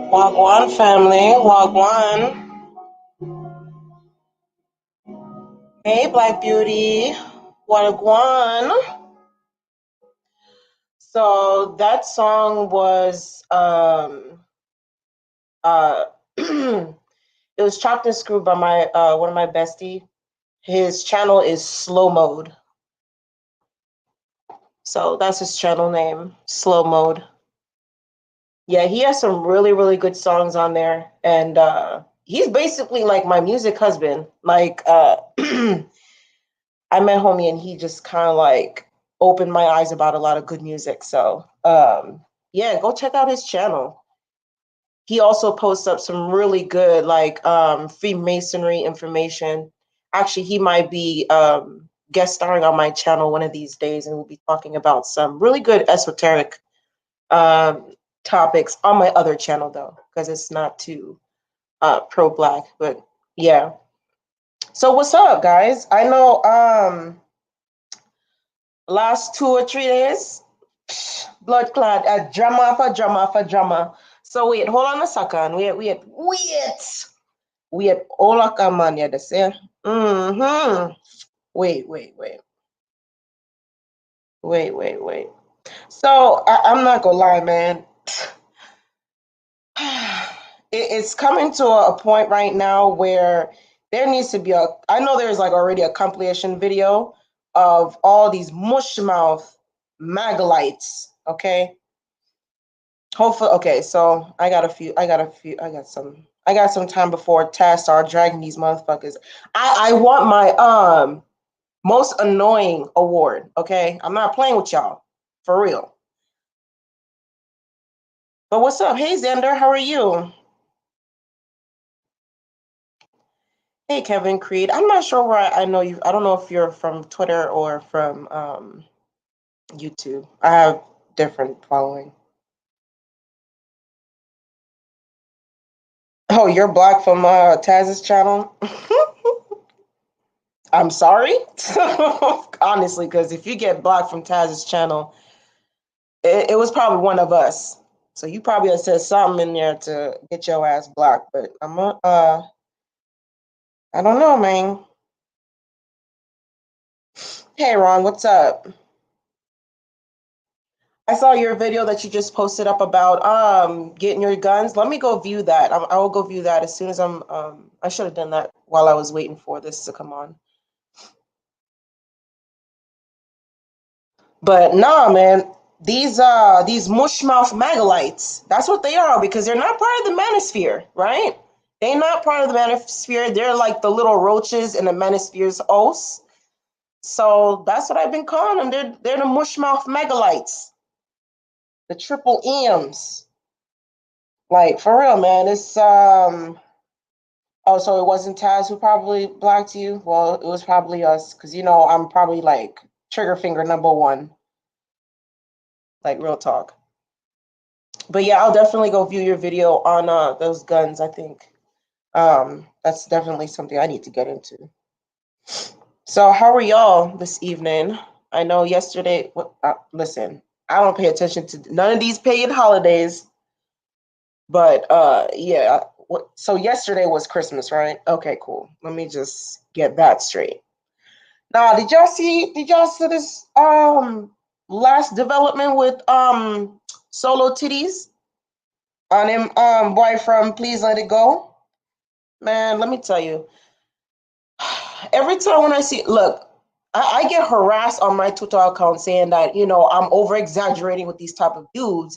Wagwan family, Wagwan. Hey, Black Beauty, Wagwan. So that song was it was chopped and screwed by my one of my bestie. His channel is Slow Mode. So that's his channel name, Slow Mode. Yeah, he has some really, really good songs on there. And he's basically like my music husband. Like I met homie and he just kind of like opened my eyes about a lot of good music. So yeah, go check out his channel. He also posts up some really good like Freemasonry information. Actually, he might be guest starring on my channel one of these days, and we'll be talking about some really good esoteric um, topics on my other channel though, because it's not too pro-black. But yeah. So what's up, guys? I know last 2 or 3 days, blood clot, drama for drama for drama. So wait, hold on a second. Wait. Hola, come on, yeah, this yeah. Wait. So I'm not gonna lie, man. It's coming to a point right now where there needs to be I know there's like already a compilation video of all these mushmouth Magglites, okay? Hopefully, okay, so I got some time before Taz start dragging these motherfuckers. I want my most annoying award, okay? I'm not playing with y'all, for real. But what's up? Hey Xander, how are you? Hey, Kevin Creed. I'm not sure where I know you. I don't know if you're from Twitter or from YouTube. I have different following. Oh, you're black from Taz's channel? I'm sorry? Honestly, because if you get blocked from Taz's channel, it was probably one of us. So you probably have said something in there to get your ass blocked. But I don't know, man. Hey, Ron, what's up? I saw your video that you just posted up about getting your guns. Let me go view that. I will go view that as soon as I'm I should have done that while I was waiting for this to come on. But nah, man, these mushmouth Magglites, that's what they are because they're not part of the manosphere, right? They're not part of the manosphere. They're like the little roaches in the manosphere's os. So that's what I've been calling them. They're the mushmouth Magglites, the triple M's. Like for real, man. It's Oh, so it wasn't Taz who probably blocked you? Well, it was probably us, because you know I'm probably like trigger finger number one, like real talk. But yeah, I'll definitely go view your video on those guns. I think that's definitely something I need to get into. So how are y'all this evening? I know yesterday. Listen, I don't pay attention to none of these paid holidays, but yeah. So yesterday was Christmas, right? Okay, cool. Let me just get that straight. Now, did y'all see this last development with Solo Titties on him boy from Please Let It Go? Man, let me tell you. Every time when I see look, I get harassed on my Twitter account saying that, you know, I'm over exaggerating with these type of dudes.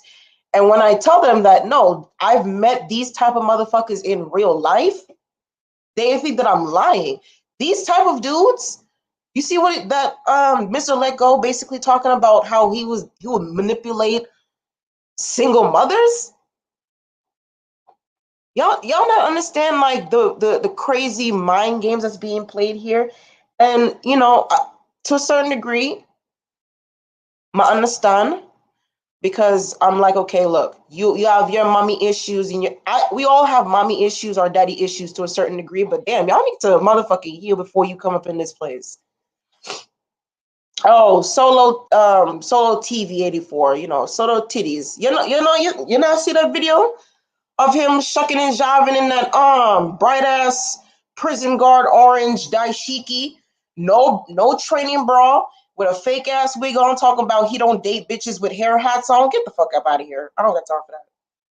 And when I tell them that no, I've met these type of motherfuckers in real life, they think that I'm lying. These type of dudes, you see that Mr. Let Go basically talking about how he would manipulate single mothers? Y'all not understand like the crazy mind games that's being played here. And you know, to a certain degree, I understand because I'm like, okay, look, you have your mommy issues and we all have mommy issues or daddy issues to a certain degree, but damn, y'all need to motherfucking heal before you come up in this place. Oh, solo TV 84, solo titties. You not see that video of him shucking and jiving in that bright ass prison guard orange dashiki, no training bra with a fake ass wig on, talking about he don't date bitches with hair hats on. Get the fuck up out of here. I don't got time for that.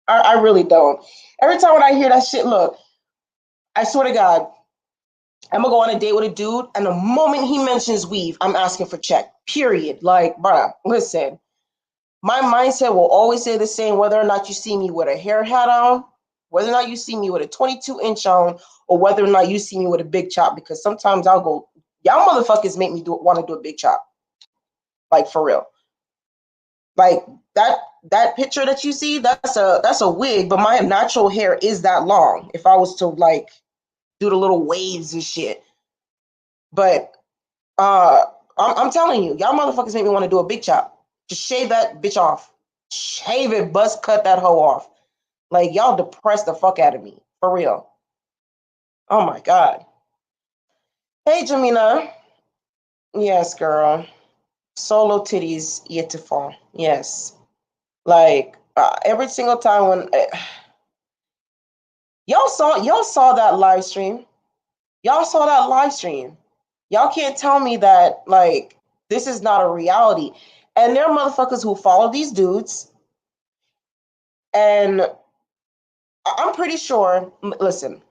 I really don't. Every time when I hear that shit, look, I swear to God, I'm gonna go on a date with a dude, and the moment he mentions weave, I'm asking for check. Period. Like, bruh, listen, my mindset will always say the same, whether or not you see me with a hair hat on, whether or not you see me with a 22-inch on, or whether or not you see me with a big chop, because sometimes I'll go, y'all motherfuckers make me want to do a big chop. Like, for real. Like, that picture that you see, that's a wig, but my natural hair is that long. If I was to, like, do the little waves and shit. But I'm telling you, y'all motherfuckers make me want to do a big chop. Just shave that bitch off. Shave it, bust cut that hoe off. Like, y'all depressed the fuck out of me. For real. Oh my God. Hey, Jamina. Yes, girl. Solo titties yet to fall. Yes. Like, every single time when y'all saw that live stream. Y'all saw that live stream. Y'all can't tell me that, like, this is not a reality. And there are motherfuckers who follow these dudes, and I'm pretty sure, listen,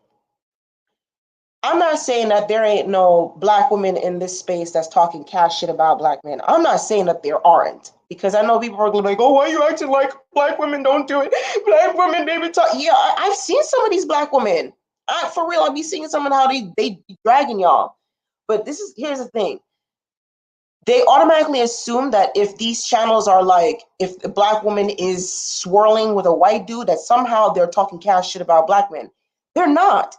I'm not saying that there ain't no black women in this space that's talking cash shit about black men. I'm not saying that there aren't, because I know people are gonna be like, oh, why are you acting like black women don't do it? Black women, they be talking. Yeah, I've seen some of these black women. For real, I be seeing some of how they be dragging y'all. But here's the thing. They automatically assume that if these channels are like, if a black woman is swirling with a white dude, that somehow they're talking cash shit about black men. They're not.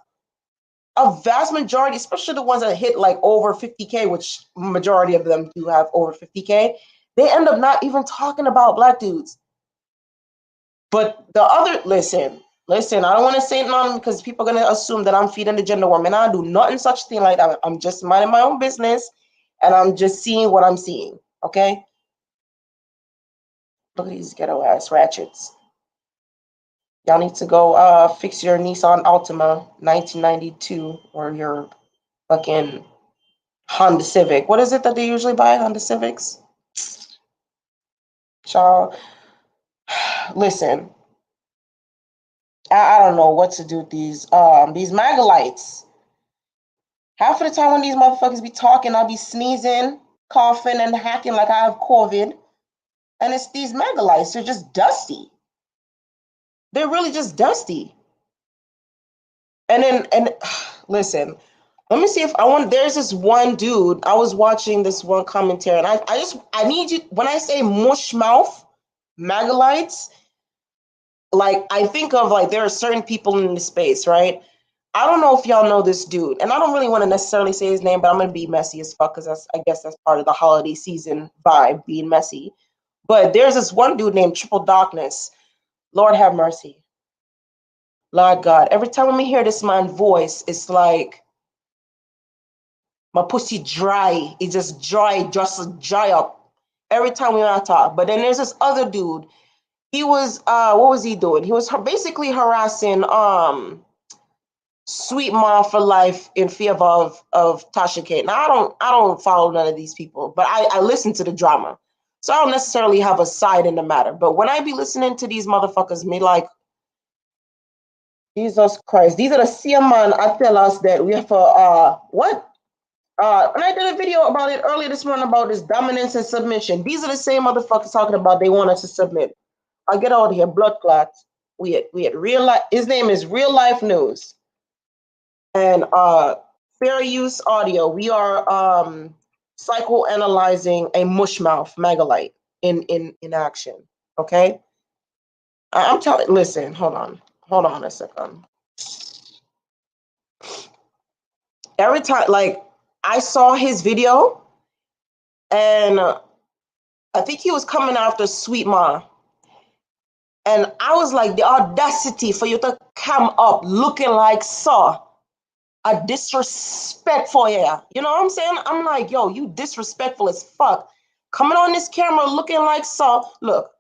A vast majority, especially the ones that hit like over 50K, which majority of them do have over 50K, they end up not even talking about black dudes. But the other, listen, I don't want to say none because people are going to assume that I'm feeding the gender war. Man, I do nothing such thing like that. I'm just minding my own business and I'm just seeing what I'm seeing. Okay? Look at these ghetto ass ratchets. Y'all need to go fix your Nissan Altima 1992 or your fucking Honda Civic. What is it that they usually buy? Honda Civics? Y'all, listen. I don't know what to do with these Magglites. Half of the time when these motherfuckers be talking, I'll be sneezing, coughing, and hacking like I have COVID. And it's these Magglites. They're just dusty. They're really just dusty. And listen, let me see if there's this one dude. I was watching this one commentary, and I need you, when I say mushmouth, Magglites, like, I think of, like, there are certain people in the space, right? I don't know if y'all know this dude, and I don't really want to necessarily say his name, but I'm gonna be messy as fuck because I guess that's part of the holiday season vibe, being messy. But there's this one dude named Triple Darkness. Lord have mercy. Lord God. Every time I hear this man's voice, it's like my pussy dry. It just dry up every time we want to talk. But then there's this other dude. He was what was he doing? He was basically harassing Sweet Mom for Life in favor of Tasha K. Now I don't follow none of these people, but I listen to the drama. So I don't necessarily have a side in the matter. But when I be listening to these motherfuckers, me like, Jesus Christ, these are the same man I tell us that we have what? And I did a video about it earlier this morning about this dominance and submission. These are the same motherfuckers talking about they want us to submit. I'll get out of here, blood clots. We had real life. His name is Real Life News. And fair use audio. We are psychoanalyzing a mushmouth Maglite in action. Okay? I'm telling, listen, hold on a second. Every time, like, I saw his video, and I think he was coming after Sweet Ma. And I was like, the audacity for you to come up looking like Saw, a disrespectful, yeah. You know what I'm saying? I'm like, yo, you disrespectful as fuck. Coming on this camera looking like Saw. Look,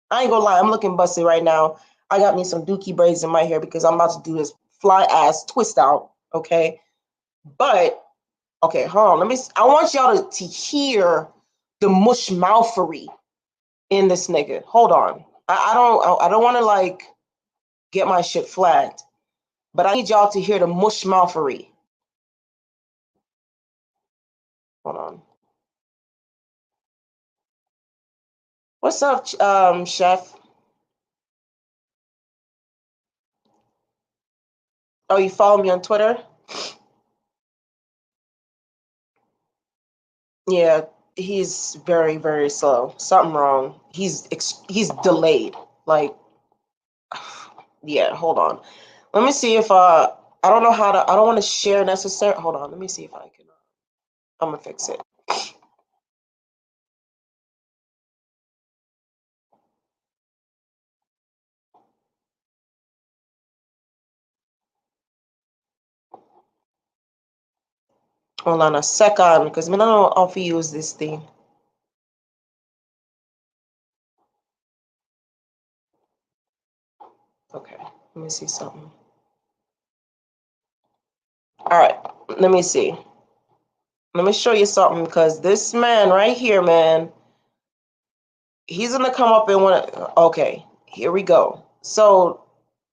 I ain't gonna lie, I'm looking busted right now. I got me some dookie braids in my hair because I'm about to do this fly ass twist out, okay? But okay, hold on. I want y'all to hear the mush mouthery in this nigga. Hold on. I don't want to like get my shit flagged, but I need y'all to hear the mush mouthery. Hold on. What's up, chef? Oh, you follow me on Twitter? Yeah, he's very, very slow. Something wrong. He's delayed. Like, yeah. Hold on. Let me see if I don't know how to. I don't want to share necessary. Hold on. Let me see if I can. I'm gonna fix it. Hold on a second, because I don't know how to use this thing. Okay, let me see something. All right, let me see. Let me show you something, because this man right here, man, he's gonna come up and want to. Okay, here we go. So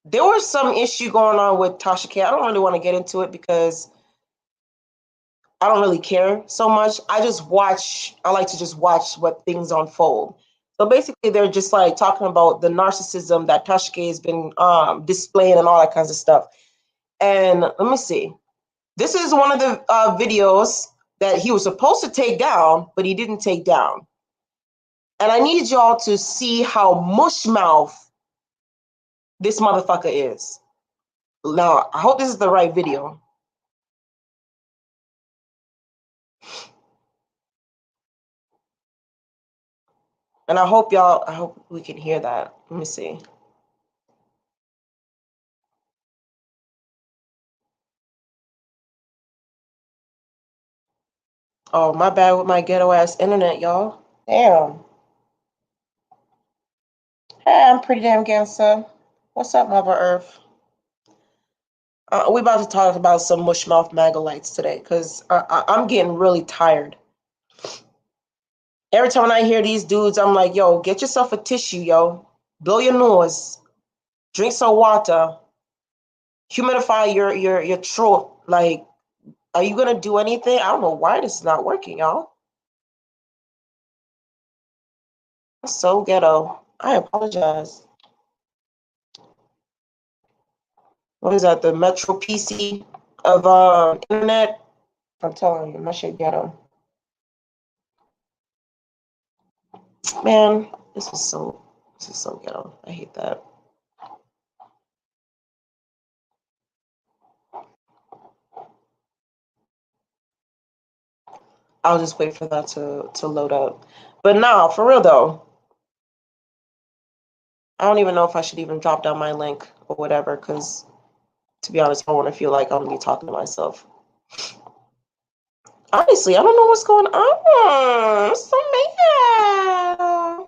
there was some issue going on with Tasha K. I don't really want to get into it because I don't really care so much. I like to just watch what things unfold. So basically, they're just like talking about the narcissism that Tasha K has been displaying and all that kinds of stuff. And let me see. This is one of the videos that he was supposed to take down, but he didn't take down. And I need y'all to see how mushmouth this motherfucker is. Now, I hope this is the right video. And I hope we can hear that. Let me see. Oh, my bad with my ghetto ass internet, y'all. Damn. Hey, I'm pretty damn gangster. What's up, Mother Earth? We're about to talk about some mushmouth Magglites today because I'm getting really tired. Every time I hear these dudes, I'm like, yo, get yourself a tissue, yo. Blow your nose. Drink some water. Humidify your throat. Like, are you gonna do anything? I don't know why this is not working, y'all. It's so ghetto. I apologize. What is that? The Metro PC of internet? I'm telling you, my shit ghetto. Man, this is so ghetto. I hate that. I'll just wait for that to load up. But no, for real though, I don't even know if I should even drop down my link or whatever, because to be honest, I don't want to feel like I'm gonna be talking to myself. Honestly, I don't know what's going on. I'm so mad.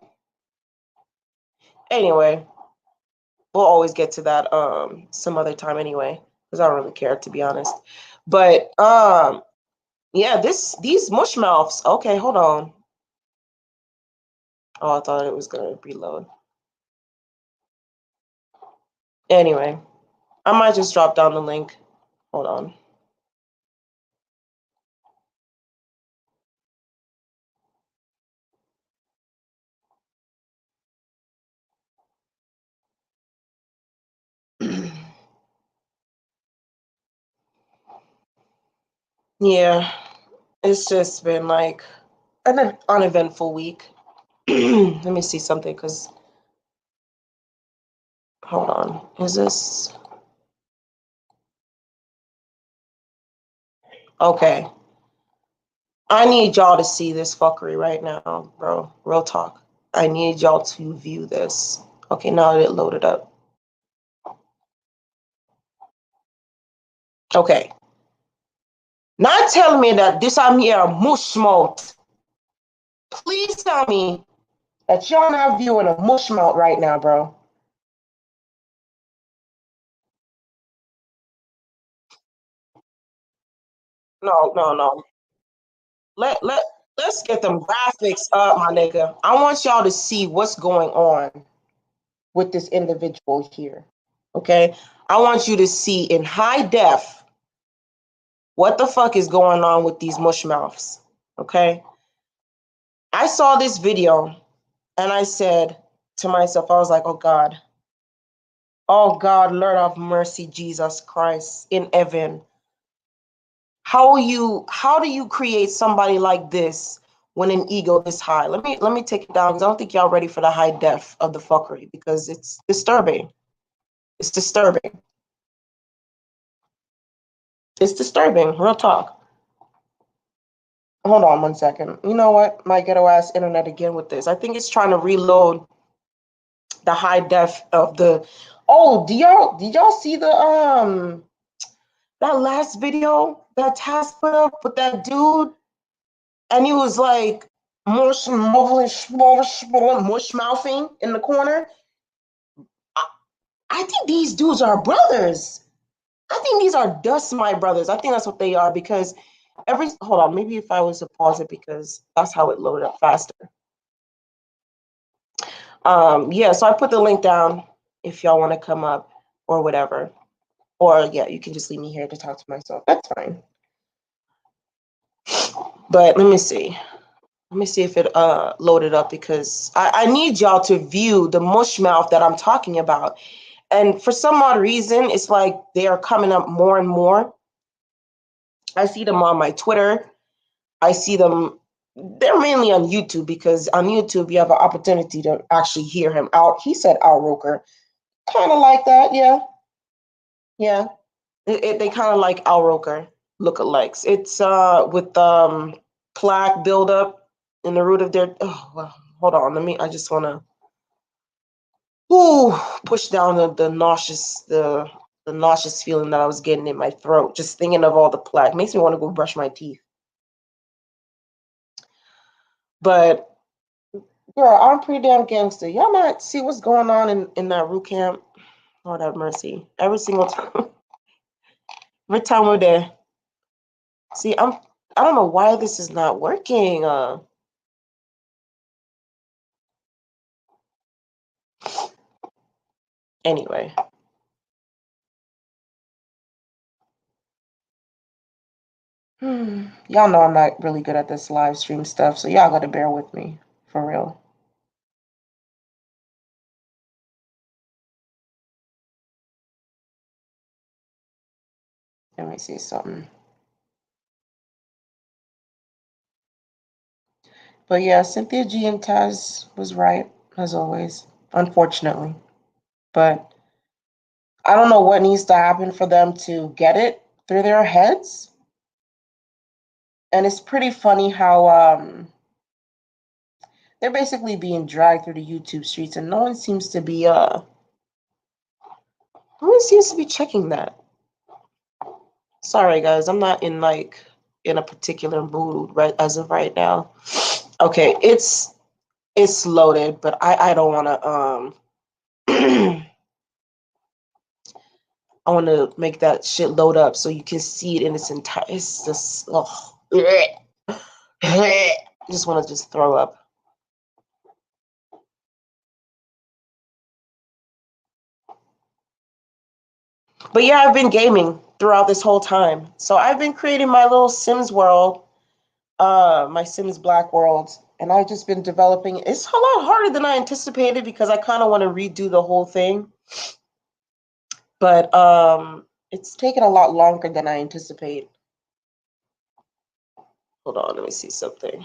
Anyway, we'll always get to that some other time anyway, because I don't really care to be honest. But yeah, these mush mouths. Okay, hold on. Oh, I thought it was gonna reload. Anyway, I might just drop down the link. Hold on. Yeah, it's just been like an uneventful week. Let me see something, because hold on. Is this okay? I need y'all to see this fuckery right now, bro. Real talk. I need y'all to view this. Okay, now it loaded up. Okay. Not telling me that this I'm here mushmouth. Please tell me that y'all not viewing a mushmouth right now, bro. No, no, no. Let's get them graphics up, my nigga. I want y'all to see what's going on with this individual here. Okay? I want you to see in high def what the fuck is going on with these mush mouths. Okay? I saw this video and I said to myself, I was like, oh God, Lord of mercy, Jesus Christ in heaven. How do you create somebody like this when an ego this high? Let me take it down because I don't think y'all ready for the high def of the fuckery because it's disturbing. It's disturbing. It's disturbing. Real talk. Hold on 1 second. You know what? My ghetto ass internet again with this. I think it's trying to reload the high def of the. Oh, did y'all see the that last video that Task put up with that dude? And he was like mush mouthing in the corner. I, I think these dudes are brothers. I think these are dust my brothers. I think that's what they are because hold on, maybe if I was to pause it because that's how it loaded up faster. Yeah, so I put the link down if y'all want to come up or whatever. Or yeah, you can just leave me here to talk to myself. That's fine. But let me see. Let me see if it loaded up because I need y'all to view the mush mouth that I'm talking about. And for some odd reason, it's like they are coming up more and more. I see them on my Twitter. I see them. They're mainly on YouTube because on YouTube you have an opportunity to actually hear him out. He said Al Roker. Kind of like that, yeah. Yeah. They kind of like Al Roker lookalikes. It's with plaque buildup in the root of their. Oh, well, hold on. I just want to. Ooh, push down the nauseous feeling that I was getting in my throat. Just thinking of all the plaque makes me want to go brush my teeth. But girl, I'm pretty damn gangster. Y'all might see what's going on in that root camp. Lord have mercy. Every single time. Every time we're there. See, I don't know why this is not working. Anyway. Y'all know I'm not really good at this live stream stuff, so y'all gotta bear with me. For real. Let me see something. But yeah, Cynthia G and Taz was right, as always, unfortunately. But I don't know what needs to happen for them to get it through their heads. And it's pretty funny how they're basically being dragged through the YouTube streets and no one seems to be checking that. Sorry guys, I'm not in a particular mood right as of right now. Okay, it's loaded, but I don't want to I want to make that shit load up so you can see it in its entire. It's just I just want to just throw up. But yeah, I've been gaming throughout this whole time, so I've been creating my little Sims world, my Sims Black world, and I've just been developing. It's a lot harder than I anticipated because I kind of want to redo the whole thing. But it's taken a lot longer than I anticipate. Hold on, let me see something.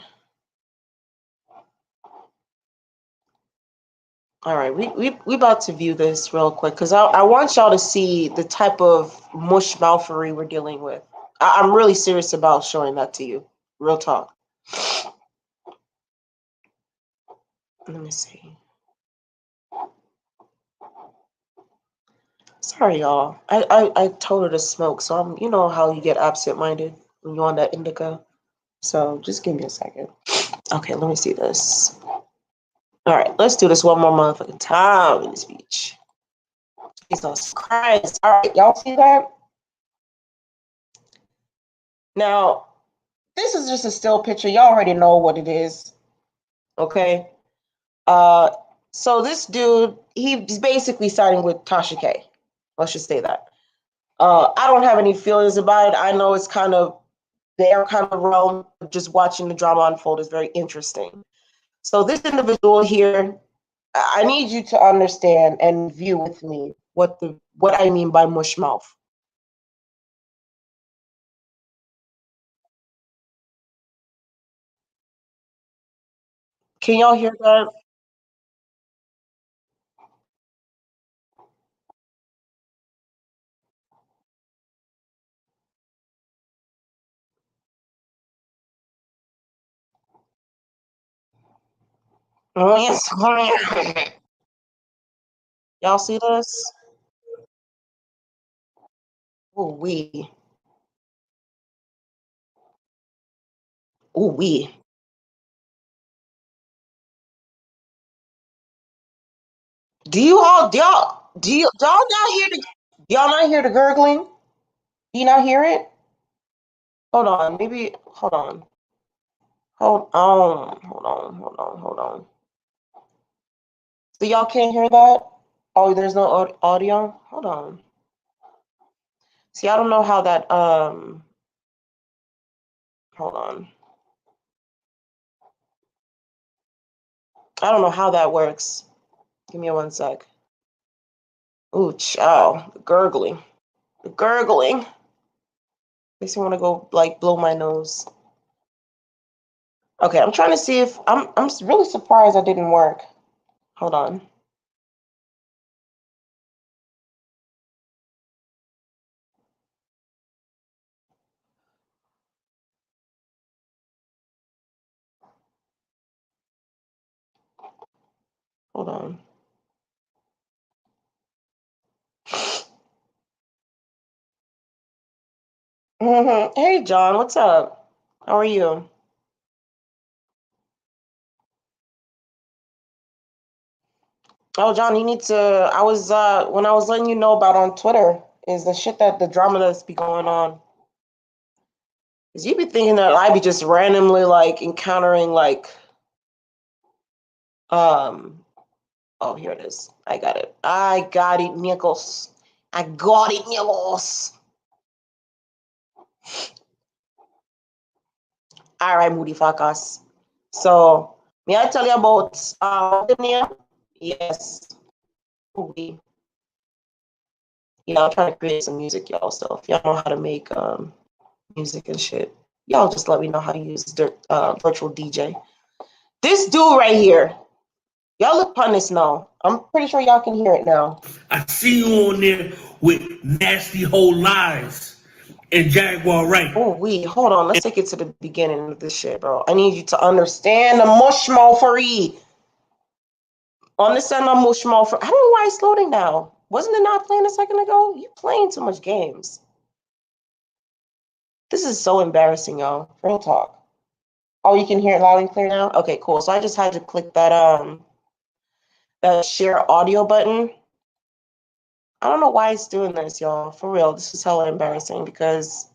All right, we about to view this real quick because I want y'all to see the type of mush mouthery we're dealing with. I'm really serious about showing that to you. Real talk. Let me see. Sorry, y'all. I told her to smoke, so I'm. You know how you get absent-minded when you're on that indica. So just give me a second. Okay, let me see this. All right, let's do this one more motherfucking time in this beach. Jesus Christ. All right, y'all see that? Now, this is just a still picture. Y'all already know what it is. Okay. Uh, so this dude, he's basically siding with Tasha K. Let's just say that. I don't have any feelings about it. I know it's kind of their kind of realm. Just watching the drama unfold is very interesting. So this individual here, I need you to understand and view with me what I mean by mushmouth. Can y'all hear that? Y'all see this? Ooh wee. Ooh wee. Do y'all not hear the gurgling? Do you not hear it? Hold on, maybe hold on. Hold on. So y'all can't hear that? Oh, there's no audio? Hold on. See, I don't know how that hold on. I don't know how that works. Give me one sec. Ooh, chow. The gurgling. The gurgling. Makes me want to go like blow my nose. Okay, I'm trying to see if I'm really surprised that didn't work. Hold on. Hold on. Hey, John, what's up? How are you? Oh, John, you need to. I was when I was letting you know about on Twitter is the shit that the drama that's be going on. Cause you be thinking that I be just randomly like encountering like um. Oh, here it is. I got it. I got it, Nichols. I got it, Nichols. All right, moody fuckers. So, may I tell you about the name? Yes. Moody. Yeah, I'm trying to create some music, y'all. So if y'all know how to make music and shit, y'all just let me know how to use virtual DJ. This dude right here, y'all look upon this now. I'm pretty sure y'all can hear it now. I see you on there with nasty whole lies and Jaguar right. Oh, hold on. Let's take it to the beginning of this shit, bro. I need you to understand the mushmouthery. Understand the mushmouthery. I don't know why it's loading now. Wasn't it not playing a second ago? You playing too much games. This is so embarrassing, y'all. Real talk. Oh, you can hear it loud and clear now? Okay, cool. So I just had to click that share audio button. I don't know why it's doing this, y'all. For real. This is hella embarrassing because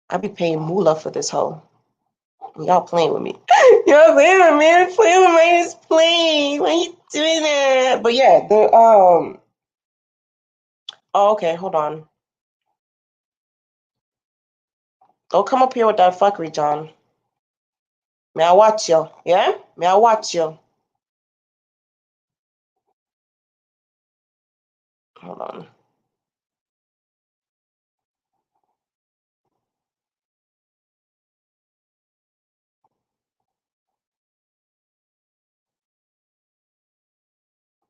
I be paying moolah for this hoe. Y'all playing with me. Y'all playing with me. I'm playing with my display. Why you doing that? But yeah, oh, okay, hold on. Don't come up here with that fuckery, John. May I watch you? Yeah? May I watch you? Hold on.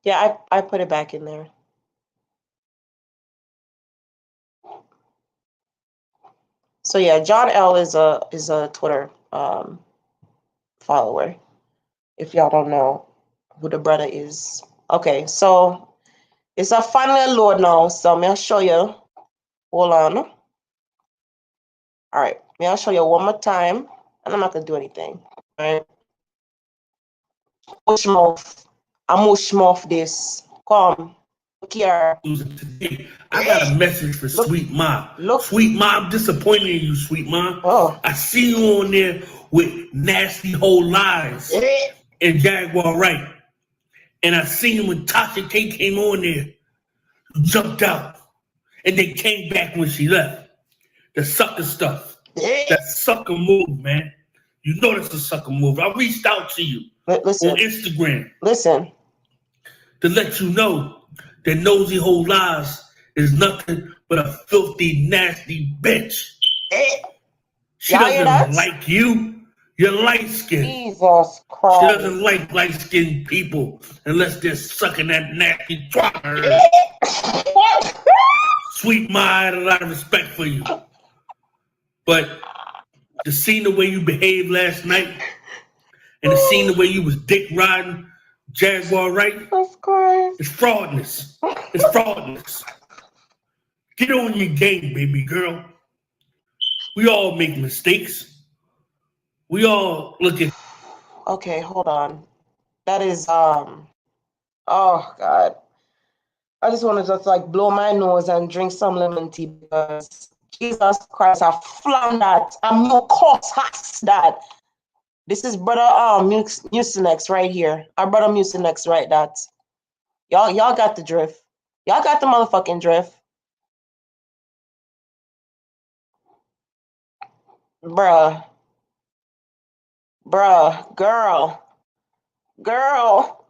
Yeah, I put it back in there. So yeah, John L is a Twitter follower. if y'all don't know who the brother is. Okay, so it's a finally load now. So may I show you? Hold on. All right, may I show you one more time? And I'm not gonna do anything. All right. Mushmouth. I mushmouth this. Come. Look here. Today, I got a message for Look. Sweet Mom. Look. Sweet Mom, I'm disappointed in you, Sweet Mom. Oh. I see you on there with nasty whole lies and Jaguar Right. And I seen when Tasha K came on there, jumped out, and then came back when she left. The sucker stuff. That sucker move, man. You know that's a sucker move. I reached out to you Listen. on Instagram. Listen. To let you know that Nosy Whole Lies is nothing but a filthy, nasty bitch. She doesn't like you. You're light skinned. Jesus Christ. She doesn't like light skinned people unless they're sucking that nasty twat. Sweet Ma, I had a lot of respect for you. But to see the way you behaved last night and to see the way you was dick riding Jaguar Right, it's fraudness. It's fraudness. Get on your game, baby girl. We all make mistakes. We all look at. Okay, hold on. That is oh God. I just want to just like blow my nose and drink some lemon tea because Jesus Christ, I flung that. I'm no course has that. This is brother Mucinex right here. Our brother Mucinex right that. Y'all got the drift. Y'all got the motherfucking drift. Bruh. Bruh. Girl. Girl.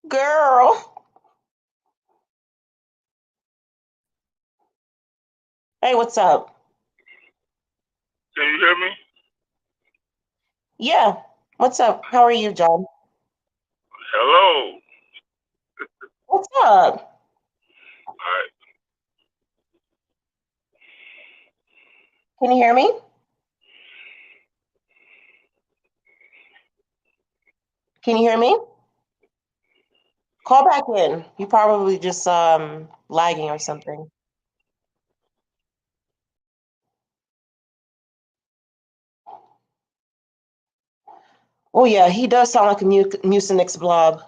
Girl. Hey, what's up? Can you hear me? Yeah. What's up? How are you, John? Hello. What's up? All right. Can you hear me? Can you hear me? Call back in. You probably just lagging or something. Oh yeah, he does sound like a Mucinex blob.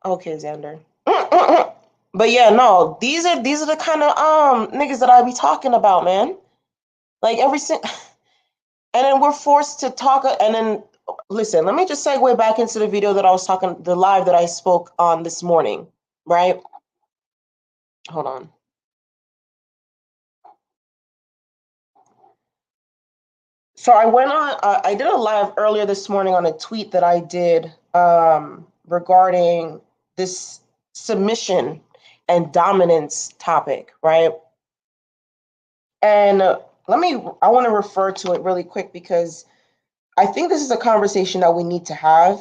Okay, Xander. But yeah, no, these are the kind of niggas that I be talking about, man. Like every single, and then we're forced to talk. And then listen, let me just segue back into the video that I was talking, the live that I spoke on this morning, right? Hold on. So I went on. I did a live earlier this morning on a tweet that I did regarding this submission and dominance topic, right? And I want to refer to it really quick because I think this is a conversation that we need to have.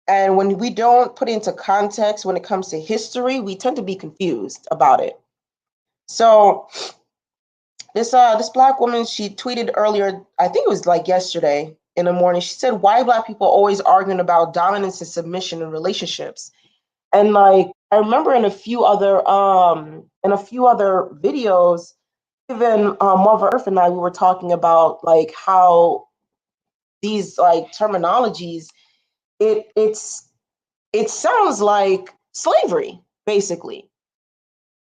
And when we don't put into context when it comes to history, we tend to be confused about it. So this Black woman, she tweeted earlier, I think it was like yesterday in the morning. She said, "Why Black people always arguing about dominance and submission in relationships?" And like I remember in a few other videos, even Marva Earth and I, we were talking about like how these like terminologies, it sounds like slavery basically,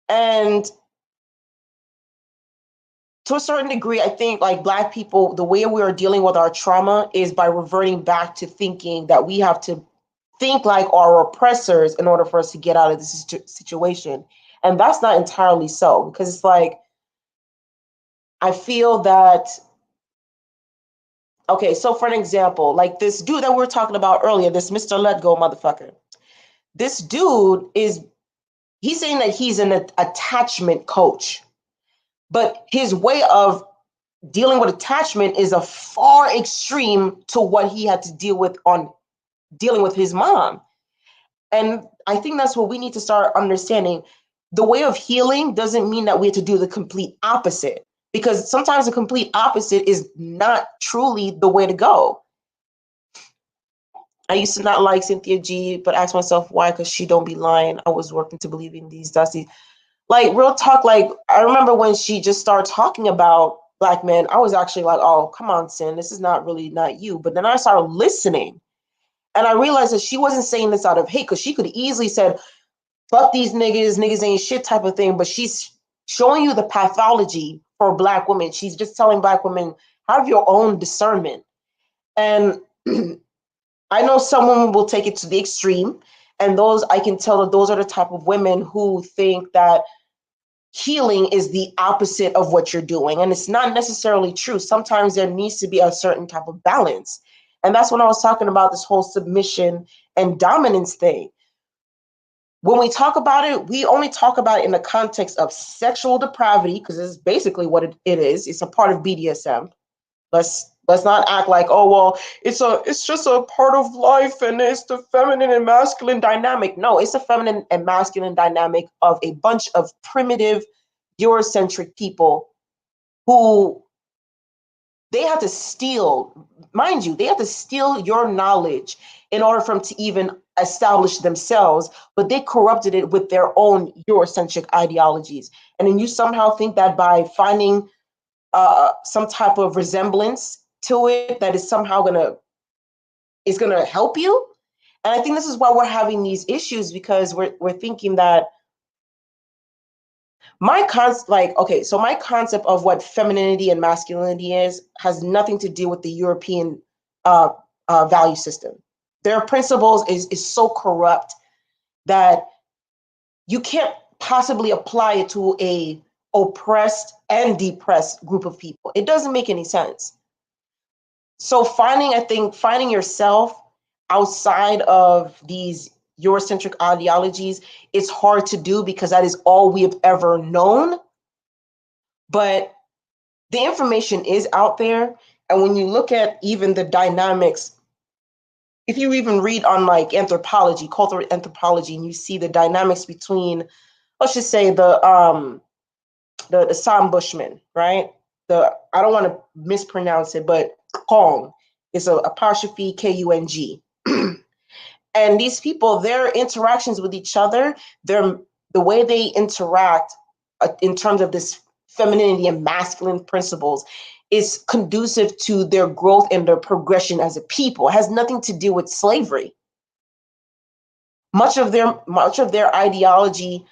and to a certain degree, I think like Black people, the way we are dealing with our trauma is by reverting back to thinking that we have to think like our oppressors in order for us to get out of this situation. And that's not entirely so, because it's like, I feel that, okay, so for an example, like this dude that we were talking about earlier, this Mr. Let Go motherfucker, this dude he's saying that he's an attachment coach, but his way of dealing with attachment is a far extreme to what he had to deal with on dealing with his mom. And I think that's what we need to start understanding. The way of healing doesn't mean that we have to do the complete opposite, because sometimes the complete opposite is not truly the way to go. I used to not like Cynthia G, but ask myself why, because she don't be lying. I was working to believe in these dusty. Like, real talk, like, I remember when she just started talking about Black men, I was actually like, oh, come on, Sin, this is not really not you. But then I started listening, and I realized that she wasn't saying this out of hate, because she could easily said, fuck these niggas, niggas ain't shit type of thing. But she's showing you the pathology for Black women. She's just telling Black women, have your own discernment. And I know some women will take it to the extreme, and those, I can tell that those are the type of women who think that healing is the opposite of what you're doing. And it's not necessarily true. Sometimes there needs to be a certain type of balance. And that's when I was talking about this whole submission and dominance thing. When we talk about it, we only talk about it in the context of sexual depravity, because it's basically what it is. It's a part of BDSM. Let's not act like, oh well, it's just a part of life and it's the feminine and masculine dynamic. No, it's a feminine and masculine dynamic of a bunch of primitive Eurocentric people who they have to steal, mind you, they have to steal your knowledge in order for them to even establish themselves, but they corrupted it with their own Eurocentric ideologies. And then you somehow think that by finding some type of resemblance to it, that is somehow gonna help you. And I think this is why we're having these issues, because we're thinking that my concept of what femininity and masculinity has nothing to do with the European value system. Their principles is so corrupt that you can't possibly apply it to a oppressed and depressed group of people. It doesn't make any sense. So finding yourself outside of these Eurocentric ideologies, it's hard to do because that is all we have ever known. But the information is out there. And when you look at even the dynamics, if you even read on like anthropology, cultural anthropology, and you see the dynamics between, let's just say the Assam Bushmen, right? I don't want to mispronounce it, but Kong is a apostrophe Kung. And these people, their interactions with each other, the way they interact in terms of this femininity and masculine principles is conducive to their growth and their progression as a people. It has nothing to do with slavery. Much of their ideology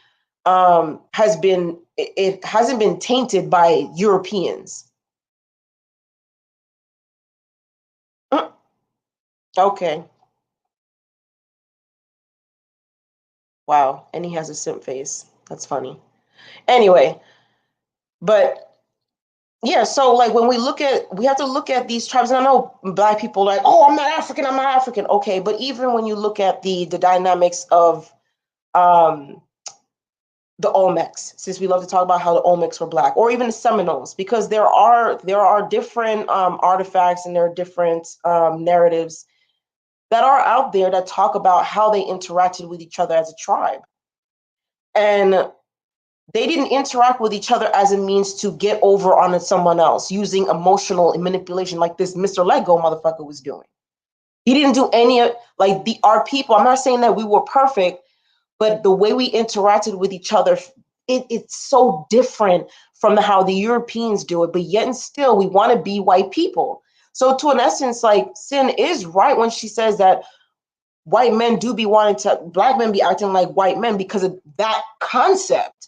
hasn't been tainted by Europeans. Okay. Wow. And he has a simp face. That's funny. Anyway, but yeah, so like when we have to look at these tribes, and I know Black people are like, oh, I'm not African. Okay, but even when you look at the dynamics of the Olmecs, since we love to talk about how the Olmecs were Black, or even the Seminoles, because there are different artifacts and there are different narratives that are out there that talk about how they interacted with each other as a tribe. And they didn't interact with each other as a means to get over on someone else using emotional manipulation like this Mr. Lego motherfucker was doing. He didn't do any of, like, our people, I'm not saying that we were perfect, but the way we interacted with each other, it's so different from how the Europeans do it, but yet and still we want to be white people. So to an essence, like, Sin is right when she says that white men do be wanting to, Black men be acting like white men because of that concept.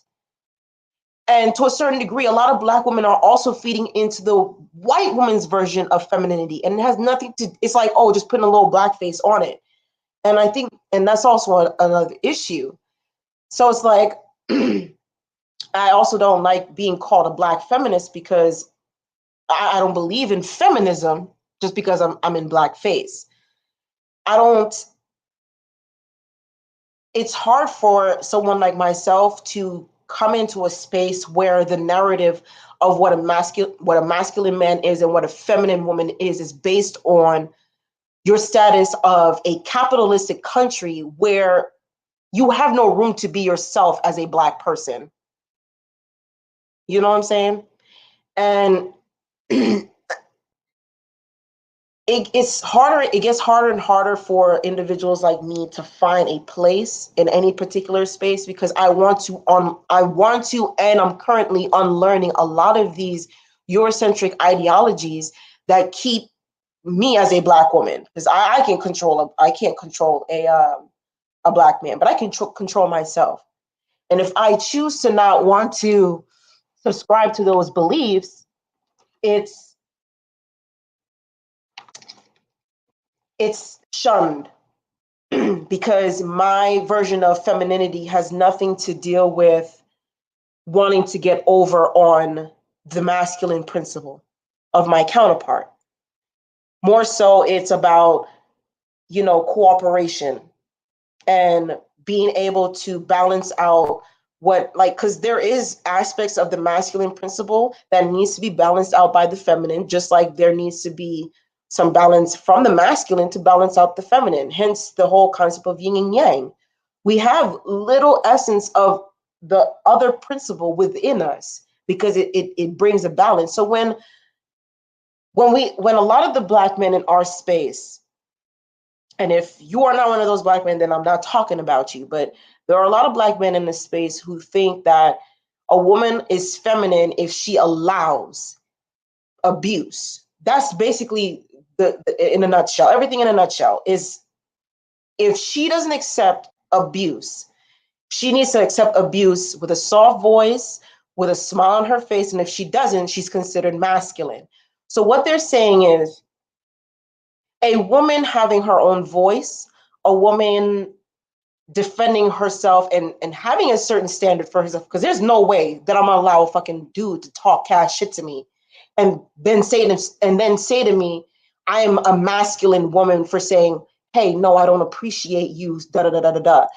And to a certain degree, a lot of Black women are also feeding into the white woman's version of femininity. And it has nothing to, it's like, oh, just putting a little blackface on it. And I think, and that's also another issue. So it's like, I also don't like being called a Black feminist because I don't believe in feminism just because I'm in blackface. It's hard for someone like myself to come into a space where the narrative of what a masculine man is and what a feminine woman is based on your status of a capitalistic country where you have no room to be yourself as a Black person. You know what I'm saying? And it's harder, it gets harder and harder for individuals like me to find a place in any particular space, because I want to, and I'm currently unlearning a lot of these Eurocentric ideologies that keep me as a black woman, because I can control I can't control a black man, but I can control myself. And if I choose to not want to subscribe to those beliefs, it's shunned, because my version of femininity has nothing to deal with wanting to get over on the masculine principle of my counterpart. More so, it's about, cooperation and being able to balance out what, like, because there is aspects of the masculine principle that needs to be balanced out by the feminine, just like there needs to be some balance from the masculine to balance out the feminine, hence the whole concept of yin and yang. We have little essence of the other principle within us, because it brings a balance. So when a lot of the black men in our space, and if you are not one of those black men, then I'm not talking about you, but there are a lot of black men in this space who think that a woman is feminine if she allows abuse. That's basically in a nutshell. Everything in a nutshell is, if she doesn't accept abuse, she needs to accept abuse with a soft voice, with a smile on her face. And if she doesn't, she's considered masculine. So what they're saying is, a woman having her own voice, a woman defending herself and having a certain standard for herself, because there's no way that I'm gonna allow a fucking dude to talk cash shit to me and then say to me, I am a masculine woman for saying, hey, no, I don't appreciate you, da da da da da da.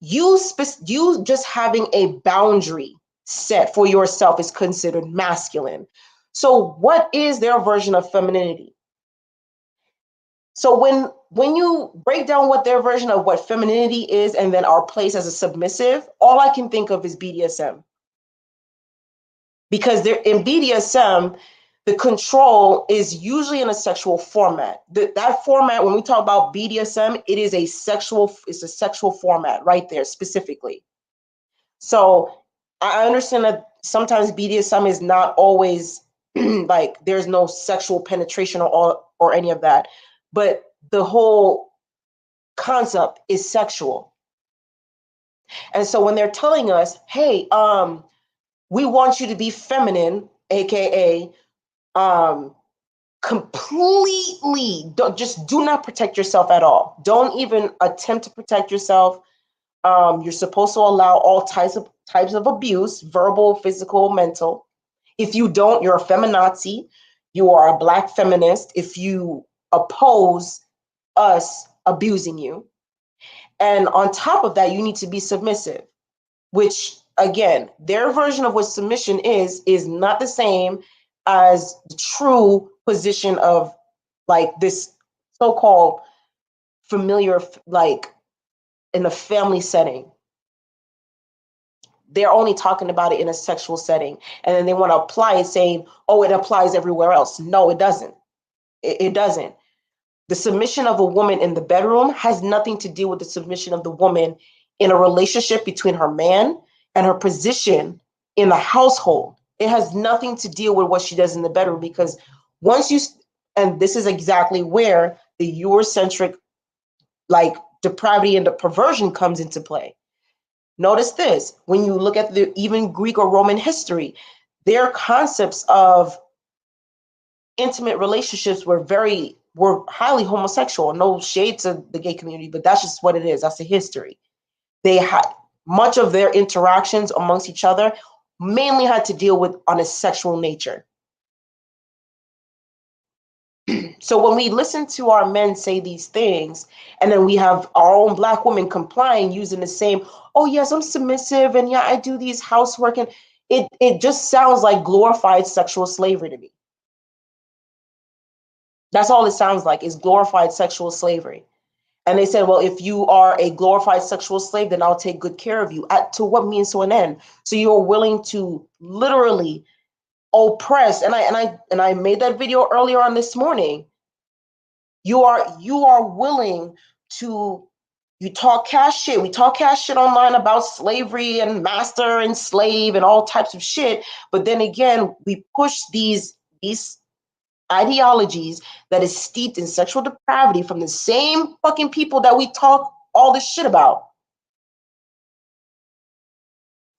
You just having a boundary set for yourself is considered masculine. So what is their version of femininity? So when you break down what their version of what femininity is, and then our place as a submissive, all I can think of is BDSM. Because they're in BDSM, the control is usually in a sexual format. That format, when we talk about BDSM, it's a sexual format right there specifically. So I understand that sometimes BDSM is not always like there's no sexual penetration or any of that, but the whole concept is sexual. And so when they're telling us, hey, we want you to be feminine, aka completely do not protect yourself at all. Don't even attempt to protect yourself. You're supposed to allow all types of abuse, verbal, physical, mental. If you don't, you're a feminazi. You are a black feminist if you oppose us abusing you. And on top of that, you need to be submissive, which again, their version of what submission is not the same as the true position of like this so-called familiar, like in a family setting. They're only talking about it in a sexual setting. And then they want to apply it saying, oh, it applies everywhere else. No, it doesn't. It doesn't. The submission of a woman in the bedroom has nothing to do with the submission of the woman in a relationship between her man and her position in the household. It has nothing to deal with what she does in the bedroom, because and this is exactly where the Eurocentric, like, depravity and the perversion comes into play. Notice this, when you look at even Greek or Roman history, their concepts of intimate relationships were highly homosexual. No shade to the gay community, but that's just what it is. That's the history. They had much of their interactions amongst each other mainly had to deal with on a sexual nature. So when we listen to our men say these things, and then we have our own black women complying using the same, oh yes, I'm submissive, and yeah, I do these housework, and it just sounds like glorified sexual slavery to me. That's all it sounds like, is glorified sexual slavery. And they said, well, if you are a glorified sexual slave, then I'll take good care of you. To what means to an end? So you're willing to literally oppressed. And I made that video earlier on this morning. You are willing to, you talk cash shit. We talk cash shit online about slavery and master and slave and all types of shit. But then again, we push these ideologies that is steeped in sexual depravity from the same fucking people that we talk all this shit about.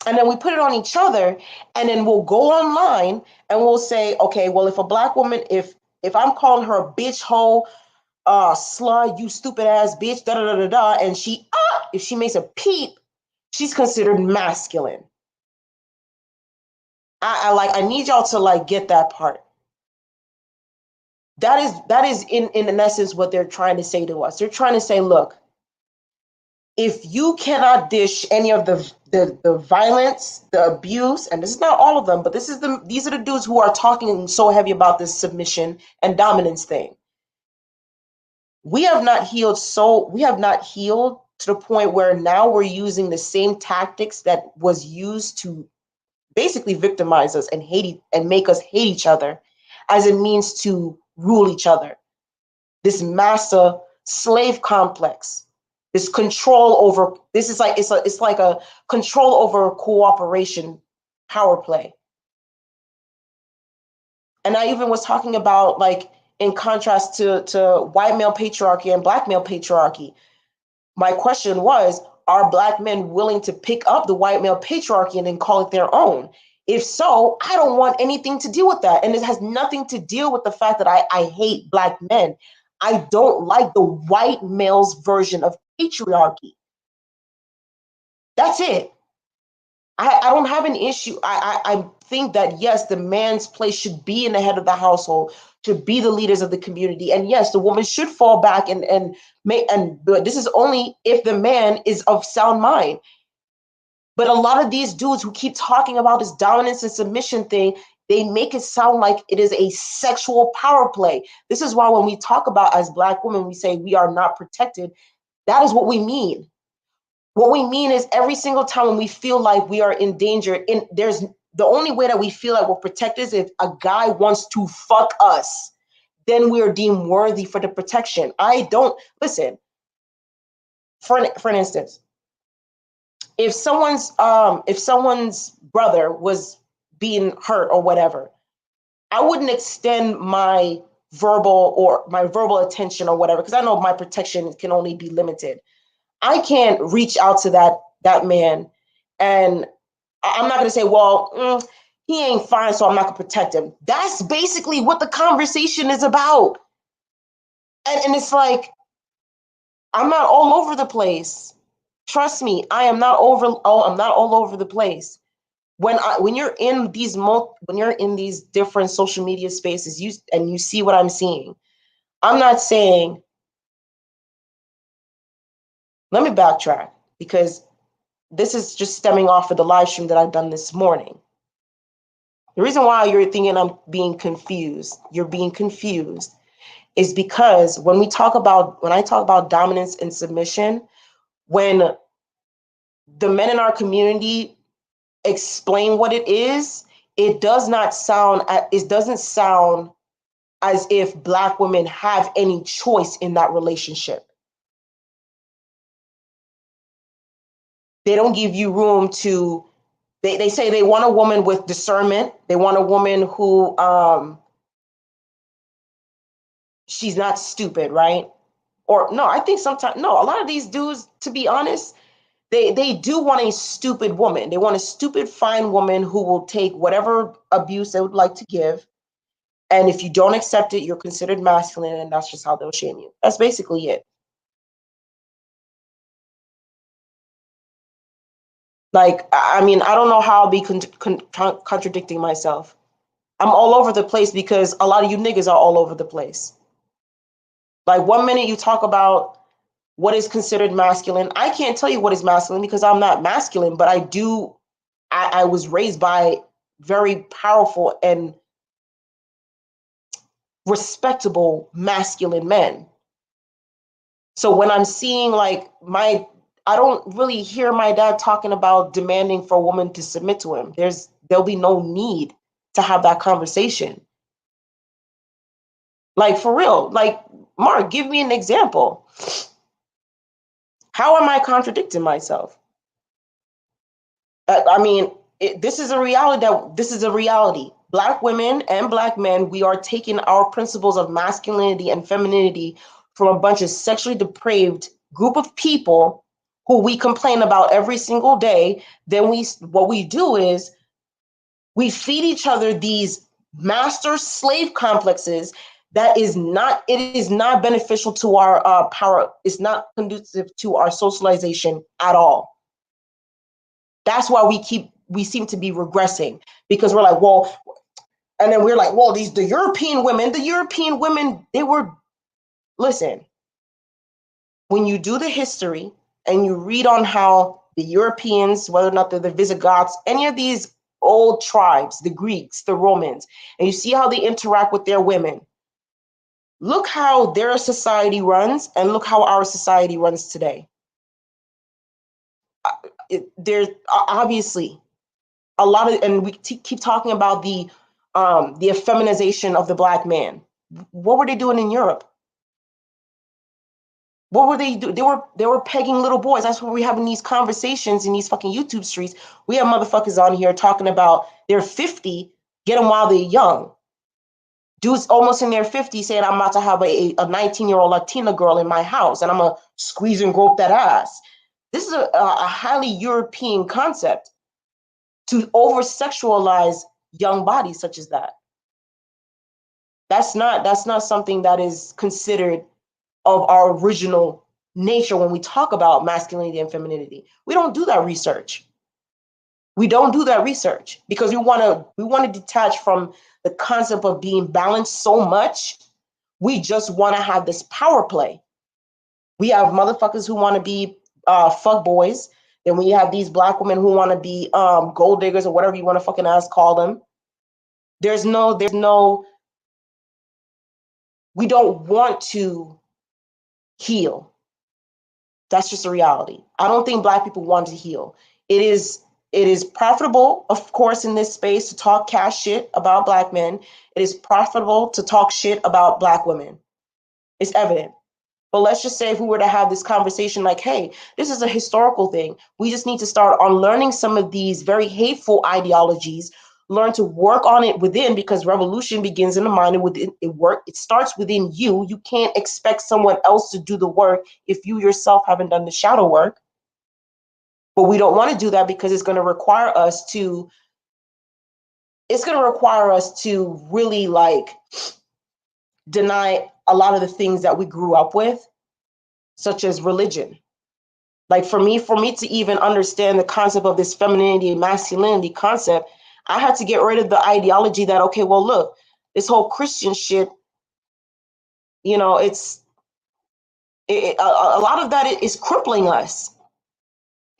And then we put it on each other, and then we'll go online and we'll say, okay, well, if a black woman, if I'm calling her a bitch, hoe, slut, you stupid ass bitch, da da da da da, and if she makes a peep, she's considered masculine. I need y'all to like get that part. That is in essence what they're trying to say to us. They're trying to say, look, if you cannot dish any of the violence, the abuse, and this is not all of them, but these are the dudes who are talking so heavy about this submission and dominance thing. We have not healed to the point where now we're using the same tactics that was used to basically victimize us and make us hate each other as a means to rule each other. This master slave complex, this control over, this is like, it's like a control over cooperation power play. And I even was talking about, like, in contrast to white male patriarchy and black male patriarchy. My question was, are black men willing to pick up the white male patriarchy and then call it their own? If so, I don't want anything to do with that. And it has nothing to deal with the fact that I hate black men. I don't like the white male's version of patriarchy. That's it. I don't have an issue. I think that, yes, the man's place should be in the head of the household, should be the leaders of the community. And yes, the woman should fall back but this is only if the man is of sound mind. But a lot of these dudes who keep talking about this dominance and submission thing, they make it sound like it is a sexual power play. This is why when we talk about, as black women, we say we are not protected. That is what we mean. What we mean is every single time when we feel like we are in danger, there's the only way that we feel like we're protected is if a guy wants to fuck us, then we are deemed worthy for the protection. I don't listen. For an instance, if someone's brother was being hurt or whatever, I wouldn't extend my verbal attention or whatever, because I know my protection can only be limited. I can't reach out to that man, and I'm not going to say, well, he ain't fine, so I'm not going to protect him. That's basically what the conversation is about. And it's like, I'm not all over the place. Trust me, I'm not all over the place. When you're in these different social media spaces, you see what I'm seeing. I'm not saying, let me backtrack, because this is just stemming off of the live stream that I've done this morning. The reason why you're thinking you're being confused, is because when I talk about dominance and submission, when the men in our community explain what it is, it doesn't sound as if black women have any choice in that relationship. They don't give you room to, they say they want a woman with discernment. They want a woman who, she's not stupid, right? Or no, I think sometimes, no, a lot of these dudes, to be honest, they do want a stupid woman. They want a stupid, fine woman who will take whatever abuse they would like to give. And if you don't accept it, you're considered masculine, and that's just how they'll shame you. That's basically it. Like, I mean, I don't know how I'll be contradicting myself. I'm all over the place because a lot of you niggas are all over the place. Like, 1 minute you talk about what is considered masculine. I can't tell you what is masculine because I'm not masculine, but I was raised by very powerful and respectable masculine men. So when I'm seeing like I don't really hear my dad talking about demanding for a woman to submit to him. There'll be no need. to have that conversation. Like, for real. Like, Mark, give me an example. How am I contradicting myself? I mean, this is a reality. Black women and Black men, we are taking our principles of masculinity and femininity from a bunch of sexually depraved group of people who we complain about every single day. Then what we do is we feed each other these master slave complexes that is not, it is not beneficial to our power. It's not conducive to our socialization at all. That's why we seem to be regressing, because we're like, well, and then we're like, well, the European women, they were, listen, when you do the history and you read on how the Europeans, whether or not they're the Visigoths, any of these old tribes, the Greeks, the Romans, and you see how they interact with their women, look how their society runs and look how our society runs today. There's obviously a lot of, and we keep talking about the effeminization of the Black man. What were they doing in Europe? What were they doing? They were pegging little boys. That's why we're having these conversations in these fucking YouTube streets. We have motherfuckers on here talking about they're 50, get them while they're young. Dudes almost in their 50s saying, I'm about to have a 19-year-old Latina girl in my house and I'm gonna squeeze and grope that ass. This is a highly European concept, to over-sexualize young bodies such as that. That's not something that is considered of our original nature when we talk about masculinity and femininity. We don't do that research. We don't do that research because we want to detach from the concept of being balanced so much. We just want to have this power play. We have motherfuckers who want to be fuck boys. Then we have these Black women who want to be gold diggers or whatever you want to fucking call them. There's no, we don't want to heal. That's just a reality. I don't think Black people want to heal. It is profitable, of course, in this space to talk cash shit about Black men. It is profitable to talk shit about Black women. It's evident. But let's just say if we were to have this conversation like, hey, this is a historical thing. We just need to start unlearning some of these very hateful ideologies, learn to work on it within, because revolution begins in the mind and within it starts within you. You can't expect someone else to do the work if you yourself haven't done the shadow work. But we don't want to do that because it's going to require us to really like deny a lot of the things that we grew up with, such as religion. Like for me to even understand the concept of this femininity and masculinity concept, I had to get rid of the ideology that, okay, well, look, this whole Christian shit, you know, a lot of that is crippling us.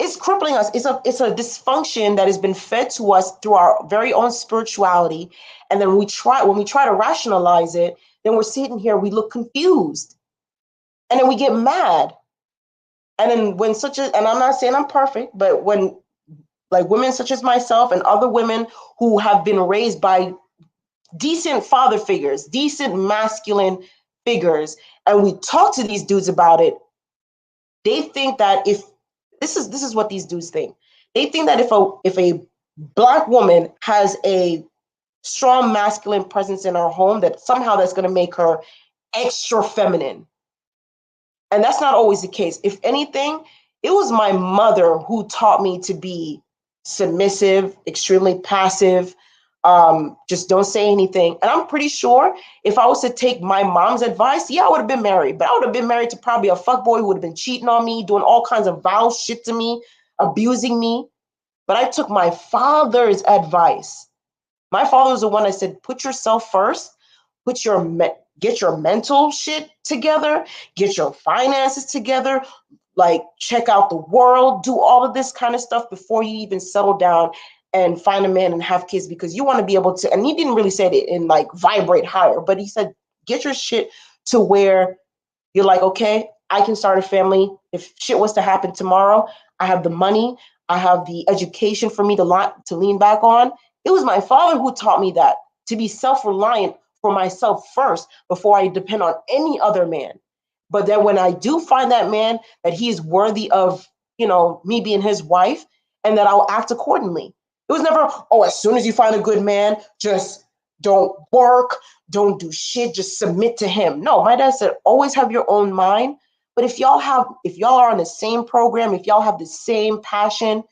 It's crippling us. It's a dysfunction that has been fed to us through our very own spirituality. And then when we try to rationalize it, then we're sitting here, we look confused. And then we get mad. And then and I'm not saying I'm perfect, but when like women such as myself and other women who have been raised by decent father figures, decent masculine figures, and we talk to these dudes about it, they think that if this is what these dudes think. They think that if a Black woman has a strong masculine presence in her home, that somehow that's going to make her extra feminine. And that's not always the case. If anything, it was my mother who taught me to be submissive, extremely passive, just don't say anything. And I'm pretty sure if I was to take my mom's advice, yeah, I would have been married, but I would have been married to probably a fuckboy who would have been cheating on me, doing all kinds of vile shit to me, abusing me. But I took my father's advice. My father was the one that said, put yourself first, get your mental shit together, get your finances together, like check out the world, do all of this kind of stuff before you even settle down and find a man and have kids, because you want to be able to, and he didn't really say it in like vibrate higher, but he said, get your shit to where you're like, okay, I can start a family. If shit was to happen tomorrow, I have the money, I have the education for me to lean back on, It was my father who taught me that, to be self-reliant for myself first before I depend on any other man. But then when I do find that man that he is worthy of, me being his wife, and that I'll act accordingly. It was never, oh, as soon as you find a good man, just don't work, don't do shit, just submit to him. No, my dad said, always have your own mind. But if y'all are on the same program, if y'all have the same passion,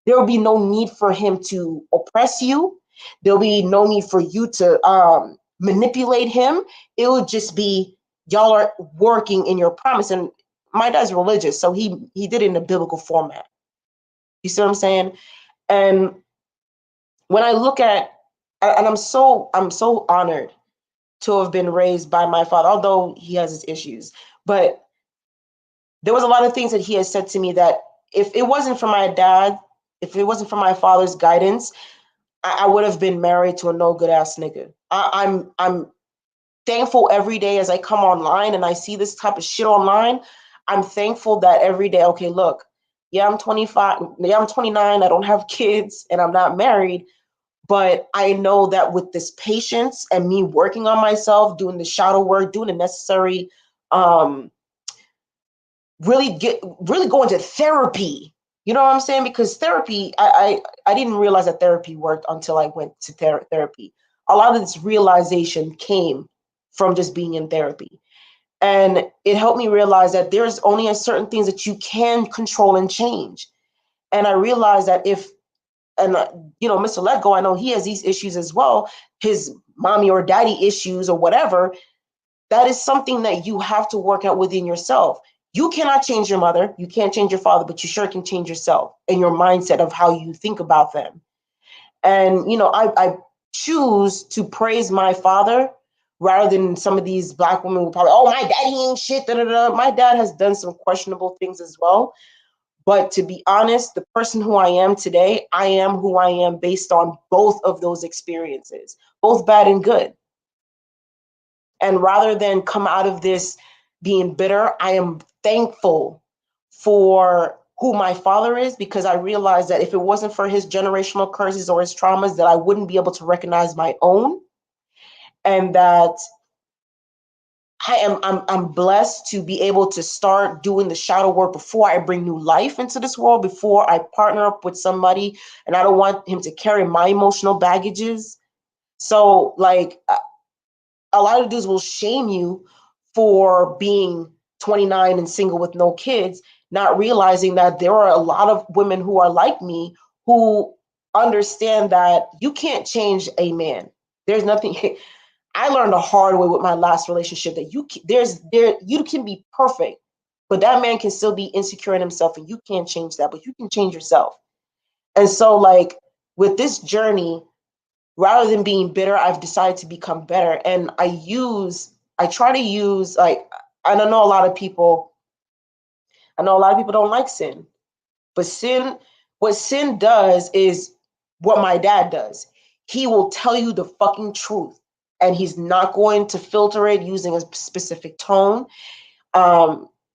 there will be no need for him to oppress you. There'll be no need for you to manipulate him. It will just be y'all are working in your promise. And my dad's religious, so he did it in a biblical format. You see what I'm saying? And when I look at, and I'm so honored to have been raised by my father, although he has his issues. But there was a lot of things that he has said to me that if it wasn't for my dad, if it wasn't for my father's guidance, I would have been married to a no good ass nigga. I'm thankful every day as I come online and I see this type of shit online. I'm thankful that every day, okay, look, yeah, I'm 25, yeah, I'm 29, I don't have kids and I'm not married, but I know that with this patience and me working on myself, doing the shadow work, doing the necessary, really going to therapy. You know what I'm saying? Because therapy, I didn't realize that therapy worked until I went to therapy. A lot of this realization came from just being in therapy. And it helped me realize that there's only a certain things that you can control and change. And I realized that Mr. Let Go, I know he has these issues as well, his mommy or daddy issues or whatever. That is something that you have to work out within yourself. You cannot change your mother, you can't change your father, but you sure can change yourself and your mindset of how you think about them. And I choose to praise my father rather than some of these Black women who probably, oh, my daddy ain't shit. Da, da, da. My dad has done some questionable things as well. But to be honest, the person who I am today, I am who I am based on both of those experiences, both bad and good. And rather than come out of this being bitter, I am thankful for who my father is, because I realized that if it wasn't for his generational curses or his traumas, that I wouldn't be able to recognize my own. And that I'm blessed to be able to start doing the shadow work before I bring new life into this world, before I partner up with somebody, and I don't want him to carry my emotional baggages. So like a lot of dudes will shame you for being 29 and single with no kids, not realizing that there are a lot of women who are like me who understand that you can't change a man. There's nothing. I learned the hard way with my last relationship that you can be perfect, but that man can still be insecure in himself, and you can't change that, but you can change yourself. And so, like with this journey, rather than being bitter, I've decided to become better. And I try to use like, I don't know a lot of people, I know a lot of people don't like sin, but what sin does is what my dad does. He will tell you the fucking truth, and he's not going to filter it using a specific tone.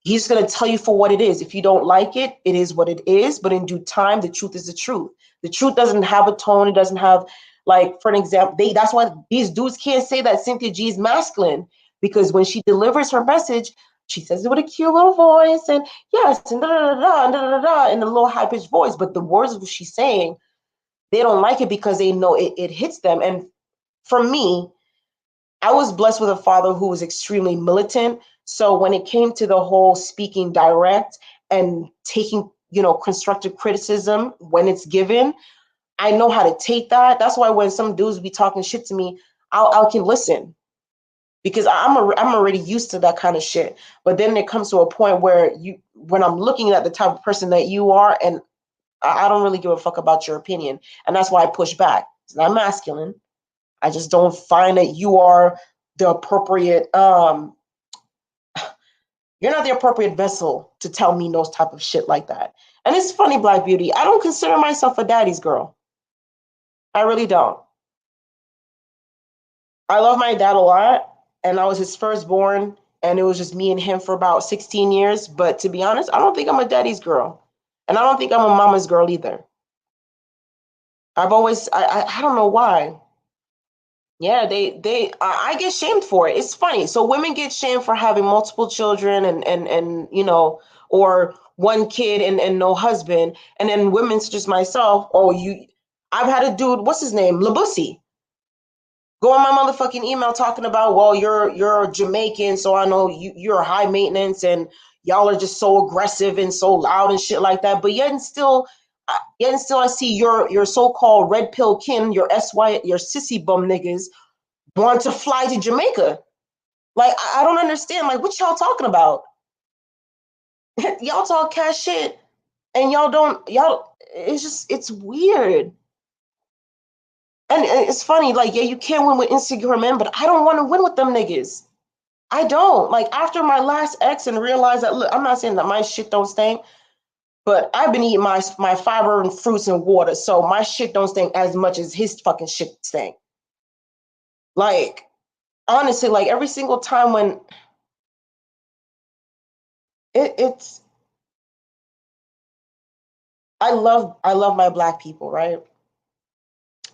He's going to tell you for what it is. If you don't like it, it is what it is. But in due time, the truth is the truth. The truth doesn't have a tone. It doesn't have, like, for an example, that's why these dudes can't say that Cynthia G is masculine, because when she delivers her message, she says it with a cute little voice and yes, and da da da da da da in a little high pitched voice. But the words of what she's saying, they don't like it because they know it hits them. And for me, I was blessed with a father who was extremely militant. So when it came to the whole speaking direct and taking, constructive criticism when it's given, I know how to take that. That's why when some dudes be talking shit to me, I can listen, because I'm already used to that kind of shit. But then it comes to a point where when I'm looking at the type of person that you are, and I don't really give a fuck about your opinion, and that's why I push back. It's not masculine. I just don't find that you are the appropriate. You're not the appropriate vessel to tell me those type of shit like that. And it's funny, Black Beauty. I don't consider myself a daddy's girl. I really don't. I love my dad a lot, and I was his firstborn, and it was just me and him for about 16 years. But to be honest, I don't think I'm a daddy's girl, and I don't think I'm a mama's girl either. I don't know why. Yeah, I get shamed for it. It's funny. So women get shamed for having multiple children and or one kid and no husband. And then women such as myself, I've had a dude, what's his name? Labussy. Go on my motherfucking email talking about, well, you're Jamaican, so I know you're high maintenance and y'all are just so aggressive and so loud and shit like that. But yet and still I see your so-called red pill kin, your your sissy bum niggas want to fly to Jamaica. Like, I don't understand. Like, what y'all talking about? Y'all talk cash shit and it's weird. And it's funny, like, yeah, you can't win with insecure men, but I don't want to win with them niggas. I don't. Like, after my last ex and realized that, look, I'm not saying that my shit don't stink, but I've been eating my fiber and fruits and water, so my shit don't stink as much as his fucking shit stink. Like, honestly, like every single time when it's I love my black people, right?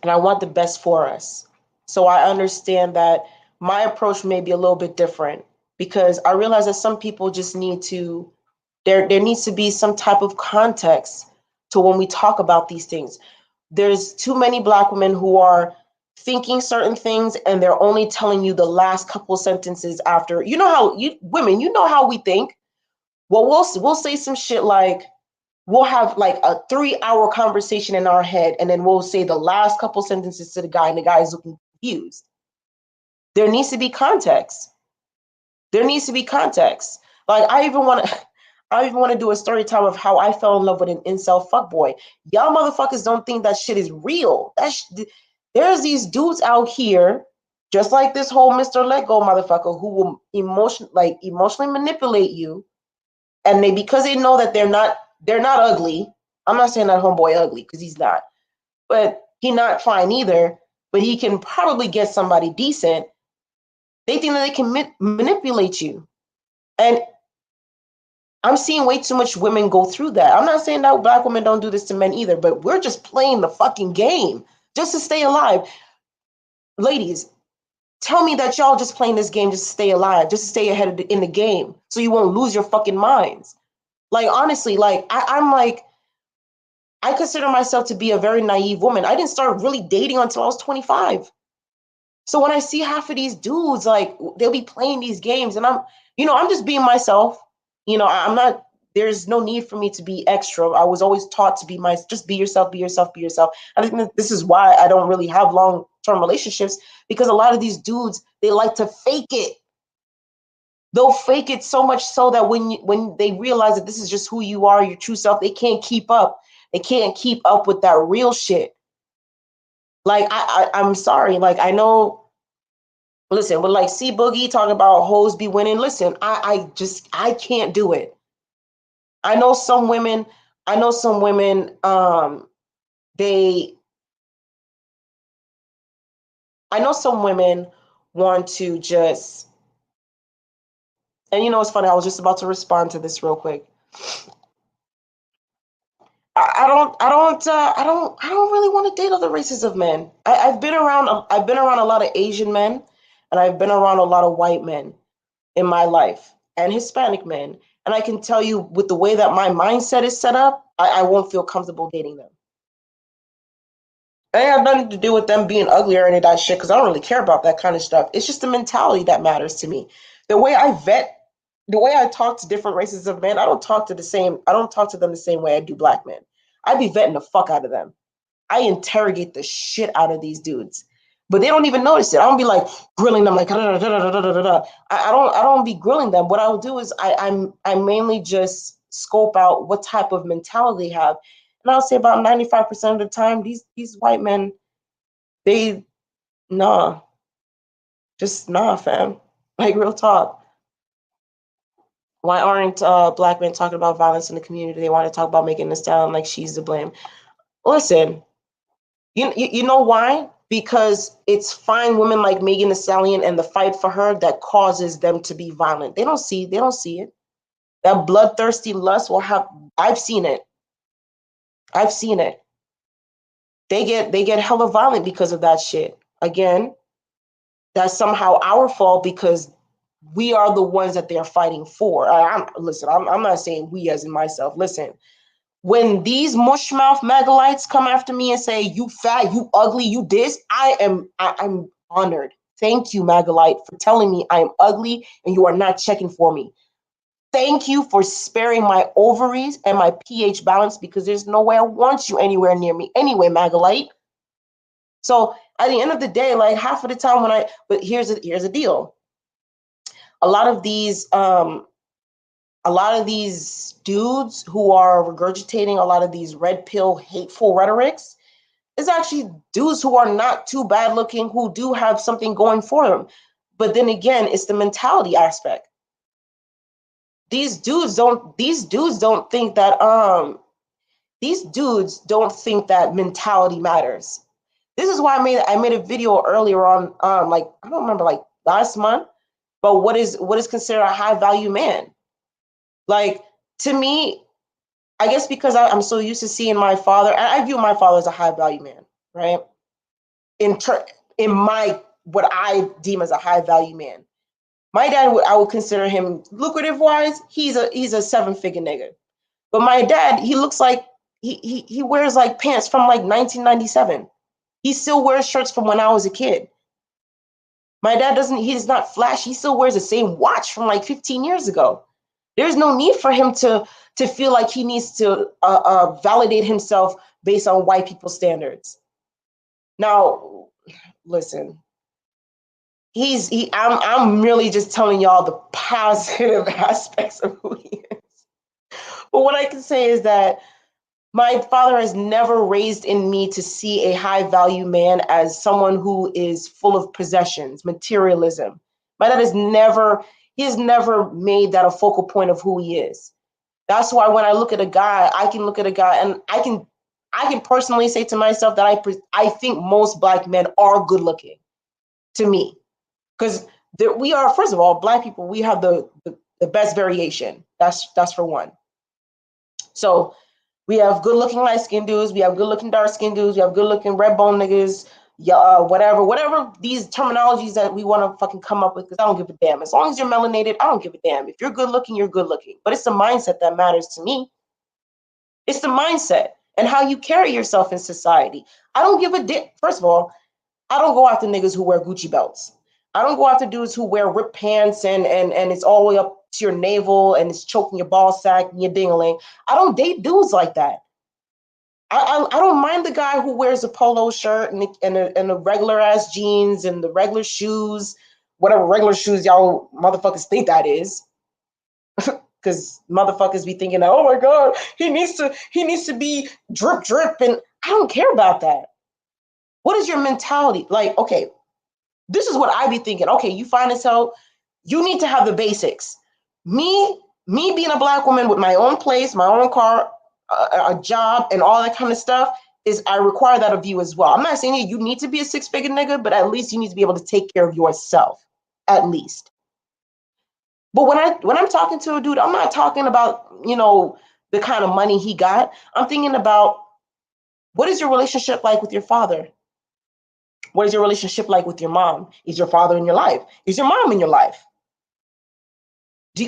And I want the best for us. So I understand that my approach may be a little bit different because I realize that some people just need to there needs to be some type of context to when we talk about these things. There's too many black women who are thinking certain things and they're only telling you the last couple sentences after. You know how you women, you know how we think. Well, we'll say some shit like we'll have like a 3-hour conversation in our head and then we'll say the last couple sentences to the guy and the guy is looking confused. There needs to be context. There needs to be context. Like I even want to do a story time of how I fell in love with an incel fuckboy. Y'all motherfuckers don't think that shit is real. There's these dudes out here, just like this whole Mr. Let Go motherfucker, who will emotionally manipulate you, and because they know that they're not ugly. I'm not saying that homeboy ugly because he's not, but he not fine either. But he can probably get somebody decent. They think that they can manipulate you, and I'm seeing way too much women go through that. I'm not saying that black women don't do this to men either, but we're just playing the fucking game just to stay alive. Ladies, tell me that y'all just playing this game just to stay alive, just to stay ahead in the game so you won't lose your fucking minds. Like, honestly, like, I'm like, I consider myself to be a very naive woman. I didn't start really dating until I was 25. So when I see half of these dudes, like they'll be playing these games, and I'm just being myself. I'm not. There's no need for me to be extra. I was always taught to just be yourself, be yourself, be yourself. I think that this is why I don't really have long-term relationships because a lot of these dudes they like to fake it. They'll fake it so much so that when they realize that this is just who you are, your true self, they can't keep up. They can't keep up with that real shit. Like I'm sorry. Like I know. Listen, but like C Boogie talking about hoes be winning. Listen, I can't do it. I know some women. I know some women. They. I know some women want to just. And it's funny. I was just about to respond to this real quick. I don't really want to date other races of men. I've been around. I've been around a lot of Asian men, and I've been around a lot of white men in my life and Hispanic men. And I can tell you with the way that my mindset is set up, I won't feel comfortable dating them. It have nothing to do with them being ugly or any of that shit, because I don't really care about that kind of stuff. It's just the mentality that matters to me. The way I vet, the way I talk to different races of men, I don't talk to them the same way I do black men. I be vetting the fuck out of them. I interrogate the shit out of these dudes, but they don't even notice it. I don't be like grilling them like da, da, da, da, da, da, da. I don't be grilling them. What I'll do is I mainly just scope out what type of mentality they have, and I'll say about 95% of the time these white men they nah just nah fam, like real talk. Why aren't black men talking about violence in the community? They want to talk about making this sound like she's to blame. Listen, you know why? Because it's fine women like Megan Thee Stallion and the fight for her that causes them to be violent. They don't see it. That bloodthirsty lust will have I've seen it. I've seen it. They get hella violent because of that shit. Again, that's somehow our fault because we are the ones that they're fighting for. I'm not saying we as in myself. Listen, when these mushmouth Magglites come after me and say, you fat, you ugly, you this, I'm honored. Thank you, Maggallite, for telling me I am ugly and you are not checking for me. Thank you for sparing my ovaries and my pH balance because there's no way I want you anywhere near me anyway, Maggallite. So at the end of the day, like half of the time but here's a deal. A lot of these dudes who are regurgitating a lot of these red pill hateful rhetorics is actually dudes who are not too bad looking, who do have something going for them. But then again, it's the mentality aspect. These dudes don't think that mentality matters. This is why I made a video earlier on, like I don't remember, like last month, but what is considered a high value man. Like, to me, I guess because I'm so used to seeing my father, I view my father as a high value man, right? In my what I deem as a high value man. My dad, I would consider him lucrative wise. He's a 7-figure nigga. But my dad, he looks like he wears like pants from like 1997. He still wears shirts from when I was a kid. My dad he's not flashy. He still wears the same watch from like 15 years ago. There's no need for him to feel like he needs to validate himself based on white people's standards. Now, listen, I'm really just telling y'all the positive aspects of who he is. But what I can say is that my father has never raised in me to see a high value man as someone who is full of possessions, materialism. My dad has never made that a focal point of who he is. That's why when I look at a guy, I can look at a guy and I can personally say to myself that I think most black men are good looking to me. Because we are, first of all, black people, we have the best variation. That's for one. So we have good looking light skinned dudes, we have good looking dark skinned dudes, we have good looking red bone niggas, whatever these terminologies that we want to fucking come up with, because I don't give a damn. As long as you're melanated, I don't give a damn. If you're good looking, you're good looking. But it's the mindset that matters to me. It's the mindset and how you carry yourself in society. I don't give a damn. First of all, I don't go after niggas who wear Gucci belts. I don't go after dudes who wear ripped pants and it's all the way up to your navel and it's choking your ball sack and your dingling. I don't date dudes like that. I don't mind the guy who wears a polo shirt and the regular ass jeans and the regular shoes, whatever regular shoes y'all motherfuckers think that is. Because motherfuckers be thinking, oh my God, he needs to be drip drip, and I don't care about that. What is your mentality? Like, okay, this is what I be thinking. Okay, you find as hell, you need to have the basics. Me being a black woman with my own place, my own car, a job, and all that kind of stuff, is I require that of you as well. I'm not saying you need to be a 6-figure nigga, but at least you need to be able to take care of yourself, at least. But when I'm talking to a dude, I'm not talking about, the kind of money he got. I'm thinking about, what is your relationship like with your father? What is your relationship like with your mom? Is your father in your life? Is your mom in your life?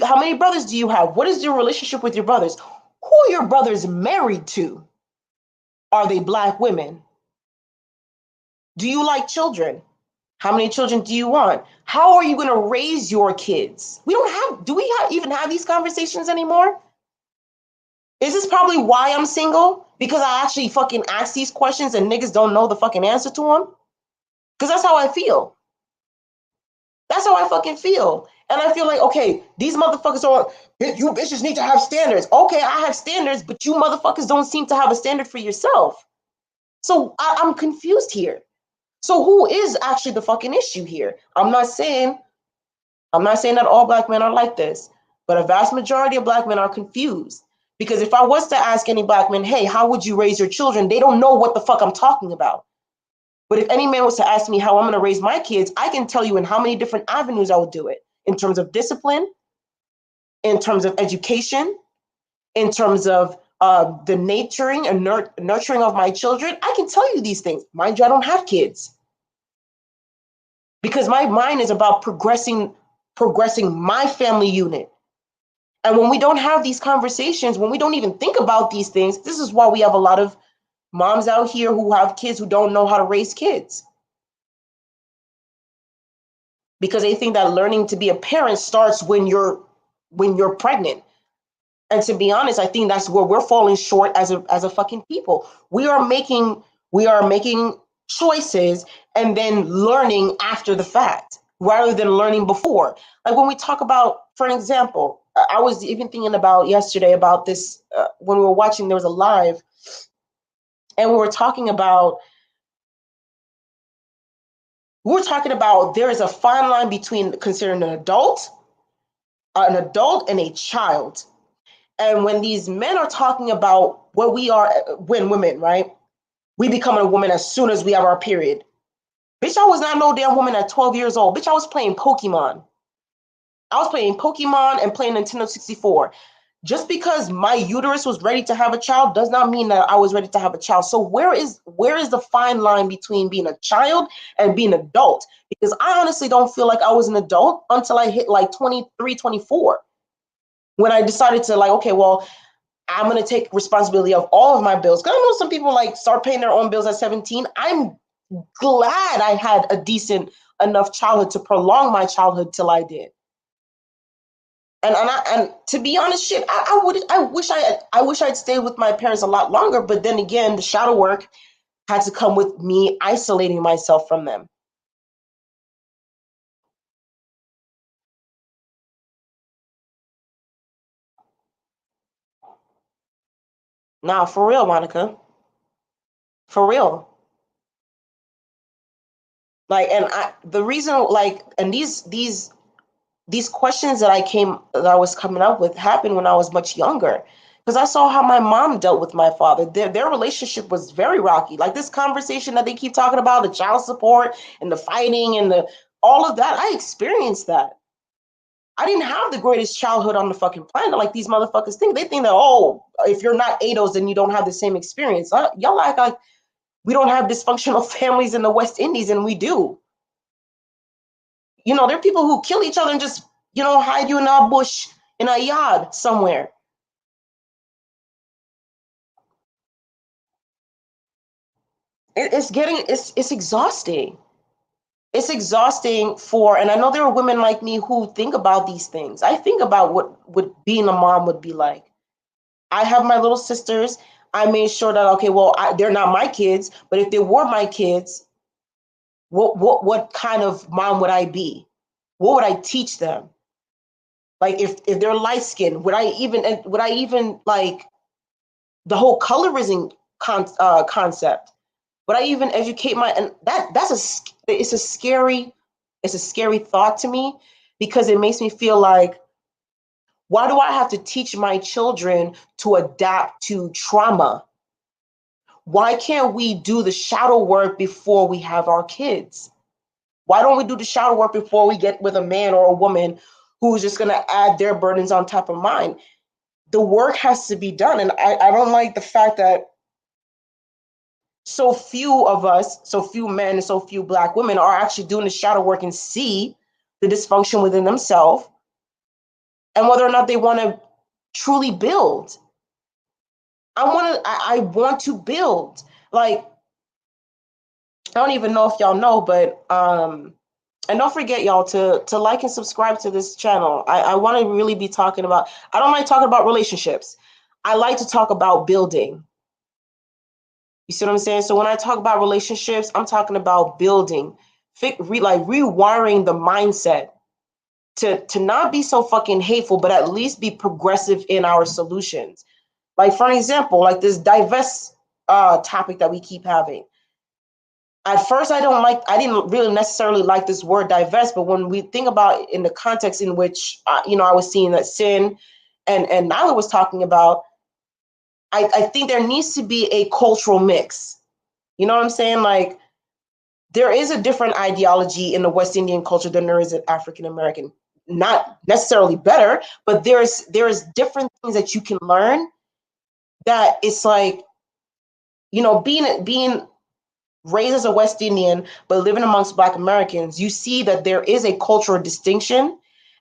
How many brothers do you have? What is your relationship with your brothers? Who are your brothers married to? Are they black women? Do you like children? How many children do you want? How are you going to raise your kids? Do we even have these conversations anymore? Is this probably why I'm single? Because I actually fucking ask these questions and niggas don't know the fucking answer to them? Because that's how I feel. That's how I fucking feel. And I feel like, okay, these motherfuckers you bitches need to have standards. Okay, I have standards, but you motherfuckers don't seem to have a standard for yourself. So I'm confused here. So who is actually the fucking issue here? I'm not saying that all black men are like this, but a vast majority of black men are confused. Because if I was to ask any black men, hey, how would you raise your children? They don't know what the fuck I'm talking about. But if any man was to ask me how I'm going to raise my kids, I can tell you in how many different avenues I would do it. In terms of discipline, in terms of education, in terms of the nurturing and nurturing of my children, I can tell you these things. Mind you, I don't have kids because my mind is about progressing my family unit. And when we don't have these conversations, when we don't even think about these things, this is why we have a lot of moms out here who have kids who don't know how to raise kids. Because they think that learning to be a parent starts when you're pregnant. And to be honest, I think that's where we're falling short as a fucking people. We are making choices and then learning after the fact rather than learning before. Like when we talk about, for an example, I was even thinking about yesterday about this when we were watching, there was a live, and we were talking about there is a fine line between considering an adult and a child. And when these men are talking about what we are, when women, right? We become a woman as soon as we have our period. Bitch, I was not no damn woman at 12 years old. Bitch, I was playing Pokemon. I was playing Pokemon and playing Nintendo 64. Just because my uterus was ready to have a child does not mean that I was ready to have a child. So where is the fine line between being a child and being an adult? Because I honestly don't feel like I was an adult until I hit like 23, 24. When I decided to like, okay, well, I'm going to take responsibility of all of my bills. Because I know some people like start paying their own bills at 17. I'm glad I had a decent enough childhood to prolong my childhood till I did. And to be honest, shit, I wish I'd stayed with my parents a lot longer. But then again, the shadow work had to come with me isolating myself from them. Nah, for real, Monica. For real. Like, and the reason, like, and these questions that I was coming up with happened when I was much younger, because I saw how my mom dealt with my father. Their relationship was very rocky. Like this conversation that they keep talking about, the child support and the fighting and the all of that, I experienced that. I didn't have the greatest childhood on the fucking planet like these motherfuckers think. They think that, oh, if you're not ADOS, then you don't have the same experience. Y'all act like we don't have dysfunctional families in the West Indies, and we do. You know, there are people who kill each other and just, hide you in a bush in a yard somewhere. It's exhausting. It's exhausting and I know there are women like me who think about these things. I think about what being a mom would be like. I have my little sisters. I made sure that, okay, well, they're not my kids, but if they were my kids, what kind of mom would I be? What would I teach them? Like if they're light skinned, would I even like the whole colorism concept? Would I even educate and it's a scary thought to me, because it makes me feel like, why do I have to teach my children to adapt to trauma? Why can't we do the shadow work before we have our kids? Why don't we do the shadow work before we get with a man or a woman who's just going to add their burdens on top of mine? The work has to be done. And I don't like the fact that so few of us, so few men and so few Black women are actually doing the shadow work and see the dysfunction within themselves and whether or not they want to truly build. I want to build. Like, I don't even know if y'all know, but and don't forget, y'all, to like and subscribe to this channel. I want to really be talking about, I don't like talking about relationships. I like to talk about building. You see what I'm saying? So when I talk about relationships, I'm talking about building, like rewiring the mindset to not be so fucking hateful, but at least be progressive in our solutions. Like, for example, like this divest topic that we keep having. At first, I didn't really necessarily like this word divest, but when we think about in the context in which, I was seeing that Sin and Nyla was talking about, I think there needs to be a cultural mix. You know what I'm saying? Like, there is a different ideology in the West Indian culture than there is in African American. Not necessarily better, but there's different things that you can learn that it's like, being raised as a West Indian, but living amongst Black Americans, you see that there is a cultural distinction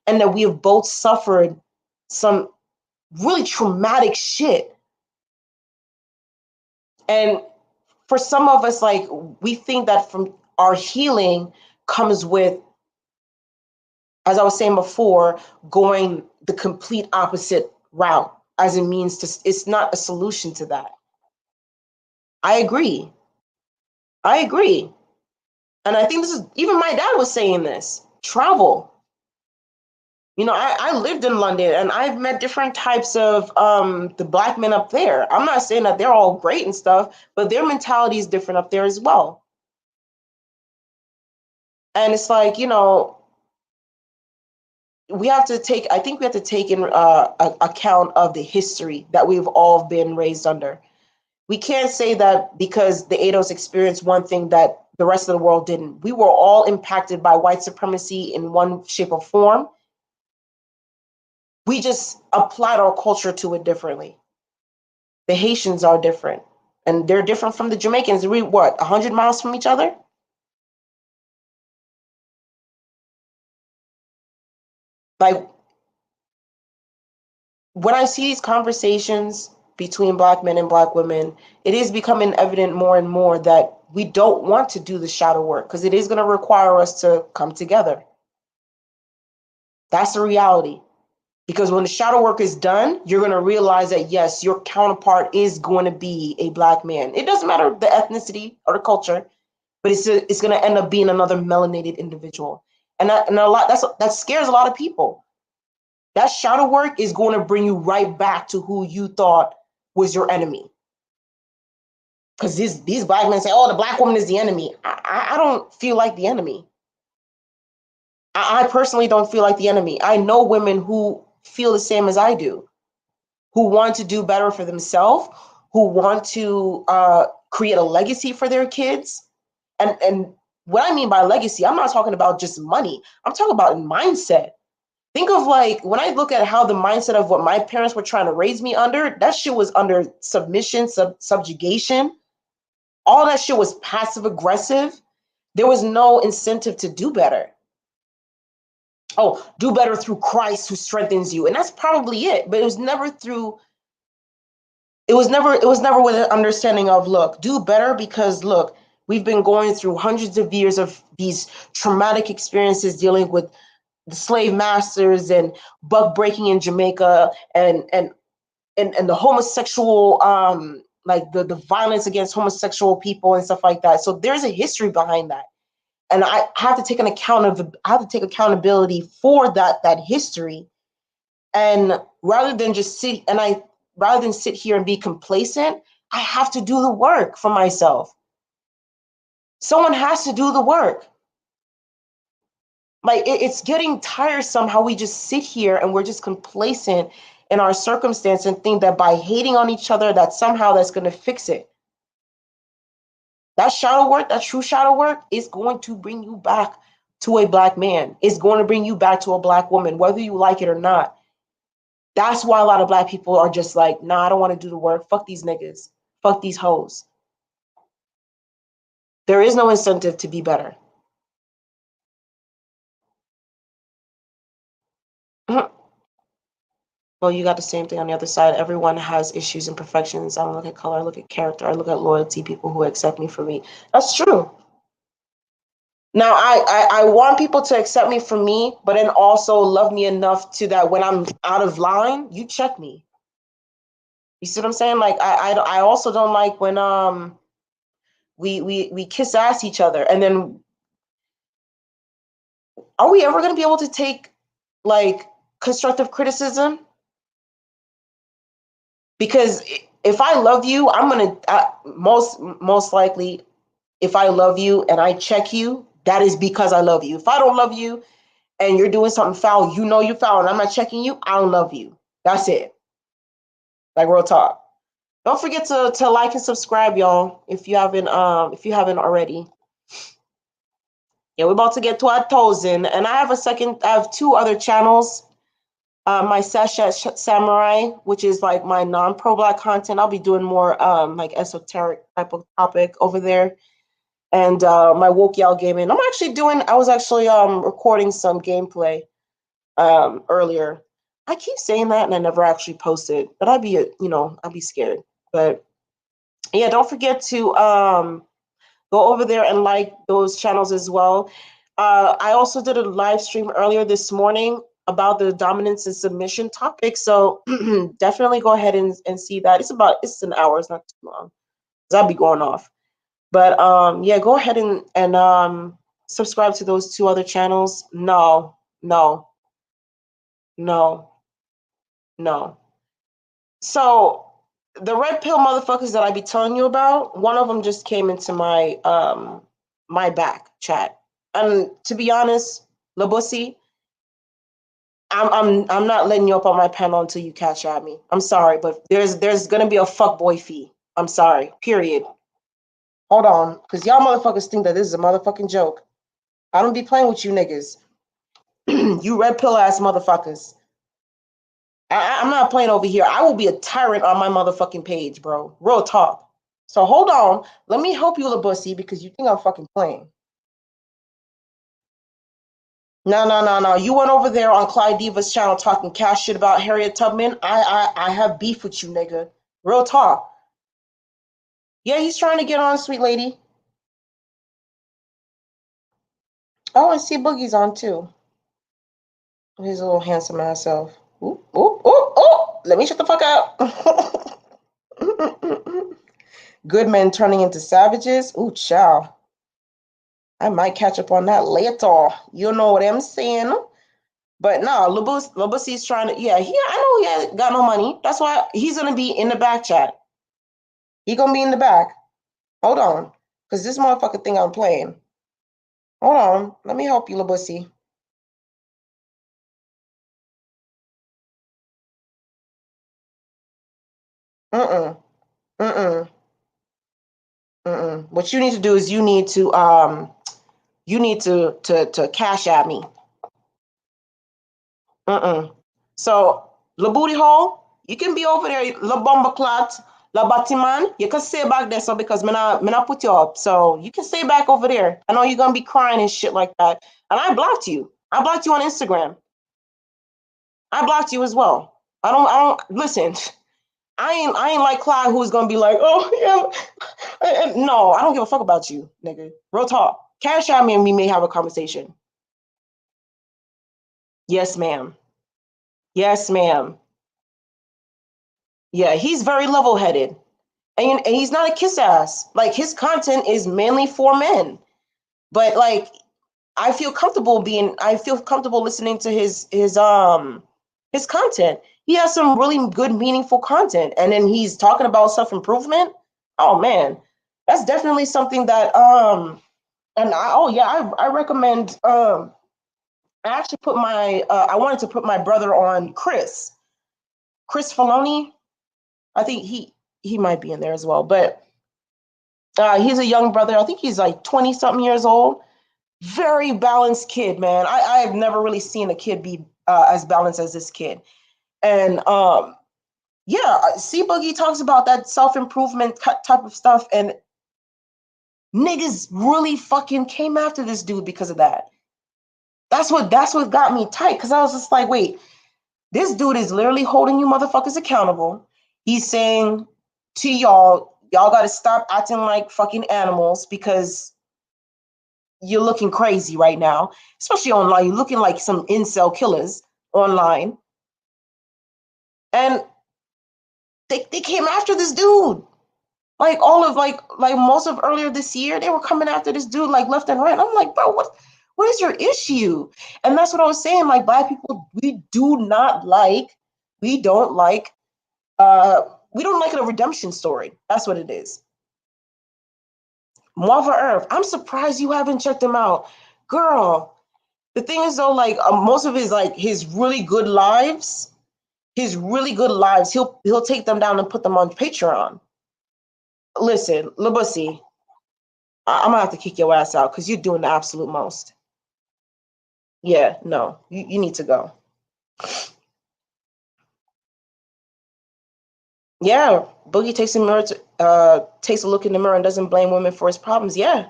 and that we have both suffered some really traumatic shit. And for some of us, like, we think that from our healing comes with, as I was saying before, going the complete opposite route as it means to, it's not a solution to that. I agree. I agree. And I think this is, even my dad was saying this, travel. I lived in London and I've met different types of the Black men up there. I'm not saying that they're all great and stuff, but their mentality is different up there as well. And it's like, I think we have to take in account of the history that we've all been raised under. We can't say that because the ADOS experienced one thing that the rest of the world didn't. We were all impacted by white supremacy in one shape or form. We just applied our culture to it differently. The Haitians are different, and they're different from the Jamaicans. We're 100 miles from each other? Like, when I see these conversations between Black men and Black women, it is becoming evident more and more that we don't want to do the shadow work because it is going to require us to come together. That's the reality. Because when the shadow work is done, you're going to realize that, yes, your counterpart is going to be a Black man. It doesn't matter the ethnicity or the culture, but it's going to end up being another melanated individual. And that scares a lot of people. That shadow work is going to bring you right back to who you thought was your enemy. Because these Black men say, oh, the Black woman is the enemy. I don't feel like the enemy. I personally don't feel like the enemy. I know women who feel the same as I do, who want to do better for themselves, who want to create a legacy for their kids. And what I mean by legacy, I'm not talking about just money. I'm talking about mindset. Think of, like, when I look at how the mindset of what my parents were trying to raise me under, that shit was under submission, subjugation. All that shit was passive aggressive. There was no incentive to do better. Oh, do better through Christ who strengthens you. And that's probably it. But it was never with an understanding of, look, do better because, look, we've been going through hundreds of years of these traumatic experiences dealing with the slave masters and buck breaking in Jamaica and the homosexual, like the violence against homosexual people and stuff like that. So there's a history behind that. And I have to take accountability for that history. And rather than sit here and be complacent, I have to do the work for myself. Someone has to do the work. Like, it's getting tiresome how we just sit here and we're just complacent in our circumstance and think that by hating on each other, that somehow that's going to fix it. That shadow work, that true shadow work, is going to bring you back to a Black man. It's going to bring you back to a Black woman, whether you like it or not. That's why a lot of Black people are just like, nah, I don't want to do the work. Fuck these niggas. Fuck these hoes. There is no incentive to be better. Well, you got the same thing on the other side. Everyone has issues and imperfections. I don't look at color, I look at character, I look at loyalty, people who accept me for me. That's true. Now, I want people to accept me for me, but then also love me enough to that when I'm out of line, you check me. You see what I'm saying? Like, I also don't like when we kiss ass each other, and then are we ever going to be able to take, like, constructive criticism? Because if I love you, I'm going to most likely, if I love you and I check you, that is because I love you. If I don't love you and you're doing something foul, you're foul, and I'm not checking you, I don't love you. That's it. Like, real talk. Don't forget to like and subscribe, y'all, if you haven't already. Yeah, we're about to get to 1,000, and I have two other channels My Samurai, which is like my non-pro black content. I'll be doing more like esoteric type of topic over there. And my woke y'all gaming. I was actually recording some gameplay earlier. I keep saying that and I never actually post it, but I'd be scared. But yeah, don't forget to go over there and like those channels as well. I also did a live stream earlier this morning about the dominance and submission topic. So definitely go ahead and see that. It's an hour, it's not too long. Because I'll be going off. But yeah, go ahead and subscribe to those two other channels. No, no, no, no. So the red pill motherfuckers that I be telling you about, one of them just came into my back chat. And to be honest, Labussy, I'm not letting you up on my panel until you catch at me. I'm sorry, but there's gonna be a fuckboy fee. I'm sorry. Period. Hold on, because y'all motherfuckers think that this is a motherfucking joke. I don't be playing with you niggas. You red pill ass motherfuckers. I'm not playing over here. I will be a tyrant on my motherfucking page, bro. Real talk. So hold on. Let me help you, Labussy, because you think I'm fucking playing. No, no, no, no. You went over there on Clyde Diva's channel talking cash shit about Harriet Tubman. I have beef with you, nigga. Real talk. Yeah, he's trying to get on, sweet lady. Oh, I see Boogie's on too. His little handsome ass self. Ooh, ooh, ooh, ooh. Let me shut the fuck up. Good men turning into savages. Ooh, chow. I might catch up on that later. You know what I'm saying? But no, Labussy's trying to. Yeah, I know he ain't got no money. That's why he's gonna be in the back chat. He gonna be in the back. Hold on, cause this motherfucker thing I'm playing. Hold on, let me help you, Labussy. Mm-mm, mm-mm, mm-mm. What you need to do is you need to cash at me. Mm-mm. So, La Booty Hole, you can be over there, La Bomba Clat, La Batiman. You can stay back there, so because me not put you up. So you can stay back over there. I know you're gonna be crying and shit like that. And I blocked you. I blocked you on Instagram. I blocked you as well. I don't listen. I ain't like Clyde who's gonna be like, oh yeah. No, I don't give a fuck about you, nigga. Real talk. Cash at me and we may have a conversation. Yes, ma'am. Yes, ma'am. Yeah, he's very level-headed. And he's not a kiss ass. Like his content is mainly for men. But like I feel comfortable listening to his content. He has some really good meaningful content. And then he's talking about self-improvement. Oh man. That's definitely something that and I recommend I actually put my I wanted to put my brother on Chris Filoni. I think he might be in there as well, but he's a young brother. I think he's like 20 something years old. Very balanced kid, man. I have never really seen a kid be as balanced as this kid. And yeah, C Boogie talks about that self improvement type of stuff, and niggas really fucking came after this dude because of that. That's what got me tight, because I was just like, wait, this dude is literally holding you motherfuckers accountable. He's saying to y'all got to stop acting like fucking animals because you're looking crazy right now, especially online. You're looking like some incel killers online. And they came after this dude. Like all of like most of earlier this year, they were coming after this dude like left and right. And I'm like, bro, what is your issue? And that's what I was saying. Like black people, we don't like we don't like a redemption story. That's what it is. Marva Earth. I'm surprised you haven't checked him out. Girl, the thing is though, like most of his really good lives, he'll take them down and put them on Patreon. Listen, Labussy, I'm gonna have to kick your ass out because you're doing the absolute most. Yeah, no, you need to go. Yeah, Boogie takes takes a look in the mirror and doesn't blame women for his problems. Yeah,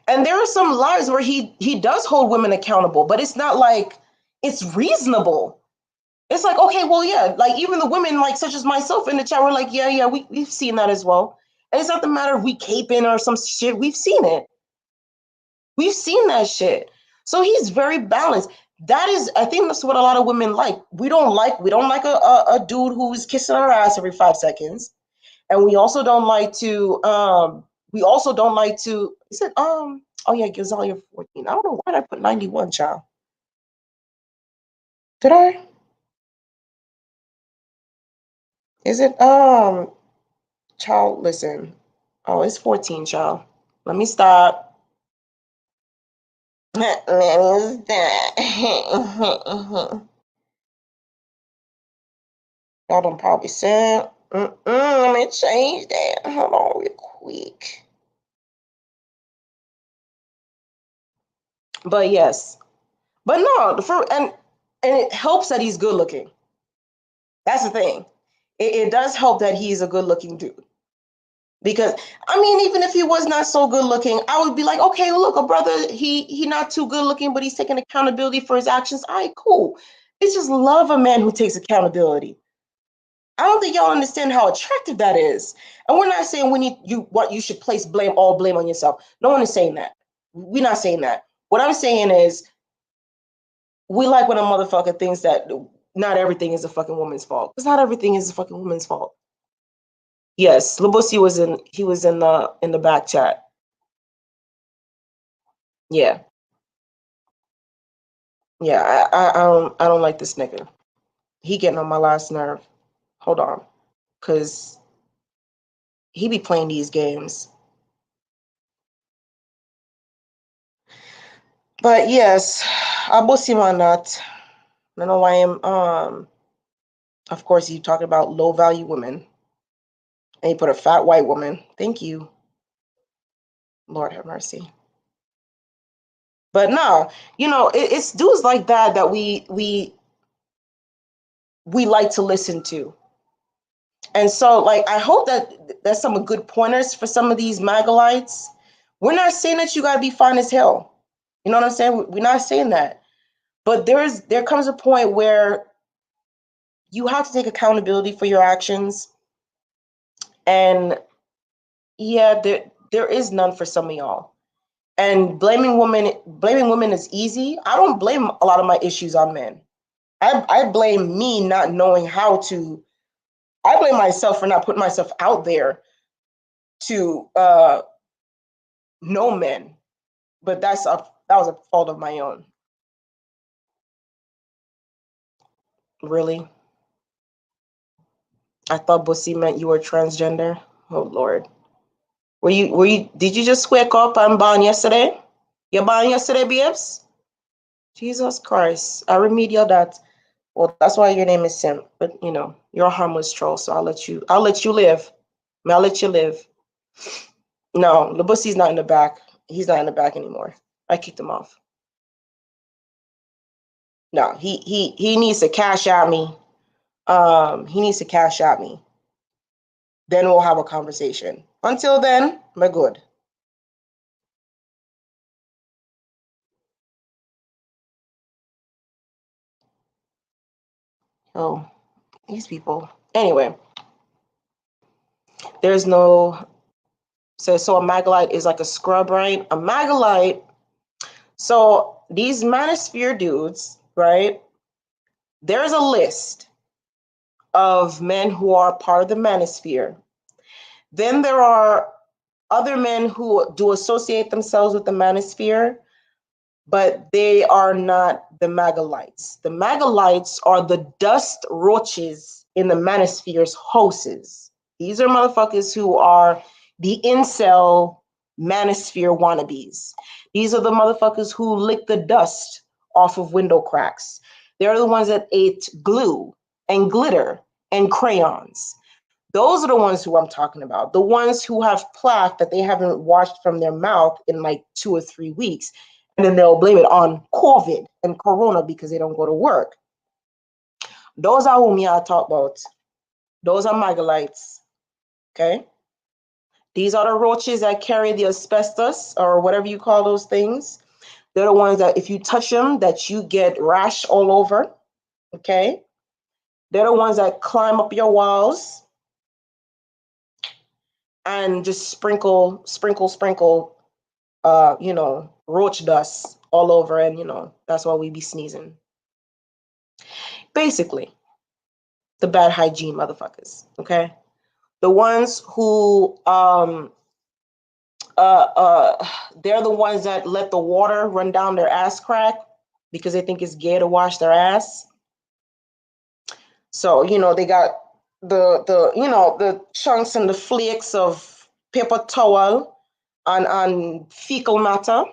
and there are some lives where he does hold women accountable, but it's not like it's reasonable. It's like, okay, well, yeah, like even the women, like such as myself in the chat, we're like, yeah, we've seen that as well. And it's not the matter of we caping or some shit. We've seen it. We've seen that shit. So he's very balanced. That is, I think that's what a lot of women like. We don't like a dude who's kissing our ass every 5 seconds. And we also don't like to he said, oh yeah, Gazelle, 14. I don't know why did I put 91, child. Did I? Is it child, listen. Oh, it's 14, child. Let me stop. Let me stop. Y'all done probably said, let me change that. Hold on real quick. But yes. But no, and it helps that he's good looking. That's the thing. It does help that he's a good looking dude. Because I mean, even if he was not so good looking, I would be like, okay, look, a brother, he not too good looking, but he's taking accountability for his actions. All right, cool. It's just love a man who takes accountability. I don't think y'all understand how attractive that is. And we're not saying you should place all blame on yourself. No one is saying that. We're not saying that. What I'm saying is we like when a motherfucker thinks that not everything is a fucking woman's fault. Because not everything is a fucking woman's fault. Yes, Labusi was in the back chat. Yeah. Yeah, I don't like this nigga. He getting on my last nerve. Hold on. Cause he be playing these games. But yes, Abusi Manat. I don't know why I'm of course you talking about low value women. And you put a fat white woman. Thank you. Lord have mercy. But no, it's dudes like that we like to listen to. And so, like, I hope that that's some good pointers for some of these Magglites. We're not saying that you gotta be fine as hell. You know what I'm saying? We're not saying that. But there comes a point where you have to take accountability for your actions. And yeah, there is none for some of y'all. And blaming women is easy. I don't blame a lot of my issues on men. I blame me not knowing how to. I blame myself for not putting myself out there to know men. But that was a fault of my own. Really, I thought Bussy meant you were transgender. Oh Lord, were you? Did you just wake up and born yesterday? You born yesterday, babes? Jesus Christ, I remedial that. Well, that's why your name is Sim. But you're a harmless troll, so I'll let you live. I'll let you live. No, Labussy's not in the back. He's not in the back anymore. I kicked him off. No, he needs to cash out me. He needs to cash out me. Then we'll have a conversation. Until then, we're good. Oh, these people. Anyway, there's no so a Magglite is like a scrub, right? A Magglite. So these manosphere dudes, right? There's a list of men who are part of the manosphere. Then there are other men who do associate themselves with the manosphere, but they are not the Magglites. The Magglites are the dust roaches in the manosphere's hosts. These are motherfuckers who are the incel manosphere wannabes. These are the motherfuckers who lick the dust off of window cracks. They're the ones that ate glue and glitter and crayons. Those are the ones who I'm talking about. The ones who have plaque that they haven't washed from their mouth in like 2 or 3 weeks. And then they'll blame it on COVID and Corona because they don't go to work. Those are whom I talk about. Those are Magglites. Okay. These are the roaches that carry the asbestos or whatever you call those things. They're the ones that if you touch them, that you get rash all over. Okay. They're the ones that climb up your walls and just sprinkle, roach dust all over. And, that's why we be sneezing. Basically, the bad hygiene motherfuckers. Okay. The ones who, they're the ones that let the water run down their ass crack because they think it's gay to wash their ass. So, they got the chunks and the flakes of paper towel and fecal matter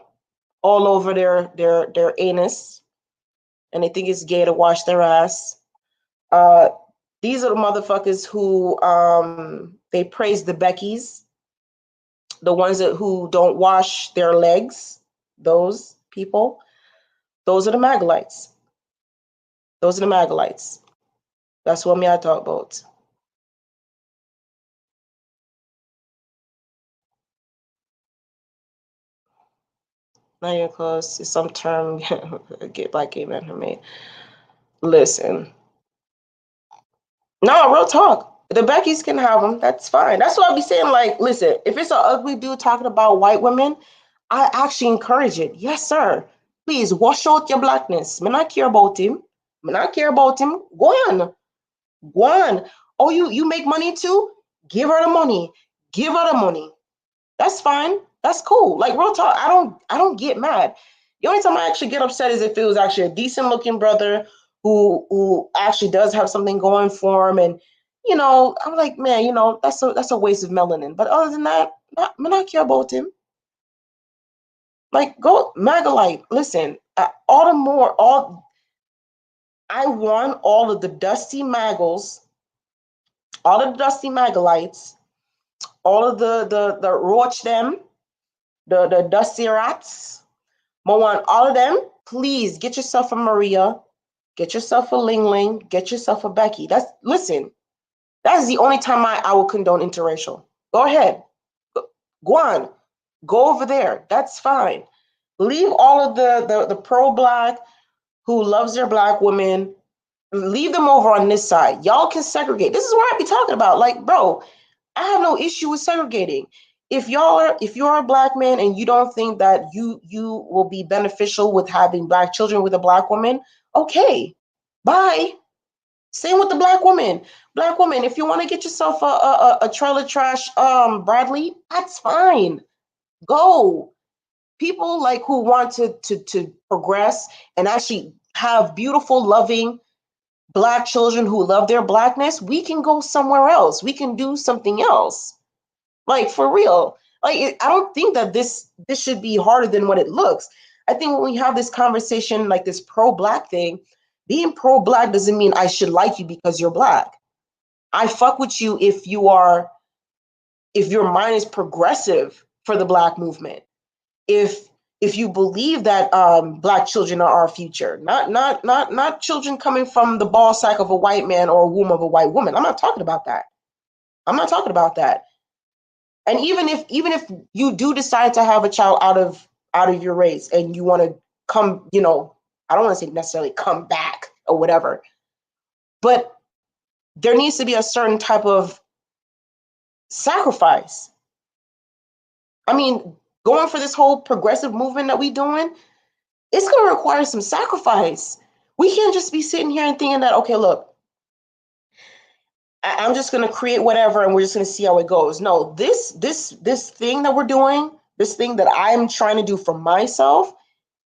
all over their anus, and they think it's gay to wash their ass. These are the motherfuckers who they praise the Beckys, the ones who don't wash their legs. Those people, those are the Magglites. Those are the Magglites. That's what me I talk about. Not even close. It's some term get black gay men who made. Listen. No, real talk. The Beckys can have them. That's fine. That's what I be saying. Like, listen, if it's an ugly dude talking about white women, I actually encourage it. Yes, sir. Please wash out your blackness. Me not care about him. Me not care about him. Go on. Go on. Oh, you make money too? Give her the money. Give her the money. That's fine. That's cool. Like real talk. I don't get mad. The only time I actually get upset is if it was actually a decent looking brother who actually does have something going for him, and I'm like, man, that's a waste of melanin. But other than that, I care about him. Like, go Magalite. Listen, all I want all of the dusty Maggles, all of the dusty Magalites, all of the roach them, the dusty rats. I want all of them. Please get yourself a Maria, get yourself a Ling Ling, get yourself a Becky. Listen. That's the only time I will condone interracial. Go ahead, go on, go over there. That's fine. Leave all of the pro-black who loves their black women. Leave them over on this side. Y'all can segregate. This is what I be talking about. Like, bro, I have no issue with segregating. If you're a black man and you don't think that you will be beneficial with having black children with a black woman, okay, bye. Same with the black woman. Black woman, if you want to get yourself a trailer trash Bradley, that's fine. Go. People like who want to progress and actually have beautiful, loving black children who love their blackness, we can go somewhere else. We can do something else. Like for real. Like I don't think that this should be harder than what it looks. I think when we have this conversation, like this pro-black thing, being pro-black doesn't mean I should like you because you're black. I fuck with you if your mind is progressive for the black movement. If you believe that black children are our future, not children coming from the ball sack of a white man or a womb of a white woman. I'm not talking about that. I'm not talking about that. And even if you do decide to have a child out of your race and you want to come, I don't want to say necessarily come back or whatever, but there needs to be a certain type of sacrifice. I mean, going for this whole progressive movement that we're doing, it's going to require some sacrifice. We can't just be sitting here and thinking that, okay, look, I'm just going to create whatever and we're just going to see how it goes. No, this thing that we're doing, this thing that I'm trying to do for myself,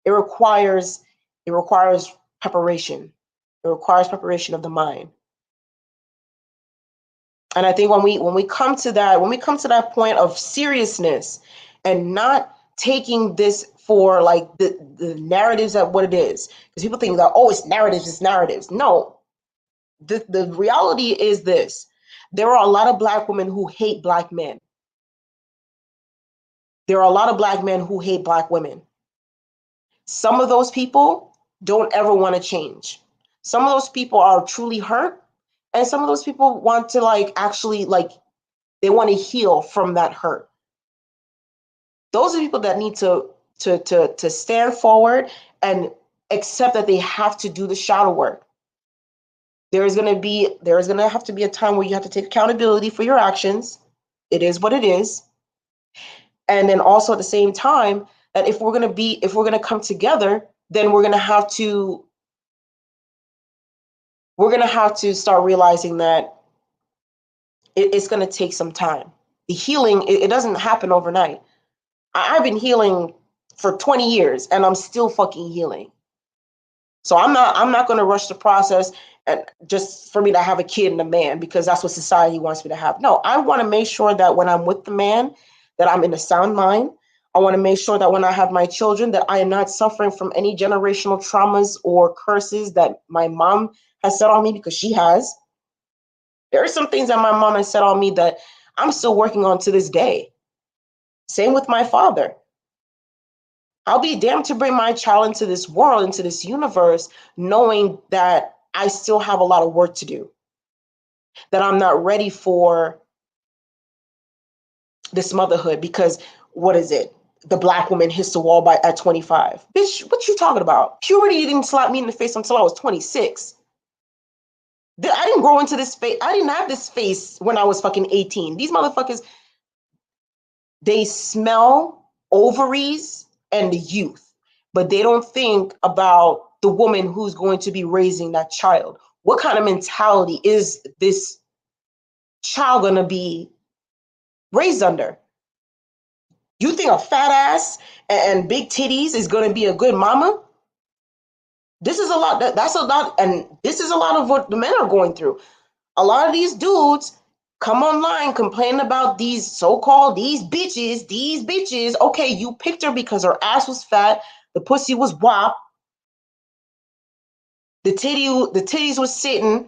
it requires preparation. It requires preparation of the mind. And I think when we come to that point of seriousness and not taking this for like the narratives at what it is, because people think that, oh, it's narratives. No, the reality is this: there are a lot of black women who hate black men. There are a lot of black men who hate black women. Some of those people don't ever want to change. Some of those people are truly hurt And some of those people want to like actually like they want to heal from that hurt. Those are people that need to stand forward and accept that they have to do the shadow work. There is going to have to be a time where you have to take accountability for your actions. It is what it is. And then also at the same time that if we're going to come together, then we're going to have to start realizing that it's going to take some time. The healing, it doesn't happen overnight. I've been healing for 20 years and I'm still fucking healing. So I'm not going to rush the process and just for me to have a kid and a man because that's what society wants me to have. No, I want to make sure that when I'm with the man, that I'm in a sound mind. I want to make sure that when I have my children, that I am not suffering from any generational traumas or curses that my mom has said on me, because she has. There are some things that my mom has said on me that I'm still working on to this day. Same with my father. I'll be damned to bring my child into this world, into this universe, knowing that I still have a lot of work to do, that I'm not ready for this motherhood because what is it? The black woman hits the wall at 25. Bitch, what you talking about? Puberty didn't slap me in the face until I was 26. I didn't grow into this face. I didn't have this face when I was fucking 18. These motherfuckers, they smell ovaries and youth, but they don't think about the woman who's going to be raising that child. What kind of mentality is this child going to be raised under? You think a fat ass and big titties is going to be a good mama? This is a lot. That's a lot. And this is a lot of what the men are going through. A lot of these dudes come online complaining about these so-called these bitches. Okay, you picked her because her ass was fat, the pussy was wop, the titties was sitting,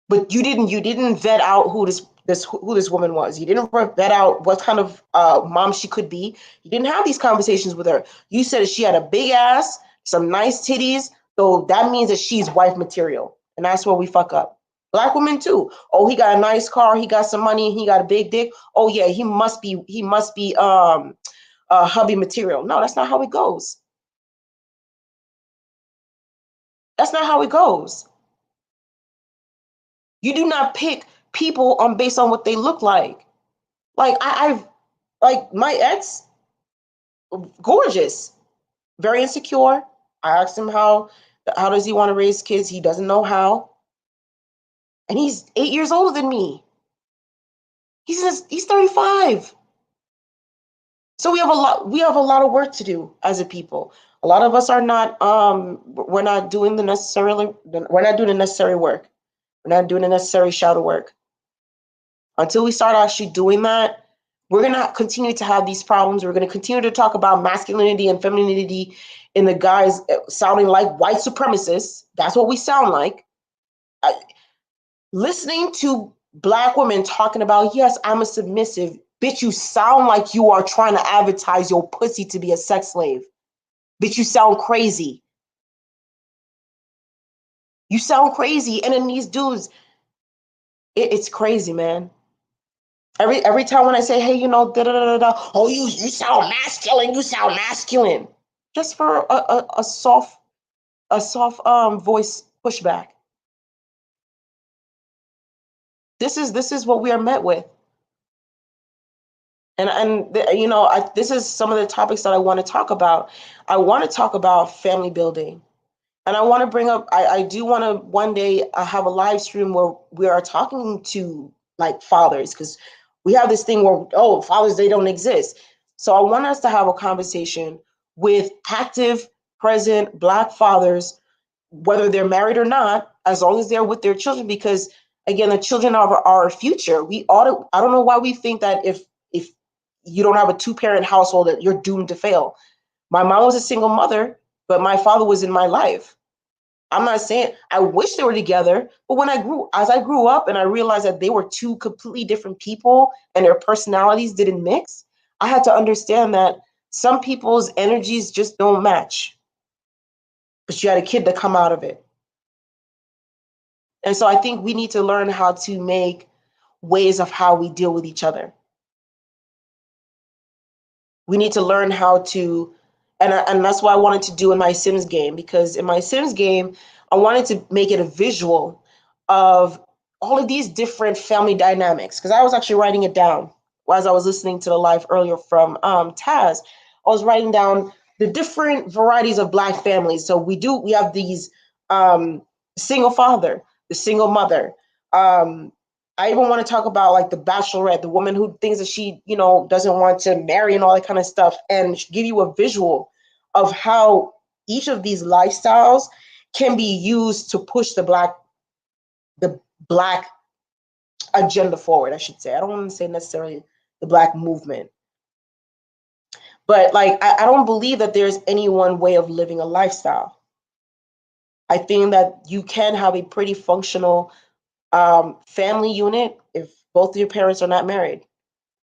but you didn't vet out who this woman was. You didn't vet out what kind of mom she could be. You didn't have these conversations with her. You said she had a big ass, some nice titties, so that means that she's wife material, and that's where we fuck up. Black women too. Oh, he got a nice car, he got some money, he got a big dick. Oh yeah, he must be hubby material. No, that's not how it goes. That's not how it goes. You do not pick people on based on what they look like. Like I've like my ex, gorgeous, very insecure. I asked him how does he want to raise kids? He doesn't know how. And he's 8 years older than me. He's 35. So we have a lot of work to do as a people. A lot of us are not we're not doing the necessary work. We're not doing the necessary shadow work. Until we start actually doing that, we're going to continue to have these problems. We're going to continue to talk about masculinity and femininity in the guys sounding like white supremacists. That's what we sound like. Listening to Black women talking about, yes, I'm a submissive. Bitch, you sound like you are trying to advertise your pussy to be a sex slave. Bitch, you sound crazy. You sound crazy. And then these dudes, it's crazy, man. Every time when I say, hey, da da da da, oh, you sound masculine. You sound masculine. Just for a soft voice pushback. This is what we are met with. And this is some of the topics that I want to talk about. I want to talk about family building. And I want to bring up, I do want to one day have a live stream where we are talking to like fathers, because we have this thing where, oh, fathers, they don't exist. So I want us to have a conversation with active, present Black fathers, whether they're married or not, as long as they're with their children, because again, the children are our future. I don't know why we think that if you don't have a two-parent household that you're doomed to fail. My mom was a single mother, but my father was in my life. I'm not saying I wish they were together, but as I grew up and I realized that they were two completely different people and their personalities didn't mix, I had to understand that some people's energies just don't match. But you had a kid to come out of it. And so I think we need to learn how to make ways of how we deal with each other. We need to learn how to, and that's what I wanted to do in my Sims game, because in my Sims game, I wanted to make it a visual of all of these different family dynamics, because I was actually writing it down as I was listening to the live earlier from Taz. I was writing down the different varieties of Black families. So we have these single father, the single mother. I even want to talk about like the bachelorette, the woman who thinks that she, doesn't want to marry and all that kind of stuff, and give you a visual of how each of these lifestyles can be used to push the black agenda forward, I should say. I don't want to say necessarily the Black movement, but like I don't believe that there's any one way of living a lifestyle. I think that you can have a pretty functional family unit if both of your parents are not married.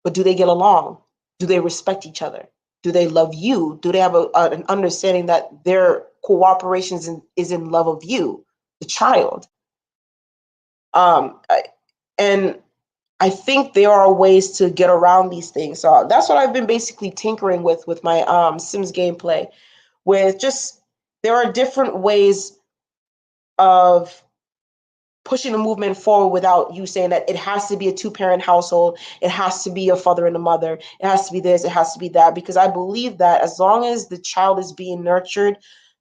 But do they get along? Do they respect each other? Do they love you? Do they have an understanding that their cooperation is in love of you, the child? And I think there are ways to get around these things. So that's what I've been basically tinkering with my Sims gameplay. With just there are different ways of pushing the movement forward without you saying that it has to be a two-parent household, it has to be a father and a mother, it has to be this, it has to be that, because I believe that as long as the child is being nurtured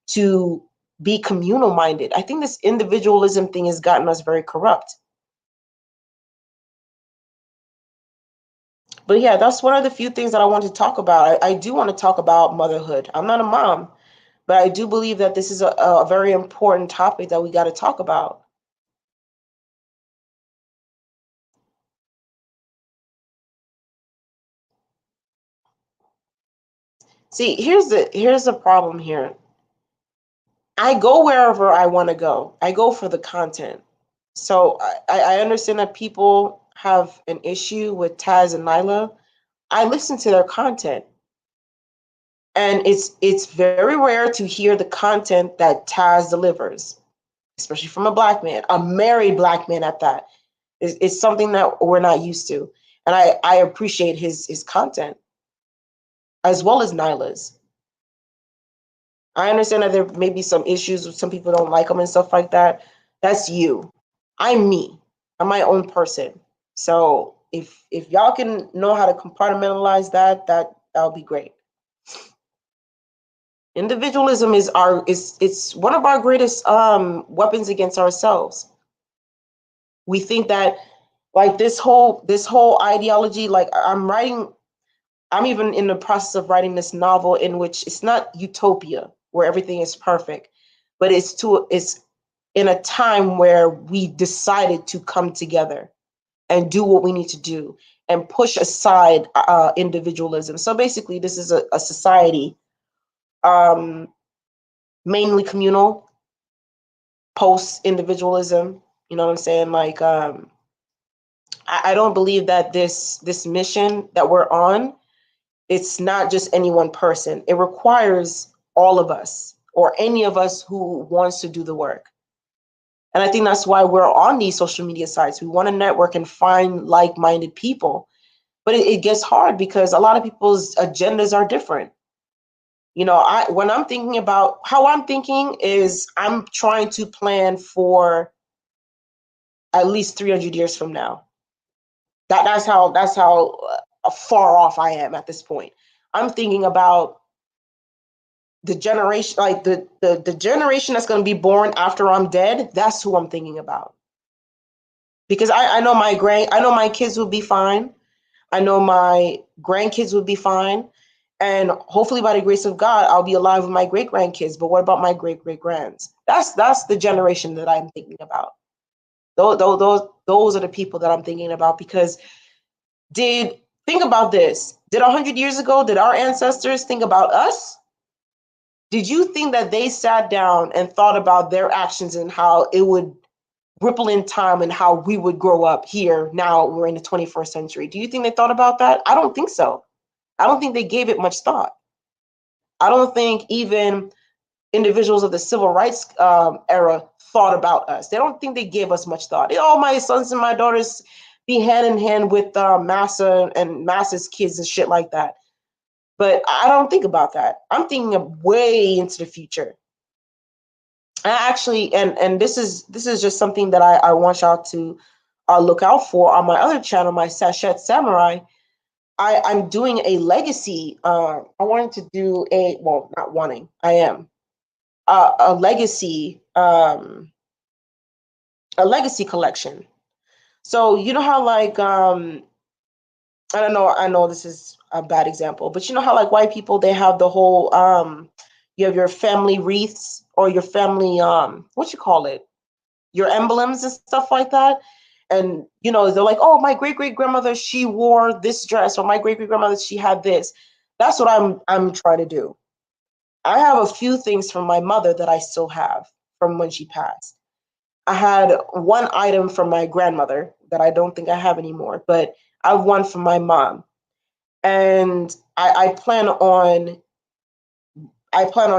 to be communal minded, I think this individualism thing has gotten us very corrupt. But yeah, that's one of the few things that I want to talk about. I do want to talk about motherhood. I'm not a mom, but I do believe that this is a very important topic that we got to talk about. See, here's the problem here. I go wherever I want to go. I go for the content. So I understand that people have an issue with Taz and Nyla. I listen to their content. And it's very rare to hear the content that Taz delivers, especially from a Black man, a married Black man at that. It's something that we're not used to. And I appreciate his content as well as Nyla's. I understand that there may be some issues with some people don't like them and stuff like that. That's you. I'm me. I'm my own person. So if y'all can know how to compartmentalize that'll be great. Individualism it's one of our greatest weapons against ourselves. We think that like this whole ideology, like I'm even in the process of writing this novel in which it's not utopia where everything is perfect, but it's in a time where we decided to come together and do what we need to do and push aside individualism. So basically, this is a society um, mainly communal, post individualism. You know what I'm saying? Like I don't believe that this mission that we're on, it's not just any one person. It requires all of us or any of us who wants to do the work. And I think that's why we're on these social media sites. We want to network and find like-minded people. But it gets hard because a lot of people's agendas are different. When I'm thinking about how I'm thinking is I'm trying to plan for at least 300 years from now. That's how far off I am at this point. I'm thinking about the generation, like the generation that's going to be born after I'm dead. That's who I'm thinking about. Because I know my kids will be fine. I know my grandkids will be fine. And hopefully by the grace of God, I'll be alive with my great grandkids. But what about my great great grands? That's the generation that I'm thinking about. Those are the people that I'm thinking about, because think about this. Did 100 years ago, did our ancestors think about us? Did you think that they sat down and thought about their actions and how it would ripple in time and how we would grow up here? Now we're in the 21st century. Do you think they thought about that? I don't think so. I don't think they gave it much thought. I don't think even individuals of the civil rights era thought about us. They don't think they gave us much thought. Oh, my sons and my daughters be hand in hand with Massa and Massa's kids and shit like that. But I don't think about that. I'm thinking of way into the future. I actually, and this is just something that I want y'all to look out for on my other channel, my Sachet Samurai. I'm doing a legacy. I wanted to do not wanting. I am a legacy collection. So you know how like I don't know. I know this is a bad example, but you know how like white people, they have the whole you have your family wreaths or your family what you call it, your emblems and stuff like that. And you know, they're like, oh, my great great grandmother, she wore this dress, or my great great grandmother, she had this. That's what I'm trying to do. I have a few things from my mother that I still have from when she passed. I had one item from my grandmother that I don't think I have anymore, but I have one from my mom. And I plan on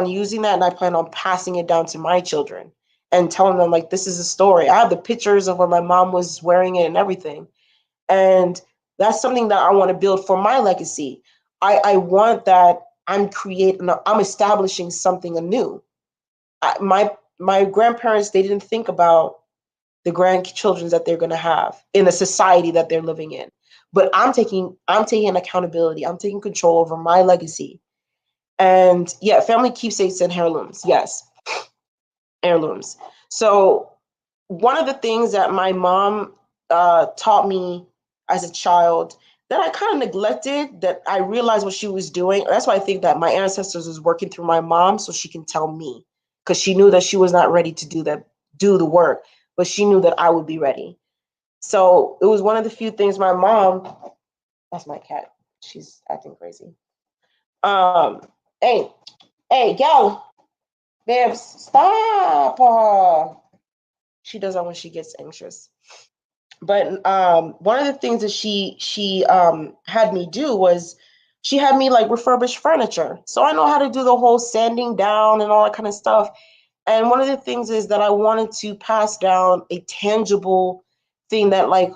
using that, and I plan on passing it down to my children and telling them like, this is a story. I have the pictures of when my mom was wearing it and everything. And that's something that I want to build for my legacy. I want that I'm establishing something anew. My grandparents, they didn't think about the grandchildren that they're going to have in the society that they're living in. But I'm taking accountability. I'm taking control over my legacy. And yeah, family keepsakes and heirlooms. Yes, heirlooms. So one of the things that my mom taught me as a child that I kind of neglected, that I realized what she was doing. That's why I think that my ancestors was working through my mom so she can tell me, because she knew that she was not ready to do the work, but she knew that I would be ready. So it was one of the few things my mom, that's my cat, she's acting crazy. Um, hey, gal, babes, stop. She does that when she gets anxious. But one of the things that she had me do was she had me like refurbish furniture. So I know how to do the whole sanding down and all that kind of stuff. And one of the things is that I wanted to pass down a tangible thing that, like,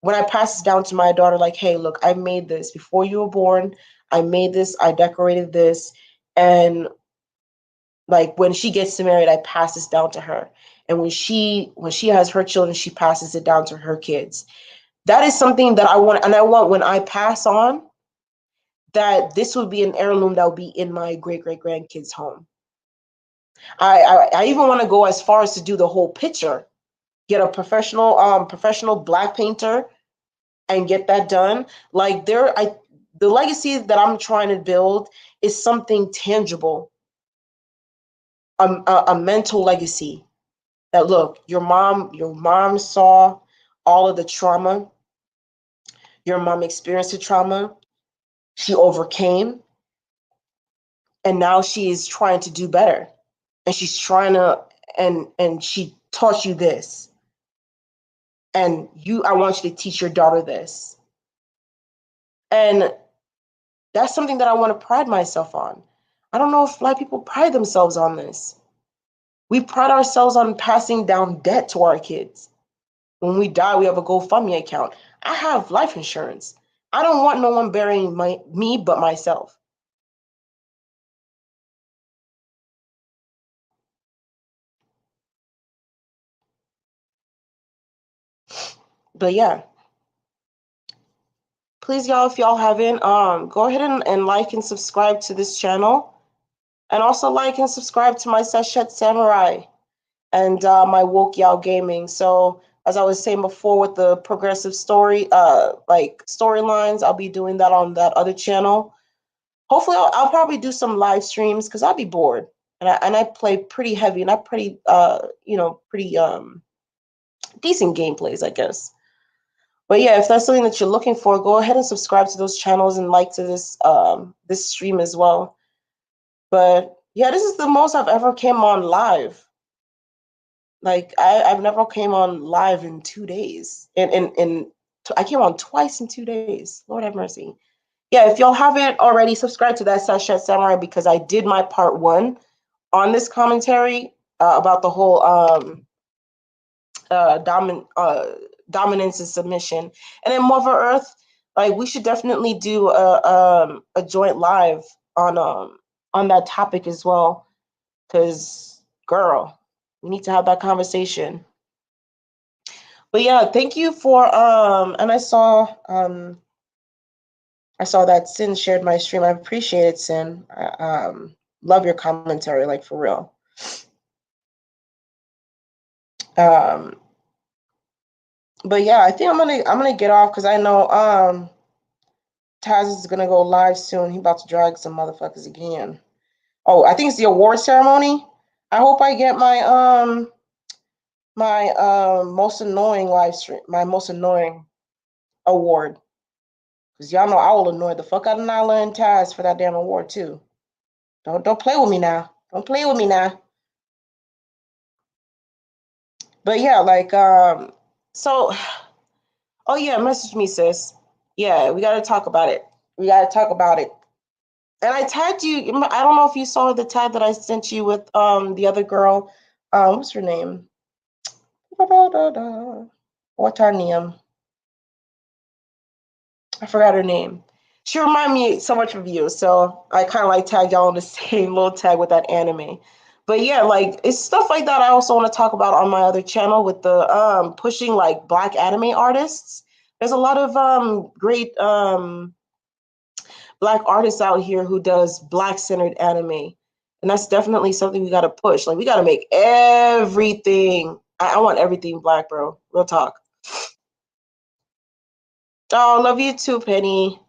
when I pass this down to my daughter, like, hey, look, I made this before you were born. I made this, I decorated this. And like when she gets married, I pass this down to her. And when she has her children, she passes it down to her kids. That is something that I want, and I want when I pass on, that this would be an heirloom that would be in my great great grandkids' home. I even want to go as far as to do the whole picture, get a professional black painter and get that done. Like the legacy that I'm trying to build is something tangible, a mental legacy. That, look, your mom saw all of the trauma. Your mom experienced the trauma. She overcame, and now she is trying to do better. And she's trying to, and she taught you this. And I want you to teach your daughter this. And that's something that I want to pride myself on. I don't know if Black people pride themselves on this. We pride ourselves on passing down debt to our kids. When we die, we have a GoFundMe account. I have life insurance. I don't want no one burying me but myself. But yeah, please, y'all, if y'all haven't, go ahead and like and subscribe to this channel. And also like and subscribe to my Sachet Samurai and my Woke Y'all Gaming. So as I was saying before with the progressive like storylines, I'll be doing that on that other channel. Hopefully I'll probably do some live streams because I'll be bored. And I play pretty heavy, and I pretty decent gameplays, I guess. But yeah, if that's something that you're looking for, go ahead and subscribe to those channels and like to this stream as well. But yeah, this is the most I've ever came on live. Like I've never came on live in 2 days. And I came on twice in 2 days. Lord have mercy. yeah, if y'all haven't already, subscribed to that Sasha Samurai because I did my part 1 on this commentary about the whole uh, domin- uh, dominance and submission. And then Mother Earth, like we should definitely do a joint live on that topic as well. Cause girl, we need to have that conversation. But yeah, thank you for and I saw that Sin shared my stream. I appreciate it, Sin. Love your commentary, like for real. Um, but yeah, I think I'm gonna get off because I know Taz is gonna go live soon. He about to drag some motherfuckers again. Oh, I think it's the award ceremony. I hope I get my most annoying live stream, my most annoying award. Cause y'all know I will annoy the fuck out of Nyla and Taz for that damn award too. Don't play with me now. Don't play with me now. But yeah, like so oh yeah, message me, sis. Yeah, we gotta talk about it. We gotta talk about it. And I tagged you. I don't know if you saw the tag that I sent you with the other girl. What's her name? What's her name? I forgot her name. She reminded me so much of you, so I kind of like tagged y'all on the same little tag with that anime. But yeah, like it's stuff like that I also want to talk about on my other channel with the pushing like black anime artists. There's a lot of great black artists out here who does black centered anime. And that's definitely something we gotta push. Like we gotta make everything. I want everything black, bro. Real talk. Oh, love you too, Penny.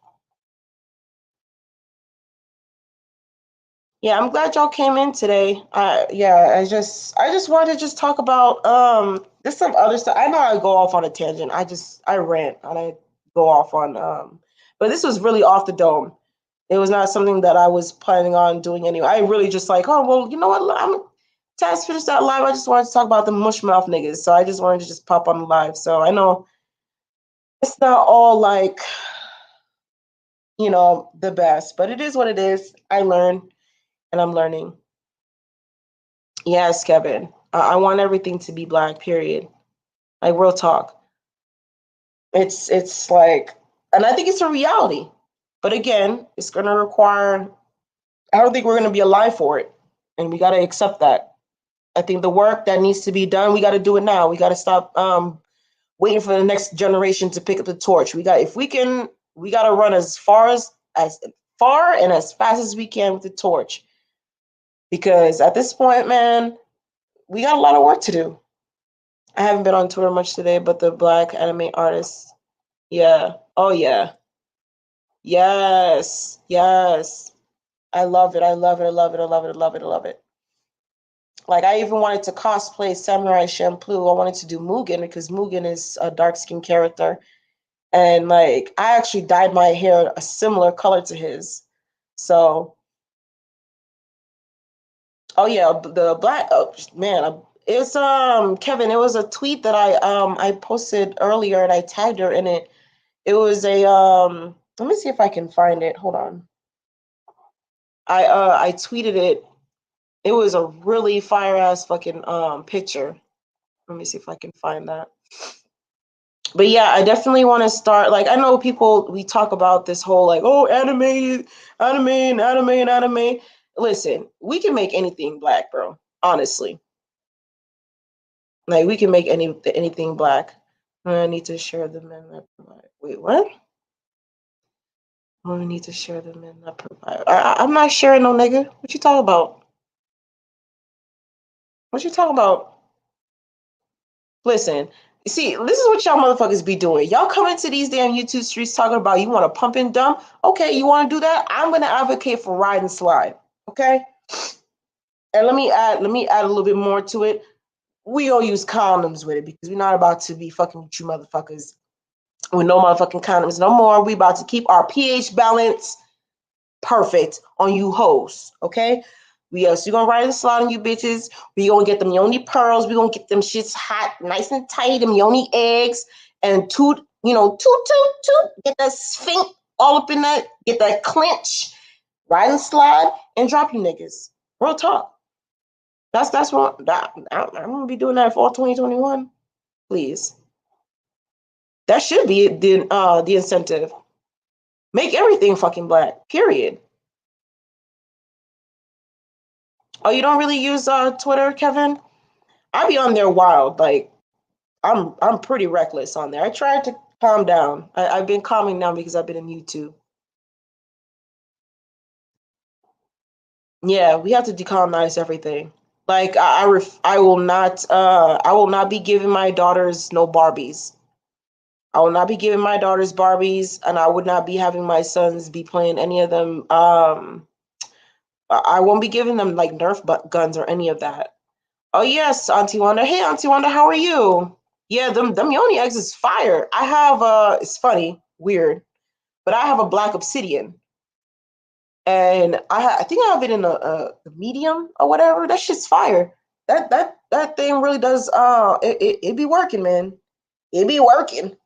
Yeah, I'm glad y'all came in today. Yeah, I just wanted to just talk about there's some other stuff. I know I go off on a tangent. I rant and I go off on but this was really off the dome. It was not something that I was planning on doing anyway. I really just like, oh well, you know what? I'm Taz finished that live. I just wanted to talk about the mushmouth niggas. So I just wanted to just pop on the live. So I know it's not all like, the best, but it is what it is. I learn and I'm learning. Yes, Kevin. I want everything to be black, period. Like real talk. It's like, and I think it's a reality. But again, it's gonna require, I don't think we're gonna be alive for it. And we gotta accept that. I think the work that needs to be done, we gotta do it now. We gotta stop waiting for the next generation to pick up the torch. We gotta run as far and as fast as we can with the torch. Because at this point, man, we got a lot of work to do. I haven't been on Twitter much today, but the black anime artists, yeah. Oh yeah. Yes. Yes. I love it. I love it. I love it. I love it. I love it. I love it. Like I even wanted to cosplay Samurai Champloo. I wanted to do Mugen because Mugen is a dark skinned character. And like I actually dyed my hair a similar color to his. So oh yeah, the black oh, man, it's Kevin, it was a tweet that I posted earlier and I tagged her in it. It was a let me see if I can find it. Hold on. I tweeted it. It was a really fire ass fucking picture. Let me see if I can find that. But yeah, I definitely want to start. Like I know people we talk about this whole like, oh, anime. Listen, we can make anything black, bro. Honestly. Like we can make anything black. I need to share the men that provide. Wait, what? We need to share the men that provide. I'm not sharing no nigga. What you talking about? What you talking about? Listen, see, this is what y'all motherfuckers be doing. Y'all come into these damn YouTube streets talking about you want to pump and dump. Okay, you want to do that? I'm gonna advocate for ride and slide. Okay, and let me add a little bit more to it. We all use condoms with it because we're not about to be fucking with you motherfuckers with no motherfucking condoms no more. We about to keep our pH balance perfect on you hoes. Okay. We also gonna ride and slide on you bitches. We gonna get them yoni pearls. We gonna get them shits hot, nice and tight. Them yoni eggs and toot, toot. Get that sphinx all up in that, get that clinch, ride and slide, and drop you niggas. Real talk. That's what I'm gonna be doing that for 2021. Please. That should be the incentive. Make everything fucking black. Period. Oh, you don't really use Twitter, Kevin? I be on there wild. Like I'm pretty reckless on there. I tried to calm down. I've been calming down because I've been in YouTube. Yeah, we have to decolonize everything. Like I will not be giving my daughters no Barbies. I will not be giving my daughters Barbies, and I would not be having my sons be playing any of them. I won't be giving them like Nerf guns or any of that. Oh yes, Auntie Wanda. Hey, Auntie Wanda, how are you? Yeah, them yoni eggs is fire. I have it's funny, weird, but I have a black obsidian, and I think I have it in a medium or whatever. That shit's fire. That thing really does. It be working, man. It be working.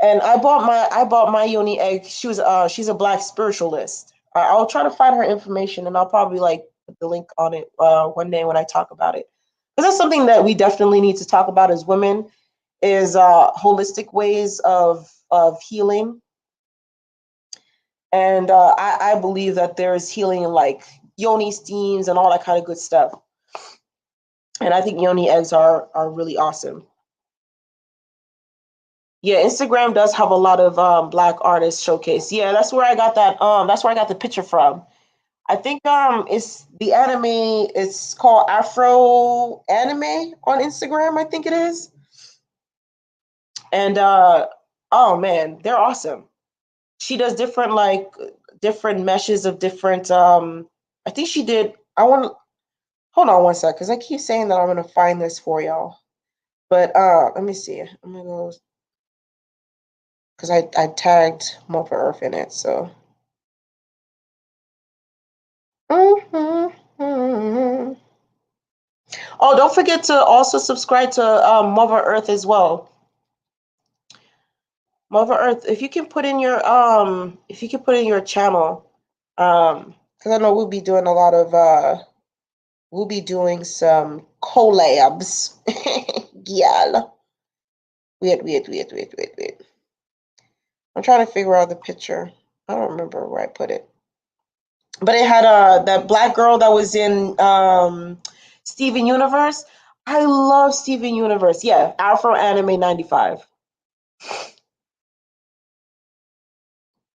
And I bought my yoni egg. She's a black spiritualist. I'll try to find her information, and I'll probably like put the link on it one day when I talk about it. Because that's something that we definitely need to talk about as women is holistic ways of healing. And I believe that there is healing in like yoni steams and all that kind of good stuff. And I think yoni eggs are really awesome. Yeah, Instagram does have a lot of black artists showcase. Yeah, that's where I got that. That's where I got the picture from. I think it's the anime. It's called Afro Anime on Instagram. I think it is. And oh man, they're awesome. She does different meshes of different. I think she did. I want. Hold on one sec, because I keep saying that I'm gonna find this for y'all. But let me see. I'm gonna go because I tagged Mother Earth in it. So. Oh, don't forget to also subscribe to Mother Earth as well. Mother Earth, if you can put in your channel, because I know we'll be doing a lot of we'll be doing some collabs. Yeah. Wait. I'm trying to figure out the picture. I don't remember where I put it. But it had that black girl that was in Steven Universe. I love Steven Universe. Yeah, Afro Anime 95.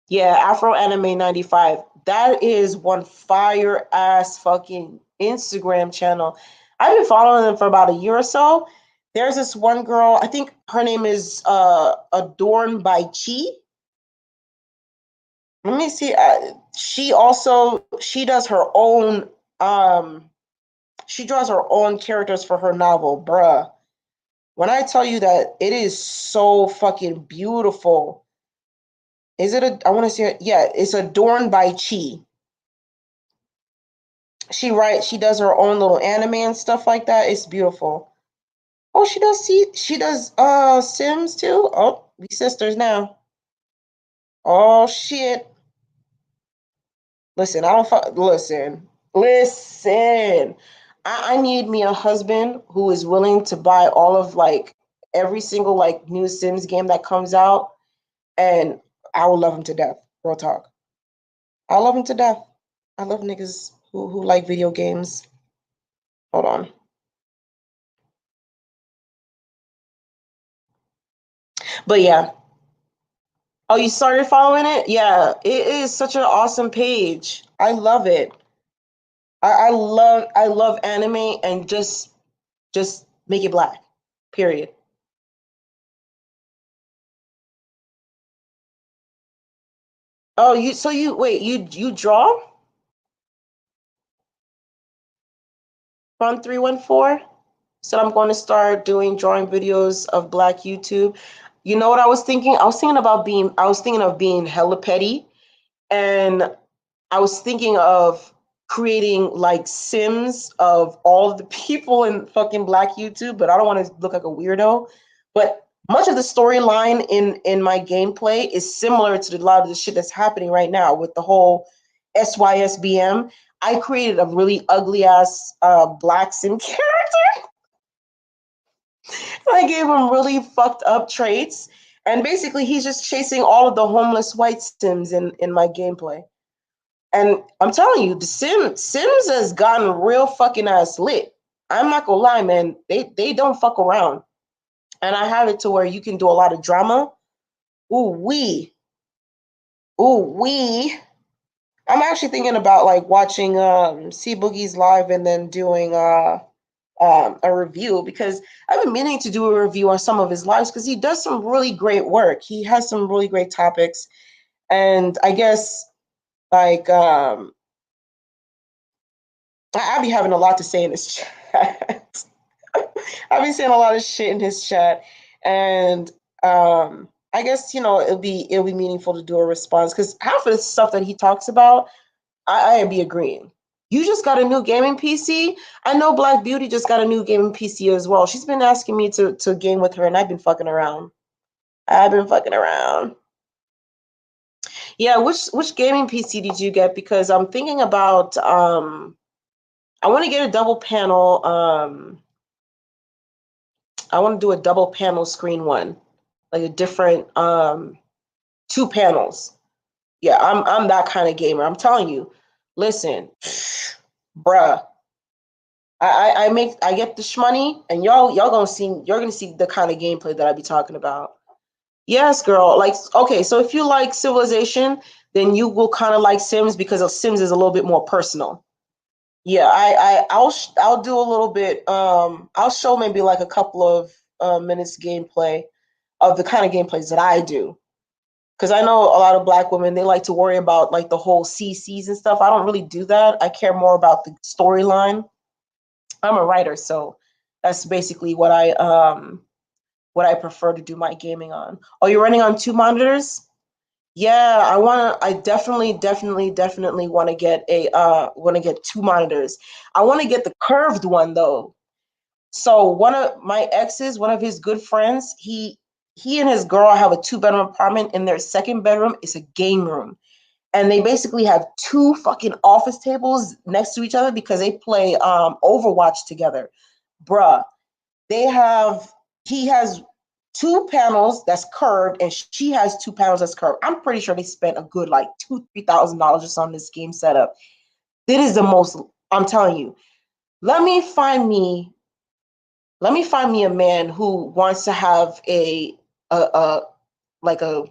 Yeah, Afro Anime 95. That is one fire ass fucking Instagram channel. I've been following them for about a year or so. There's this one girl, I think her name is Adorned by Chi. Let me see. She does her own she draws her own characters for her novel, bruh. When I tell you that it is so fucking beautiful. I want to see it. Yeah, it's Adorned by Chi. She does her own little anime and stuff like that. It's beautiful. Oh, she does Sims too. Oh, we sisters now. Oh shit. Listen, listen. I need me a husband who is willing to buy all of like every single like new Sims game that comes out, and I will love him to death. Real talk. I love him to death. I love niggas who like video games. Hold on. But yeah. Oh, you started following it? Yeah, it is such an awesome page. I love it. I love anime and just make it black. Period. Oh, you wait, you draw? Fun 314? So I'm going to start doing drawing videos of black YouTube. You know what I was thinking? I was thinking of being hella petty, and I was thinking of creating like Sims of all of the people in fucking black YouTube, but I don't want to look like a weirdo. But Much of the storyline in my gameplay is similar to a lot of the shit that's happening right now with the whole SYSBM. I created a really ugly ass black sim character. I gave him really fucked up traits. And basically, he's just chasing all of the homeless white Sims in my gameplay. And I'm telling you, the Sims has gotten real fucking ass lit. I'm not gonna lie, man. They don't fuck around. And I have it to where you can do a lot of drama. Ooh wee, ooh wee. I'm actually thinking about like watching C Boogie's live and then doing a review, because I've been meaning to do a review on some of his lives because he does some really great work. He has some really great topics, and I guess like I be having a lot to say in his chat. I've been saying a lot of shit in his chat, and I guess it'll be meaningful to do a response because half of the stuff that he talks about, I'd be agreeing. You just got a new gaming PC. I know Black Beauty just got a new gaming PC as well. She's been asking me to game with her, and I've been fucking around. I've been fucking around. Yeah, which gaming PC did you get? Because I'm thinking about I want to get a double panel. I want to do a double panel screen one, like a different two panels. Yeah, I'm that kind of gamer. I'm telling you. Listen, bruh. I get the shmoney, and you're gonna see the kind of gameplay that I be talking about. Yes, girl. Like, okay, so if you like Civilization, then you will kind of like Sims because of Sims is a little bit more personal. Yeah, I'll do a little bit. I'll show maybe like a couple of minutes gameplay of the kind of gameplays that I do. Because I know a lot of Black women, they like to worry about like the whole CCs and stuff. I don't really do that. I care more about the storyline. I'm a writer, so that's basically what I prefer to do my gaming on. Oh, you're running on two monitors? Yeah, I definitely want to get two monitors. I want to get the curved one though. So one of my exes, one of his good friends, he and his girl have a two-bedroom apartment. In their second bedroom is a game room. And they basically have two fucking office tables next to each other because they play Overwatch together. Bruh, they have he has two panels that's curved and she has two panels that's curved. I'm pretty sure they spent a good like $2,000-3,000 just on this game setup. It is the most. I'm telling you. Let me find me. Let me find me a man who wants to have a like a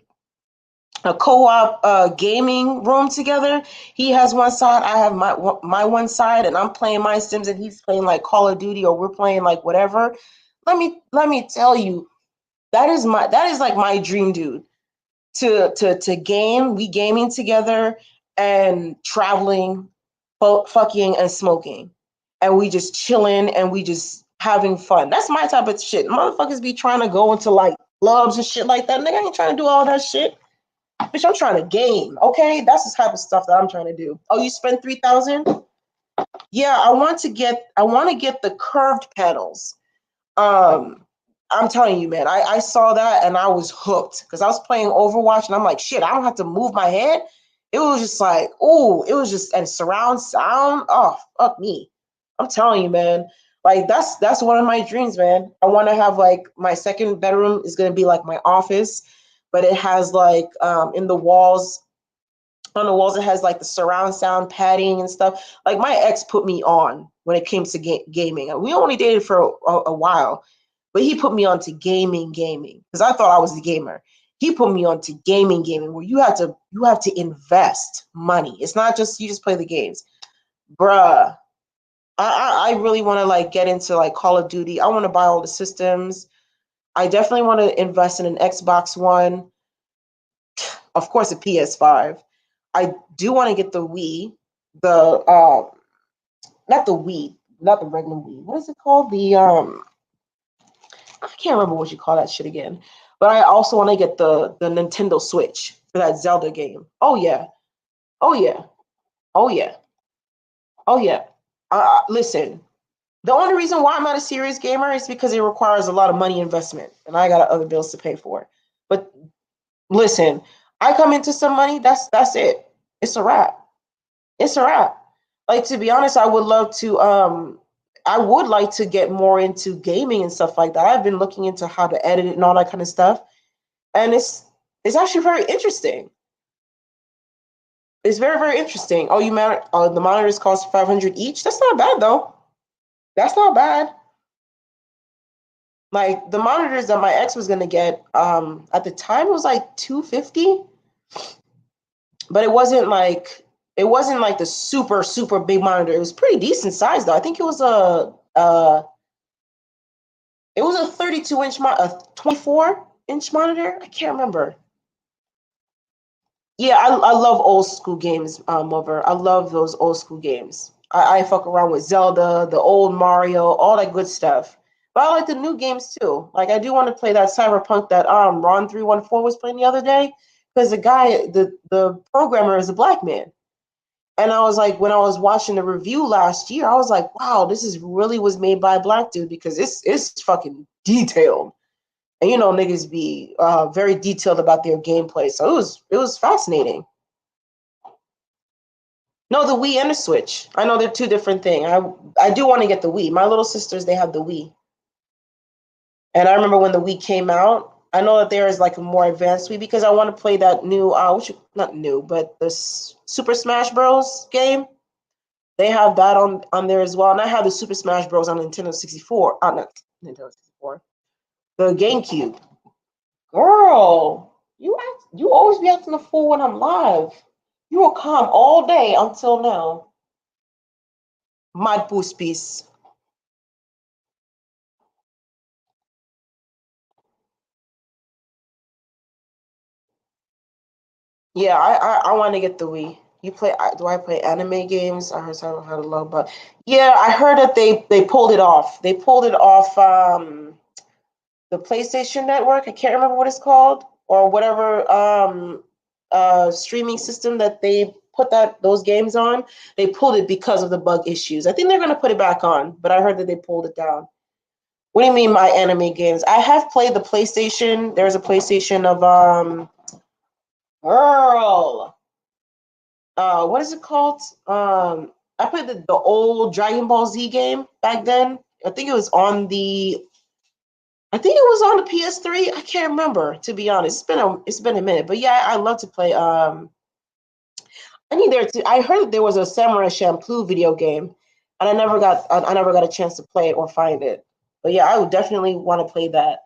co-op gaming room together. He has one side, I have my one side, and I'm playing my Sims, and he's playing like Call of Duty, or we're playing like whatever. Let me tell you, that is like my dream, dude. To game, we gaming together and traveling, fucking and smoking, and we just chilling and we just having fun. That's my type of shit. Motherfuckers be trying to go into like clubs and shit like that. Nigga, I ain't trying to do all that shit. Bitch, I'm trying to game. Okay, that's the type of stuff that I'm trying to do. Oh, you spent 3,000? Yeah, I want to get the curved panels. Um, I'm telling you, man, I saw that and I was hooked because I was playing Overwatch and I'm like, shit, I don't have to move my head. It was just like, oh, it was just and surround sound. Oh, fuck me. I'm telling you, man. Like that's one of my dreams, man. I want to have like my second bedroom is gonna be like my office, but it has like in the walls on the walls it has like the surround sound padding and stuff. Like my ex put me on when it came to gaming. We only dated for a while, but he put me on to gaming because I thought I was the gamer. He put me on to gaming where you have to invest money. It's not just you just play the games, bruh. I really want to like get into like Call of Duty. I want to buy all the systems. I definitely want to invest in an Xbox One, of course, a PS5. I do want to get the Wii, the not the Wii, not the regular Wii. What is it called? The I can't remember what you call that shit again. But I also want to get the Nintendo Switch for that Zelda game. Oh yeah, oh yeah, oh yeah, oh yeah. Listen, The only reason why I'm not a serious gamer is because it requires a lot of money investment, and I got other bills to pay for. But listen, I come into some money. That's it. It's a wrap. It's a wrap. Like, to be honest, I would love to. I would like to get more into gaming and stuff like that. I've been looking into how to edit it and all that kind of stuff, and it's actually very interesting. It's very, very interesting. Oh, the monitors cost 500 each. That's not bad though. That's not bad. Like, the monitors that my ex was gonna get, at the time it was like 250, but it wasn't like the super, super big monitor. It was pretty decent size though. I think it was a 32-inch, a 24-inch monitor. I can't remember. Yeah, I love old school games, over. I love those old school games. I fuck around with Zelda, the old Mario, all that good stuff. But I like the new games too. Like, I do want to play that Cyberpunk that Ron314 was playing the other day, because the programmer is a black man. And I was like, when I was watching the review last year, I was like, wow, this is really was made by a black dude, because it's fucking detailed. And niggas be very detailed about their gameplay. So it was fascinating. No, the Wii and the Switch. I know they're two different things. I do want to get the Wii. My little sisters, they have the Wii. And I remember when the Wii came out, I know that there is like a more advanced Wii, because I want to play that new, not new, but the Super Smash Bros. Game. They have that on there as well. And I have the Super Smash Bros. On Nintendo 64. Not Nintendo 64. The GameCube. Girl, you always be acting a fool when I'm live. You were calm all day until now. Mad boost piece. Yeah, I want to get the Wii. Do I play anime games? I heard something how to love, but yeah, I heard that they pulled it off. They pulled it off the PlayStation Network. I can't remember what it's called, or whatever streaming system that they put those games on. They pulled it because of the bug issues. I think they're gonna put it back on, but I heard that they pulled it down. What do you mean my anime games? I have played the PlayStation. There's a PlayStation of girl. What is it called? I played the old Dragon Ball Z game back then. I think it was on the PS3. I can't remember, to be honest. It's been a minute, but yeah, I love to play. I heard there was a Samurai Champloo video game, and I never got a chance to play it or find it. But yeah, I would definitely want to play that.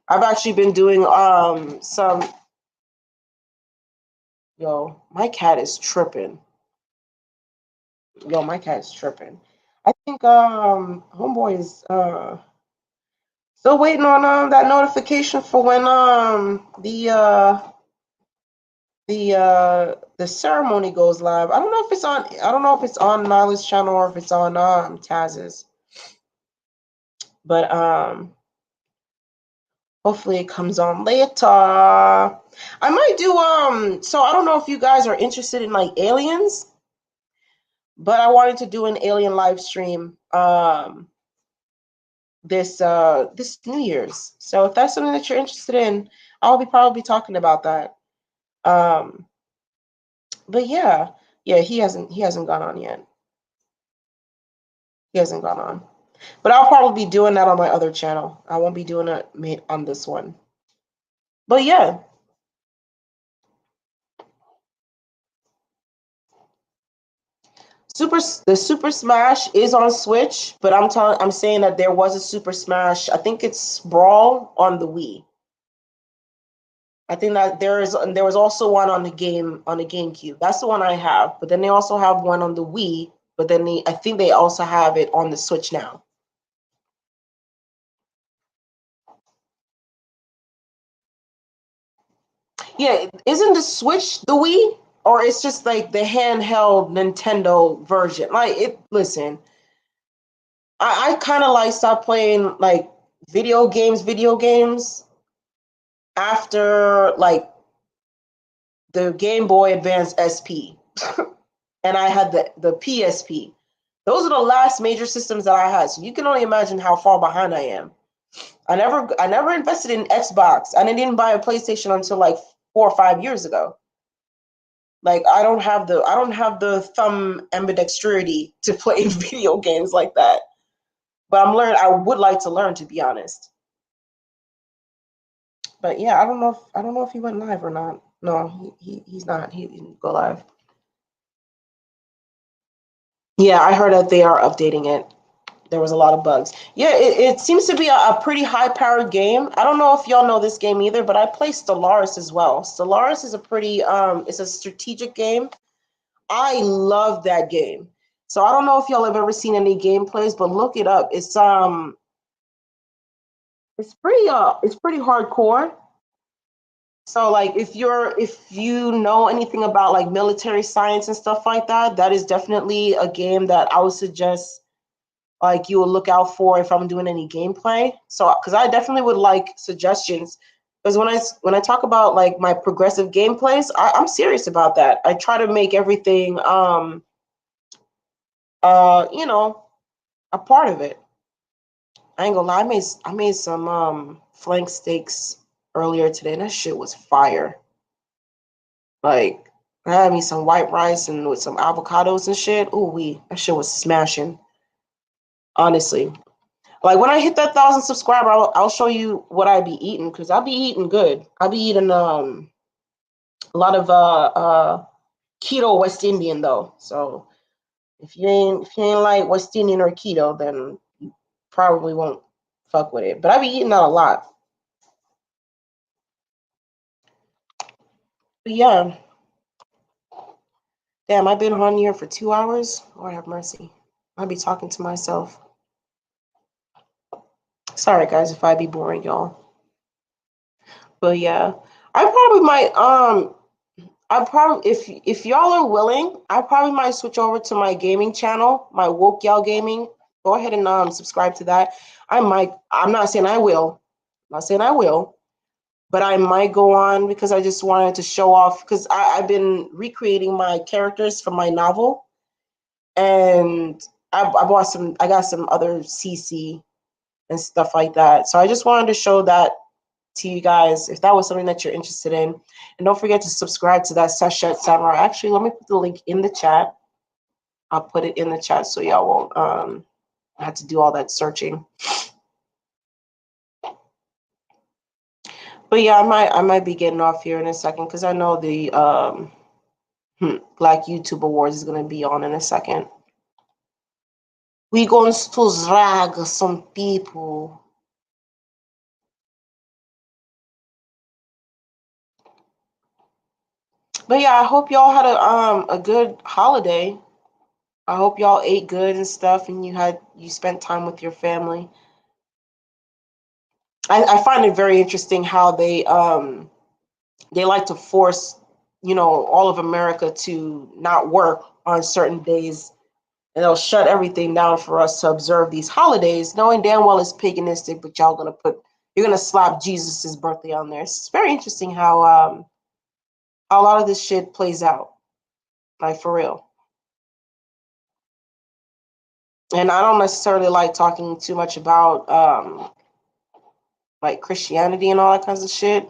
I've actually been doing some. Yo, my cat is tripping. Yo, my cat is tripping. I think homeboy is still waiting on that notification for when the ceremony goes live. I don't know if it's on Nyla's channel or if it's on Taz's. But hopefully it comes on later. I might do so I don't know if you guys are interested in like aliens, but I wanted to do an alien live stream this New Year's. So if that's something that you're interested in, I'll be probably talking about that. But yeah, he hasn't gone on yet. He hasn't gone on. But I'll probably be doing that on my other channel. I won't be doing it on this one. But yeah. The Super Smash is on Switch, but I'm saying that there was a Super Smash. I think it's Brawl on the Wii. I think that there was also one on the GameCube. That's the one I have. But then they also have one on the Wii. But then I think they also have it on the Switch now. Yeah, isn't the Switch the Wii? Or it's just like the handheld Nintendo version? Like, listen, I kind of like stopped playing like video games after like the Game Boy Advance SP, and I had the PSP. Those are the last major systems that I had. So you can only imagine how far behind I am. I never invested in Xbox. I didn't buy a PlayStation until like 4 or 5 years ago. Like I don't have the thumb ambidexterity to play video games like that. But I would like to learn, to be honest. But yeah, I don't know if he went live or not. No, he's not. He didn't go live. Yeah, I heard that they are updating it. There was a lot of bugs. Yeah, it seems to be a pretty high-powered game. I don't know if y'all know this game either, but I play Stellaris as well. Stellaris is a pretty it's a strategic game. I love that game. So I don't know if y'all have ever seen any gameplays, but look it up. It's pretty hardcore. So like if you know anything about like military science and stuff like that, that is definitely a game that I would suggest like you will look out for if I'm doing any gameplay. So because I definitely would like suggestions. Because when I talk about like my progressive gameplays, I'm serious about that. I try to make everything you know, a part of it. I ain't gonna lie, I made some flank steaks earlier today, and that shit was fire. Like I had me some white rice and with some avocados and shit. Ooh that shit was smashing. Honestly. Like when I hit that 1,000 subscriber, I'll show you what I be eating because I'll be eating good. I'll be eating a lot of keto West Indian though. So if you ain't like West Indian or keto, then you probably won't fuck with it. But I be eating that a lot. But yeah, damn, I've been on here for 2 hours. Lord have mercy. I'll be talking to myself. Sorry guys if I be boring y'all. But yeah, I probably might I probably if y'all are willing, I probably might switch over to my gaming channel, my woke y'all gaming. Go ahead and subscribe to that. I'm not saying I will. I'm not saying I will, but I might go on because I just wanted to show off because I've been recreating my characters from my novel and I got some other CC and stuff like that. So I just wanted to show that to you guys if that was something that you're interested in. And don't forget to subscribe to that Sachet Samurai. Actually, let me put the link in the chat. I'll put it in the chat so y'all won't have to do all that searching. But yeah, I might be getting off here in a second because I know the Black YouTube Awards is gonna be on in a second. We going to drag some people. But yeah, I hope y'all had a good holiday. I hope y'all ate good and stuff, and you spent time with your family. I find it very interesting how they like to force all of America to not work on certain days, and they'll shut everything down for us to observe these holidays, knowing damn well it's paganistic, but you're gonna slap Jesus's birthday on there. It's very interesting how a lot of this shit plays out, like for real. And I don't necessarily like talking too much about like Christianity and all that kinds of shit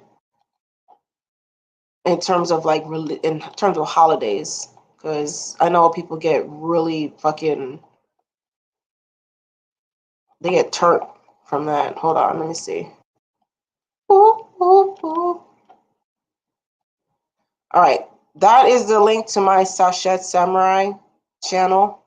in terms of like in terms of holidays, because I know people get really fucking they get turned from that. Hold on, let me see. Ooh, ooh, ooh. All right, that is the link to my Sachet Samurai channel.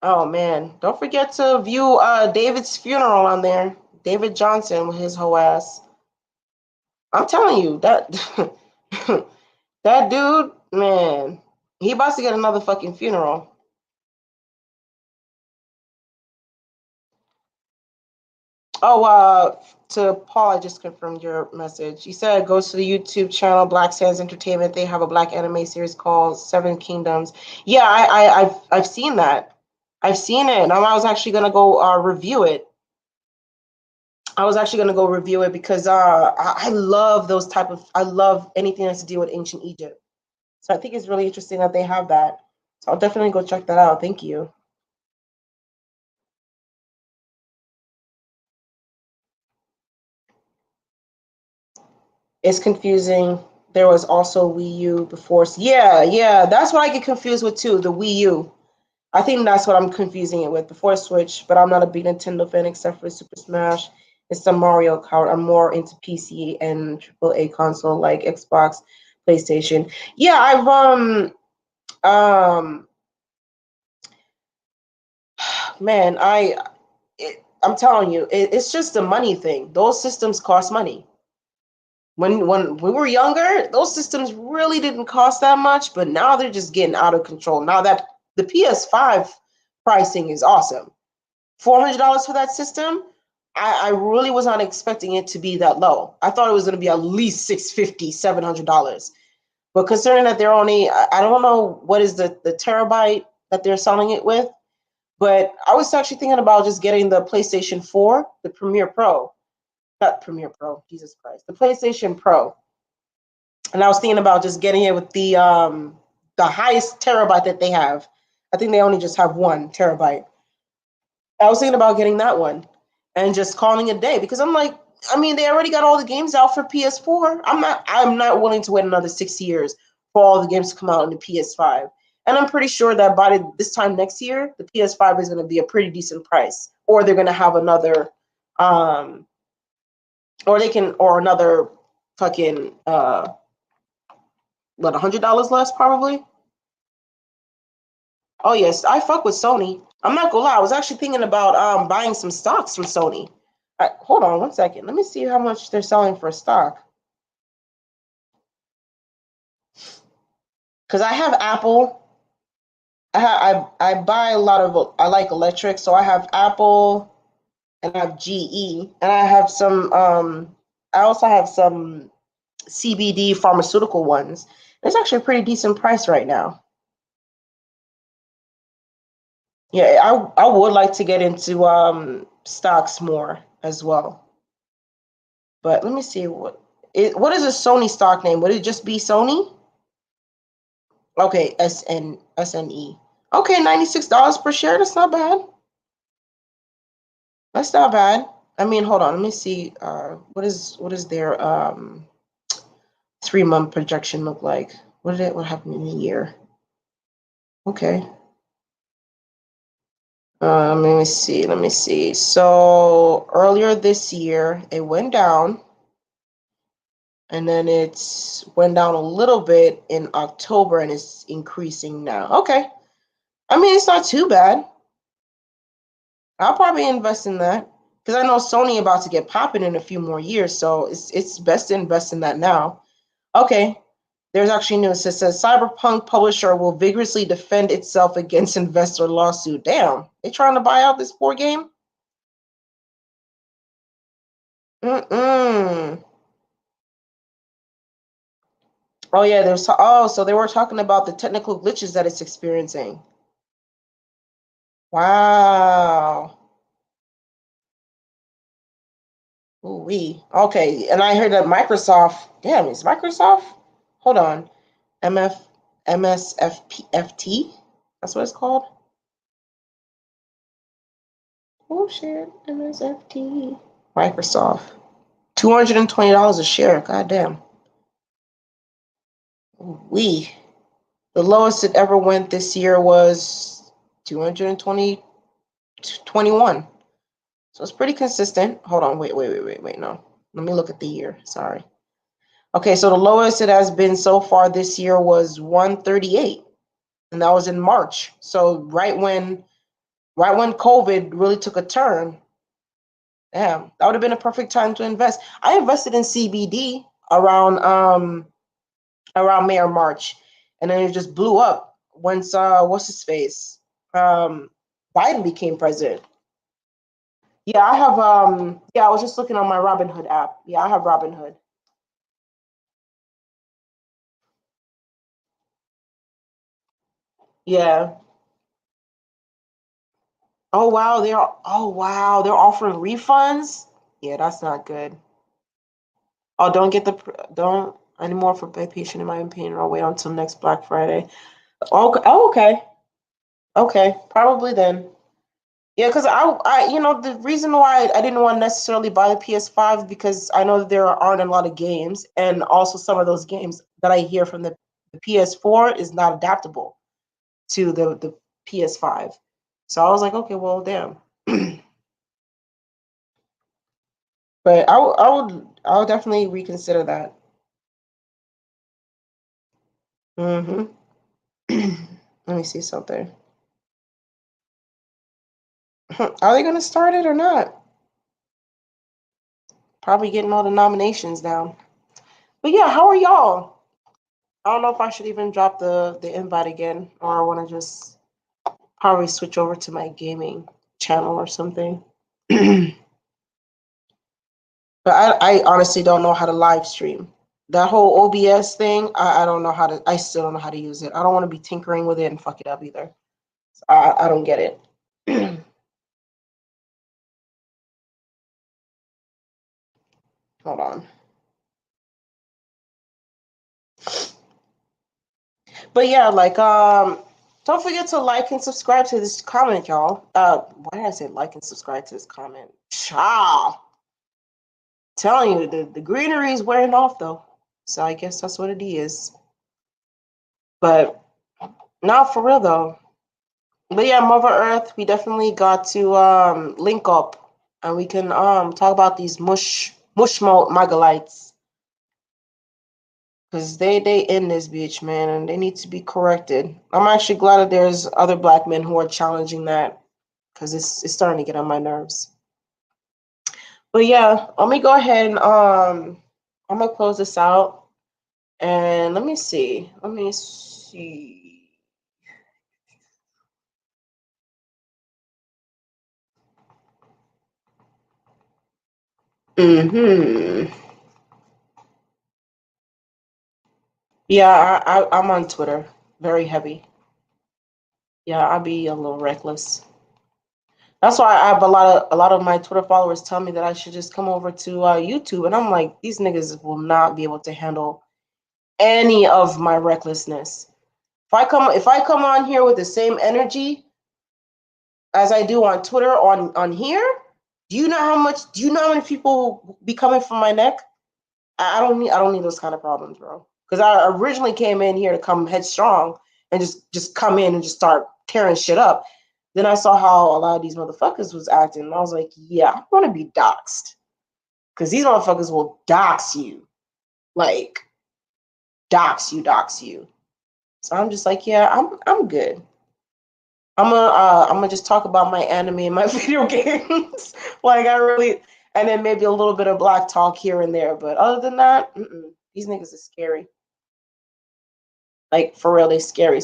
Oh man, don't forget to view David's funeral on there. David Johnson with his whole ass. I'm telling you that that dude, man, he about to get another fucking funeral. Oh, to Paul, I just confirmed your message. You said it goes to the YouTube channel Black Sands Entertainment. They have a black anime series called Seven Kingdoms. Yeah, I've seen that. I've seen it, and I was actually gonna go review it. I was actually gonna go review it because I love I love anything that's to do with ancient Egypt. So I think it's really interesting that they have that. So I'll definitely go check that out. Thank you. It's confusing. There was also Wii U before. Yeah, that's what I get confused with too. The Wii U. I think that's what I'm confusing it with before Switch. But I'm not a big Nintendo fan except for Super Smash and some Mario Kart. I'm more into PC and AAA console like Xbox, PlayStation. Yeah, um man, I'm telling you, it's just a money thing. Those systems cost money. When we were younger, those systems really didn't cost that much, but now they're just getting out of control. Now that the PS5 pricing is awesome, $400 for that system, I really was not expecting it to be that low. I thought it was going to be at least $650, $700. But considering that they're only, I don't know what is the terabyte that they're selling it with, but I was actually thinking about just getting the PlayStation 4, the Premiere Pro, not Premiere Pro, Jesus Christ, the PlayStation Pro. And I was thinking about just getting it with the highest terabyte that they have. I think they only just have 1 terabyte. I was thinking about getting that one and just calling it a day because I'm like, I mean, they already got all the games out for PS4. I'm not willing to wait another 6 years for all the games to come out in the PS5. And I'm pretty sure that by this time next year, the PS5 is going to be a pretty decent price, or they're going to have another, or another fucking what, $100 less probably. Oh yes, I fuck with Sony. I'm not gonna lie. I was actually thinking about buying some stocks from Sony. Hold on 1 second. Let me see how much they're selling for a stock. Because I have Apple. I buy a lot of, I like electric, so I have Apple and I have GE and I have some I also have some CBD pharmaceutical ones. It's actually a pretty decent price right now. Yeah, I would like to get into stocks more as well. But let me see what is a Sony stock name? Would it just be Sony? Okay, SNE. Okay, $96 per share. That's not bad. That's not bad. I mean, hold on. Let me see. What is their 3 month projection look like? What happened in a year? Okay. Let me see. Let me see. So earlier this year, it went down, and then it's went down a little bit in October, and it's increasing now. Okay. I mean, it's not too bad. I'll probably invest in that because I know Sony about to get popping in a few more years, so it's best to invest in that now. Okay. There's actually news. It says Cyberpunk publisher will vigorously defend itself against investor lawsuit. Damn, they trying to buy out this poor game? Mm-mm. Oh yeah, so they were talking about the technical glitches that it's experiencing. Wow. Ooh wee. Okay, and I heard that Microsoft. Damn, is Microsoft? Hold on. MF MSFPFT. That's what it's called. Oh shit, MSFT. Microsoft. $220 a share. God damn. We. The lowest it ever went this year was 221. So it's pretty consistent. Hold on. Wait. No. Let me look at the year. Sorry. Okay, so the lowest it has been so far this year was 138. And that was in March. So right when COVID really took a turn, damn, that would have been a perfect time to invest. I invested in CBD around May or March, and then it just blew up once what's his face Biden became president. Yeah, I have I was just looking on my Robinhood app. Yeah, I have Robinhood. Yeah. Oh wow, they're offering refunds. Yeah, that's not good. Oh, don't anymore for pay patient in my opinion, or wait until next Black Friday. Okay. Oh, okay. Okay, probably then. Yeah, because the reason why I didn't want to necessarily buy the PS5 because I know that there aren't a lot of games, and also some of those games that I hear from the PS4 is not adaptable to the PS5. So I was like, okay, well, damn. But I would definitely reconsider that. Hmm. Let me see something. Are they gonna start it or not? Probably getting all the nominations down. But yeah, how are y'all? I don't know if I should even drop the invite again, or I want to just probably switch over to my gaming channel or something. But I honestly don't know how to live stream. That whole OBS thing, I don't know how to. I still don't know how to use it. I don't want to be tinkering with it and fuck it up either. So I don't get it. Hold on. But yeah, like don't forget to like and subscribe to this comment, y'all. Why did I say like and subscribe to this comment? Ciao. Telling you, the greenery is wearing off though. So I guess that's what it is. But not for real though. But yeah, Mother Earth, we definitely got to link up and we can talk about these mushmouth Magglites. Because they in this bitch, man, and they need to be corrected. I'm actually glad that there's other black men who are challenging that because it's starting to get on my nerves. But yeah, let me go ahead and I'm gonna close this out and let me see. Let me see. Hmm. Yeah, I'm on Twitter. Very heavy. Yeah, I'll be a little reckless. That's why I have a lot of my Twitter followers tell me that I should just come over to YouTube, and I'm like, these niggas will not be able to handle any of my recklessness. If I come on here with the same energy as I do on Twitter on here, do you know how many people be coming from my neck? I don't need those kind of problems, bro. Because I originally came in here to come headstrong and just come in and just start tearing shit up. Then I saw how a lot of these motherfuckers was acting, and I was like, yeah, I want to be doxxed. Because these motherfuckers will dox you. Like, dox you. So I'm just like, yeah, I'm good. I'm gonna just talk about my anime and my video games. Like I really, and then maybe a little bit of black talk here and there. But other than that, these niggas are scary. Like for real, they scary.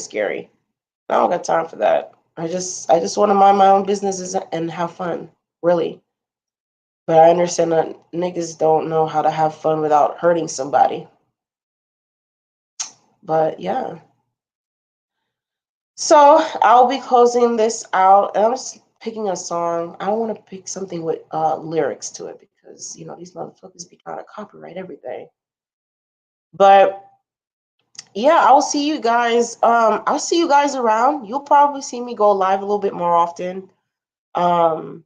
I don't got time for that. I just want to mind my own businesses and have fun, really. But I understand that niggas don't know how to have fun without hurting somebody. But yeah. So I'll be closing this out. And I'm just picking a song. I don't want to pick something with lyrics to it because these motherfuckers be trying to copyright everything. But yeah, I'll see you guys. I'll see you guys around. You'll probably see me go live a little bit more often. Um,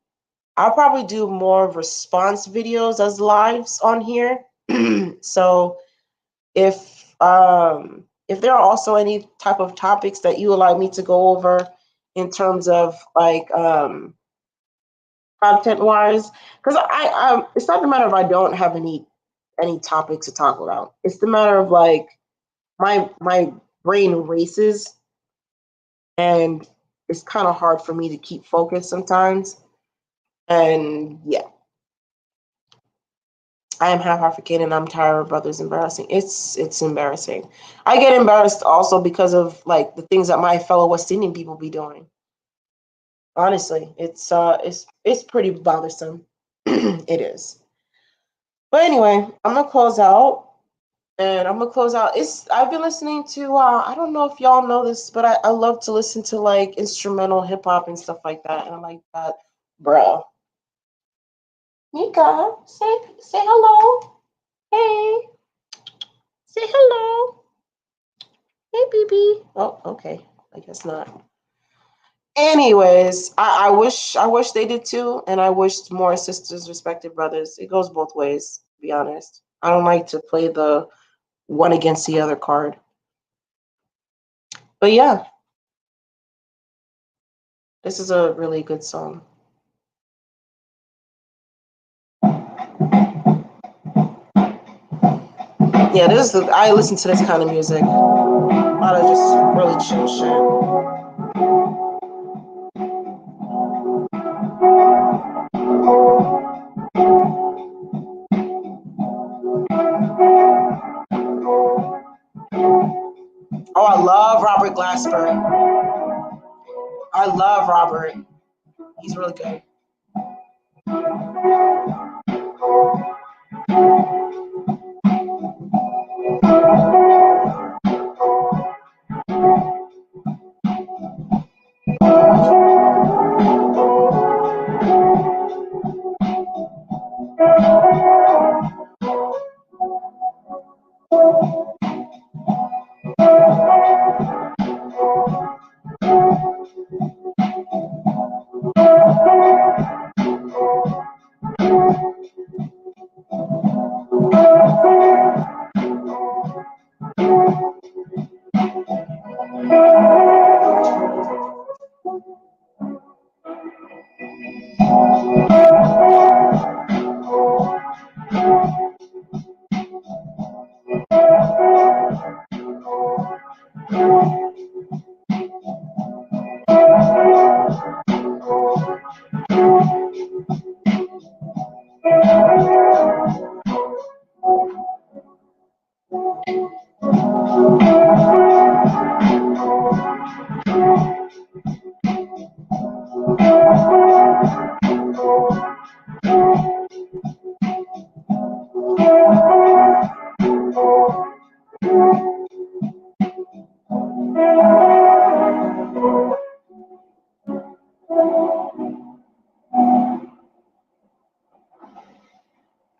I'll probably do more response videos as lives on here. So if there are also any type of topics that you would like me to go over in terms of like content wise, because I it's not the matter of I don't have any topics to talk about. It's the matter of like my brain races and it's kind of hard for me to keep focused sometimes. And yeah, I am half African and I'm tired of brothers embarrassing. It's embarrassing. I get embarrassed also because of like the things that my fellow West Indian people be doing. Honestly, it's pretty bothersome. It is. But anyway, I'm gonna close out. And I'm gonna close out. I've been listening to I don't know if y'all know this, but I love to listen to like instrumental hip hop and stuff like that. And I'm like that, bro. Nika, say hello. Hey, say hello. Hey, BB. Oh, okay. I guess not. Anyways, I wish they did too, and I wish more sisters respected brothers. It goes both ways, to be honest. I don't like to play the one against the other card. But yeah, this is a really good song. Yeah, I listen to this kind of music. A lot of just really chill shit. Oh, I love Robert Glasper. I love Robert. He's really good.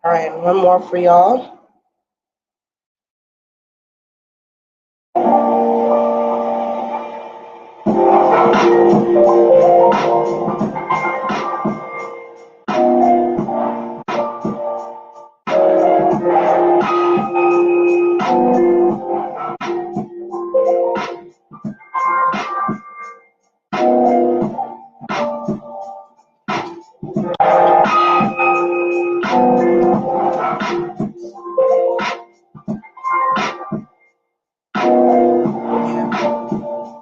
All right, one more for y'all.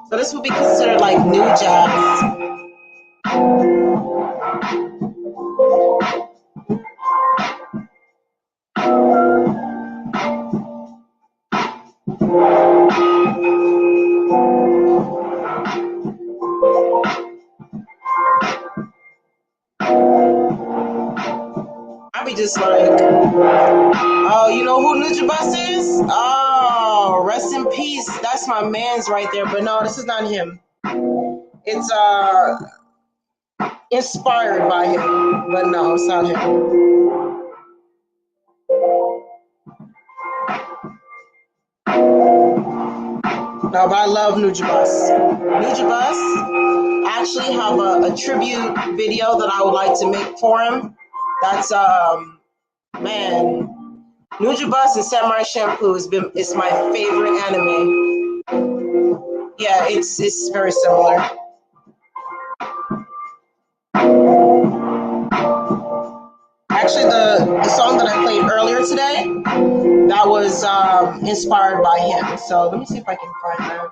So this would be considered like new jazz. I'd be just like, oh, you know who Nujabas is? Oh, rest in peace. That's my man's right there. But no, this is not him. It's inspired by him, but no, it's not him. No, but I love Nujabas. Nujabas, I actually have a tribute video that I would like to make for him. That's man, Nujabas and Samurai Shampoo is my favorite anime. Yeah, it's very similar. Actually, the song that I played earlier today, that was inspired by him. So let me see if I can find that.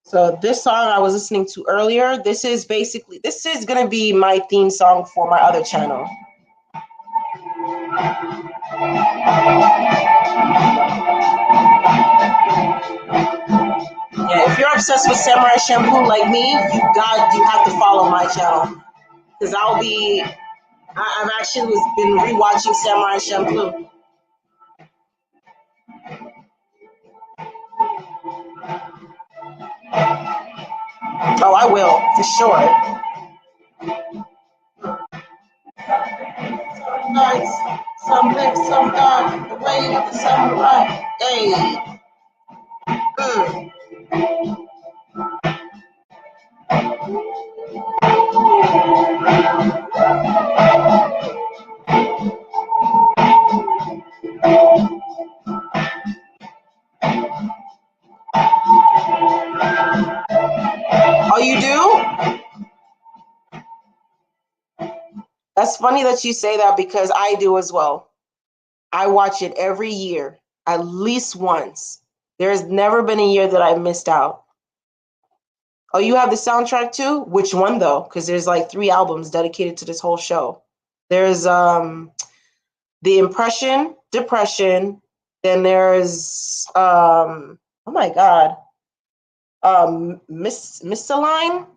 So this song I was listening to earlier, this is gonna be my theme song for my other channel. Yeah, if you're obsessed with Samurai Shampoo like me, you have to follow my channel. Because I've actually been rewatching Samurai Shampoo. Oh, I will, for sure. Some nights, some live, some die. The way of the samurai. Hey. Oh, you do? That's funny that you say that because I do as well. I watch it every year, at least once. There's never been a year that I missed out. Oh, you have the soundtrack too? Which one though? Because there's like 3 albums dedicated to this whole show. There's The Impression, Depression, then there's oh my god. Misaligned.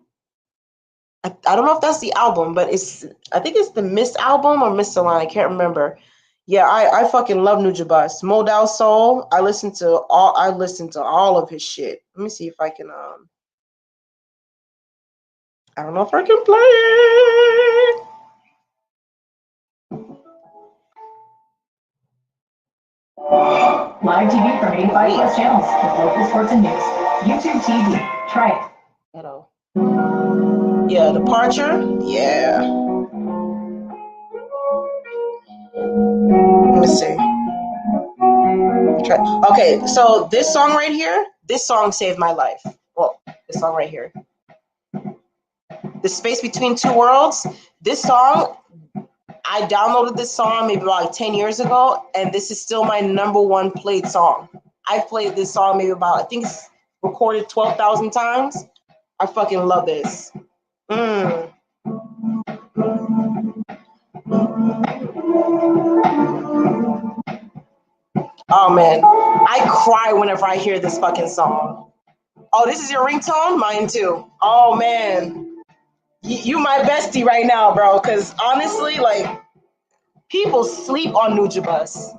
I don't know if that's the album, but I think it's the Miss album or Misaligned. I can't remember. Yeah, I fucking love Nujabes. Modal Soul. I listen to all of his shit. Let me see if I can I don't know if I can play it. Live TV from 85 plus channels with local sports and news. YouTube TV. Try it. Hello. Yeah, Departure. Yeah. Let me see. Okay, so this song right here, this song saved my life. Well, this song right here. The Space Between Two Worlds. This song, I downloaded this song maybe about like 10 years ago, and this is still my #1 played song. I've played this song maybe about, I think it's recorded 12,000 times. I fucking love this. Oh man, I cry whenever I hear this fucking song. Oh, this is your ringtone? Mine too. Oh man, you my bestie right now, bro. Because honestly, like, people sleep on Nujabes.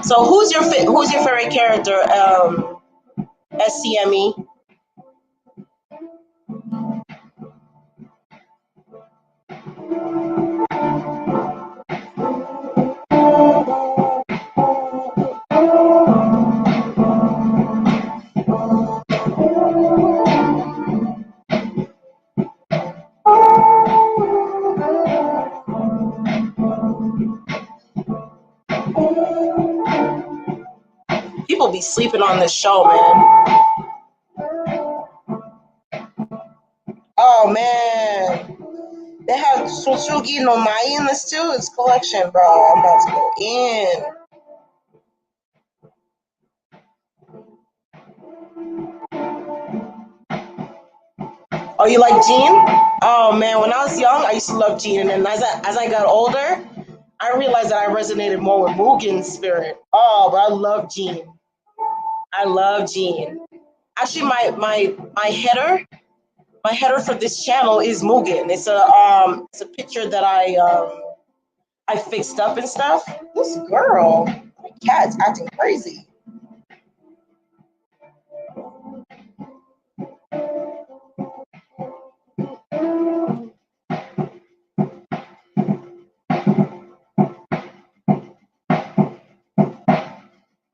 So who's your favorite character? SCME. People be sleeping on this show, man. Oh man, they have Tsutsugi no Mai in this too. It's collection, bro. I'm about to go in. Oh, you like Jean? Oh man, when I was young, I used to love Jean, and then as I got older, I realized that I resonated more with Mugen's spirit. Oh, but I love Jean. I love Jean. Actually, my header for this channel is Mugen. It's a picture that I fixed up and stuff. This girl, my cat's acting crazy.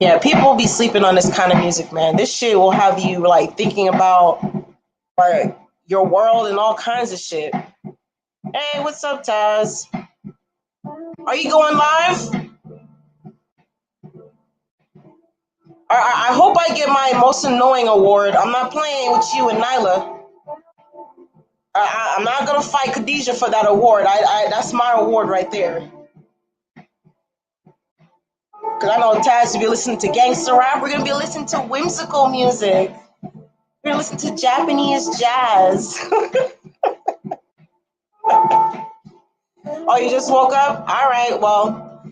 Yeah, people will be sleeping on this kind of music, man. This shit will have you like thinking about like your world and all kinds of shit. Hey, what's up, Taz? Are you going live? I hope I get my most annoying award. I'm not playing with you and Nyla. I'm not gonna fight Khadijah for that award. That's my award right there. Cause I know Taz will be listening to gangster rap. We're gonna be listening to whimsical music. We're gonna listen to Japanese jazz. Oh, you just woke up? All right, well,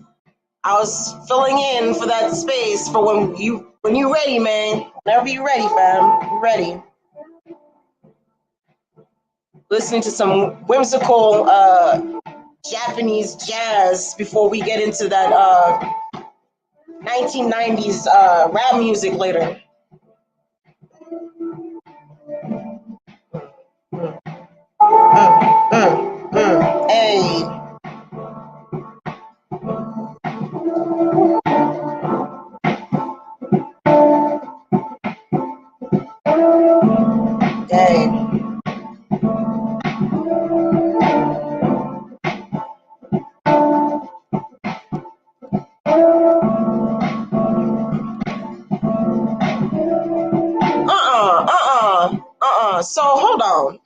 I was filling in for that space for when you ready, man. Whenever you ready, fam. You ready. Listening to some whimsical Japanese jazz before we get into that 1990s rap music later. Hey. Hey. So hold on.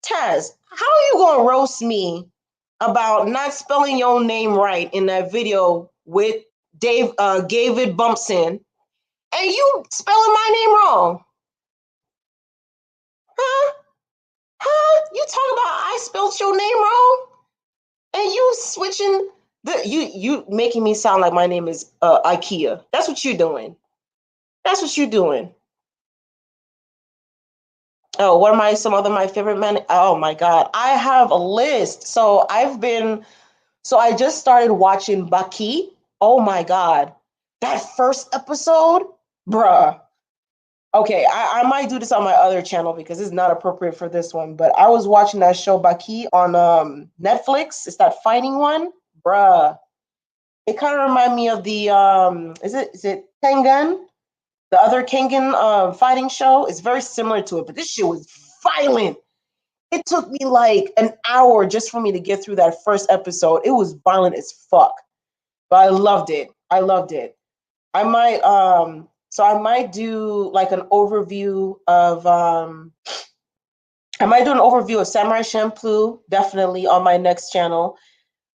Taz, how are you gonna roast me about not spelling your name right in that video with David Bumpson, and you spelling my name wrong? Huh? Huh? You talk about I spelled your name wrong, and you switching you making me sound like my name is IKEA. That's what you're doing. That's what you're doing. Oh, what are my favorite men? Oh my God, I have a list. So I just started watching Baki. Oh my God, that first episode, bruh. Okay, I might do this on my other channel because it's not appropriate for this one. But I was watching that show Baki on Netflix. It's that fighting one, bruh. It kind of reminded me of the is it Tengen? The other Kengan fighting show is very similar to it, but this shit was violent. It took me like an hour just for me to get through that first episode. It was violent as fuck, but I loved it. I loved it. I might do like an overview of I might do an overview of Samurai Champloo definitely on my next channel.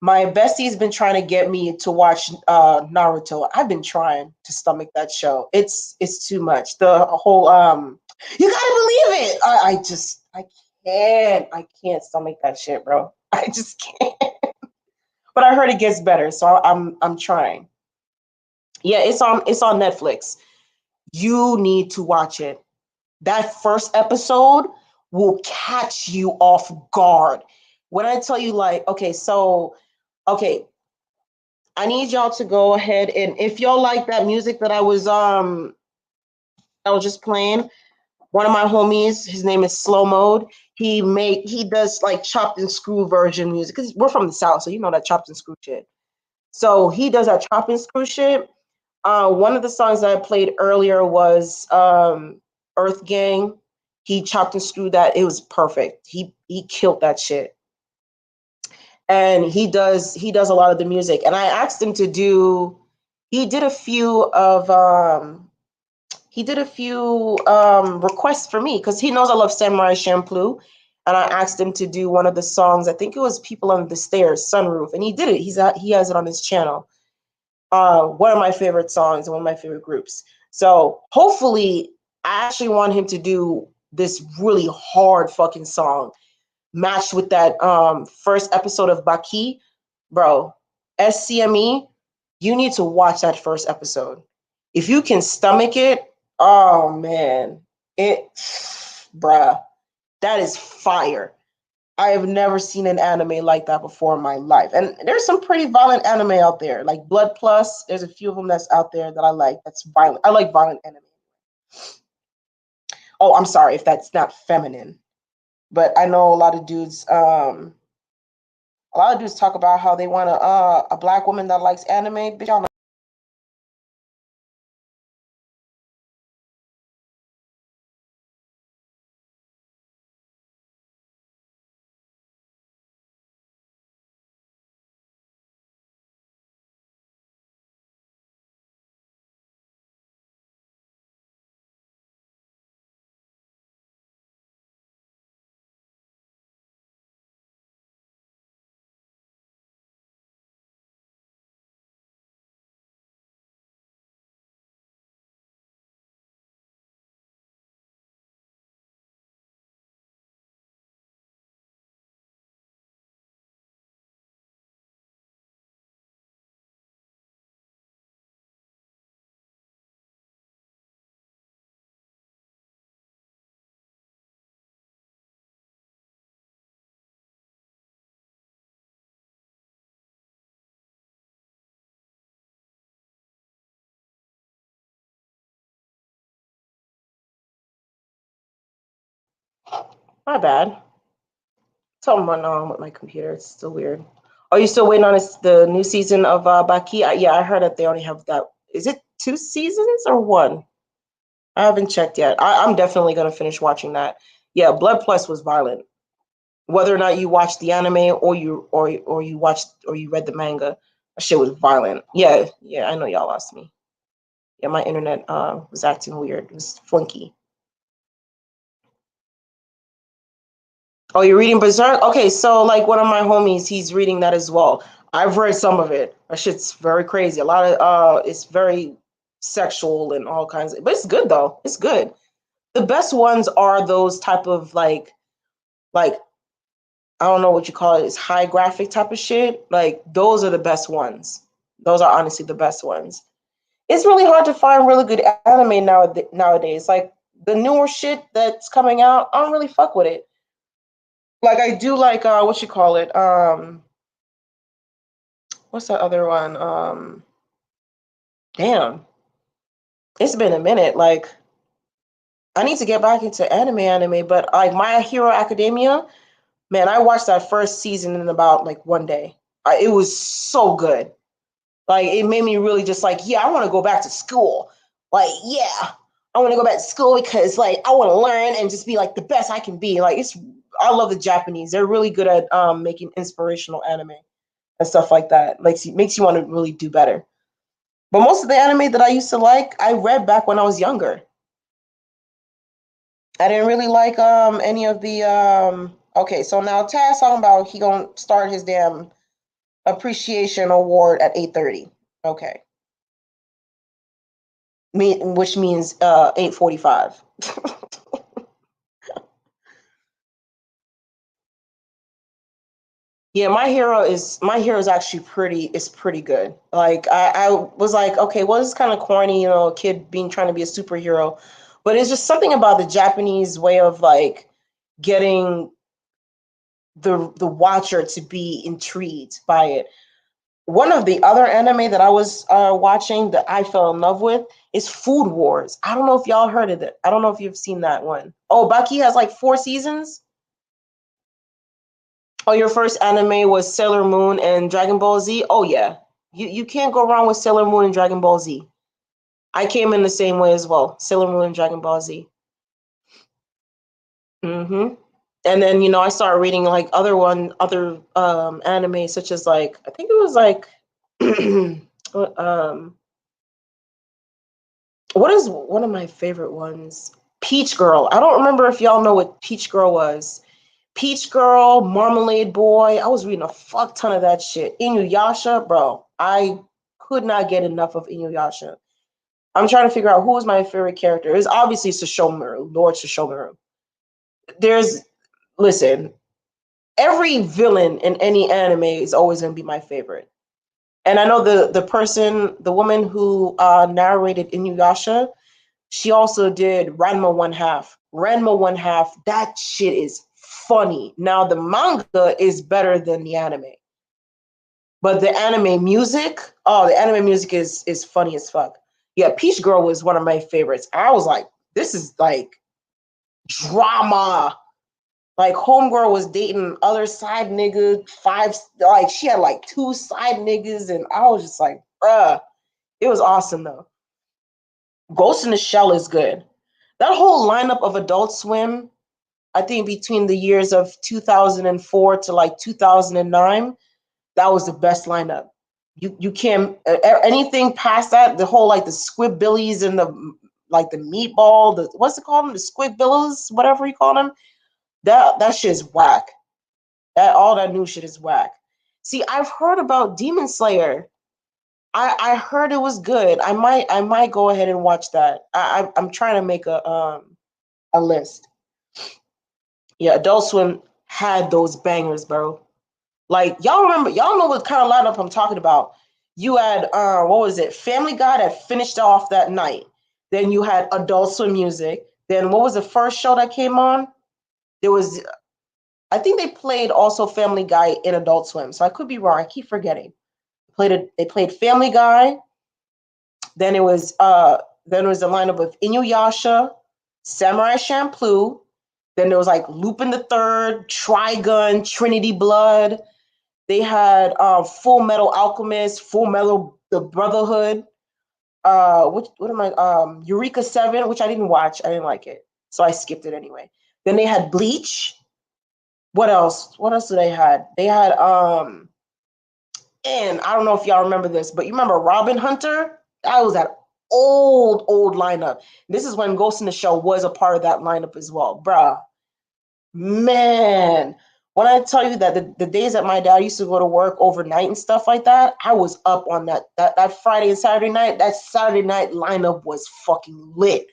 My bestie's been trying to get me to watch Naruto. I've been trying to stomach that show. It's too much. The whole you gotta believe it. I can't stomach that shit, bro. I just can't. But I heard it gets better, so I'm trying. Yeah, it's on Netflix. You need to watch it. That first episode will catch you off guard. When I tell you, like, okay, I need y'all to go ahead and if y'all like that music that I was just playing, one of my homies, his name is Slow Mode. He does like chopped and screw version music because we're from the South, so you know that chopped and screw shit. So he does that chop and screw shit. One of the songs that I played earlier was Earth Gang. He chopped and screwed that. It was perfect. He killed that shit. And he does a lot of the music. And I asked him to do he did a few of requests for me because he knows I love Samurai Champloo. And I asked him to do one of the songs. I think it was People Under the Stairs, Sunroof, and he did it. He has it on his channel. One of my favorite songs, one of my favorite groups. So hopefully, I actually want him to do this really hard fucking song matched with that first episode of Baki, bro. SCME, you need to watch that first episode. If you can stomach it, oh man, it, bruh, that is fire. I have never seen an anime like that before in my life. And there's some pretty violent anime out there, like Blood Plus. There's a few of them that's out there that I like. That's violent. I like violent anime. Oh, I'm sorry if that's not feminine, but I know a lot of dudes talk about how they want a black woman that likes anime. Bitch, y'all My bad. Something went on with my computer. It's still weird. Are you still waiting on the new season of Baki? Yeah, I heard that they only have that. Is it 2 seasons or one? I haven't checked yet. I'm definitely gonna finish watching that. Yeah, Blood Plus was violent. Whether or not you watched the anime or you watched or you read the manga, that shit was violent. Yeah, yeah, I know y'all lost me. Yeah, my internet was acting weird. It was funky. Oh, you're reading Berserk? Okay, so like one of my homies, he's reading that as well. I've read some of it. That shit's very crazy. A lot of it's very sexual and all kinds of, but it's good though. It's good. The best ones are those type of like I don't know what you call it. It's high graphic type of shit. Like those are the best ones. Those are honestly the best ones. It's really hard to find really good anime nowadays. Like the newer shit that's coming out, I don't really fuck with it. Like I do like what you call it? What's that other one? Damn. It's been a minute. Like I need to get back into anime, but like My Hero Academia, man, I watched that first season in about like one day. It was so good. Like it made me really just like, yeah, I want to go back to school. Like, yeah, I want to go back to school because like I want to learn and just be like the best I can be. Like I love the Japanese. They're really good at making inspirational anime and stuff like that. Makes you want to really do better. But most of the anime that I used to like, I read back when I was younger. I didn't really like any of the okay, so now Taz talking about he gonna start his damn appreciation award at 8:30. Okay. Which means 8:45. Yeah, my hero is actually pretty good. Like I was like, okay, well, this is kind of corny, a kid being trying to be a superhero, but it's just something about the Japanese way of like getting the watcher to be intrigued by it. One of the other anime that I was watching that I fell in love with is Food Wars. I don't know if y'all heard of it. I don't know if you've seen that one. Oh, Baki has like 4 seasons. Oh, your first anime was Sailor Moon and Dragon Ball Z? Oh yeah. You can't go wrong with Sailor Moon and Dragon Ball Z. I came in the same way as well. Sailor Moon and Dragon Ball Z. Mm-hmm. And then, I started reading like other anime such as like I think it was like what is one of my favorite ones? Peach Girl. I don't remember if y'all know what Peach Girl was. Peach Girl, Marmalade Boy. I was reading a fuck ton of that shit. Inuyasha, bro. I could not get enough of Inuyasha. I'm trying to figure out who is my favorite character. It's obviously Sesshomaru, Lord Sesshomaru. There's, listen, every villain in any anime is always going to be my favorite. And I know the woman who narrated Inuyasha, she also did Ranma One Half. Ranma One Half, that shit is funny. Now the manga is better than the anime, but the anime music, the anime music is funny as fuck. Yeah, Peach Girl was one of my favorites. I was like, this is like drama. Like Homegirl was dating other side nigga, like she had like 2 side niggas, and I was just like, bruh. It was awesome though. Ghost in the Shell is good. That whole lineup of Adult Swim, I think between the years of 2004 to like 2009, that was the best lineup. You can't anything past that. The whole like the Squidbillies and the like the meatball, the what's it called? The Squidbillies, whatever you call them. That shit is whack. That all that new shit is whack. See, I've heard about Demon Slayer. I heard it was good. I might go ahead and watch that. I'm trying to make a list. Yeah, Adult Swim had those bangers, bro. Like y'all know what kind of lineup I'm talking about. You had what was it? Family Guy that finished off that night. Then you had Adult Swim music. Then what was the first show that came on? There was I think they played also Family Guy in Adult Swim. So I could be wrong. I keep forgetting. They played Family Guy. Then it was the lineup of Inuyasha, Samurai Champloo, Then there was like Lupin the Third, Trigun, Trinity Blood. They had Full Metal Alchemist, Full Metal the Brotherhood. What am I? Eureka 7, which I didn't watch. I didn't like it, so I skipped it anyway. Then they had Bleach. What else? What else did they had? They had and I don't know if y'all remember this, but you remember Robin Hunter? That was that old lineup. This is when Ghost in the Shell was a part of that lineup as well, bruh. Man, when I tell you that the days that my dad used to go to work overnight and stuff like that, I was up on that Friday and Saturday night. That Saturday night lineup was fucking lit.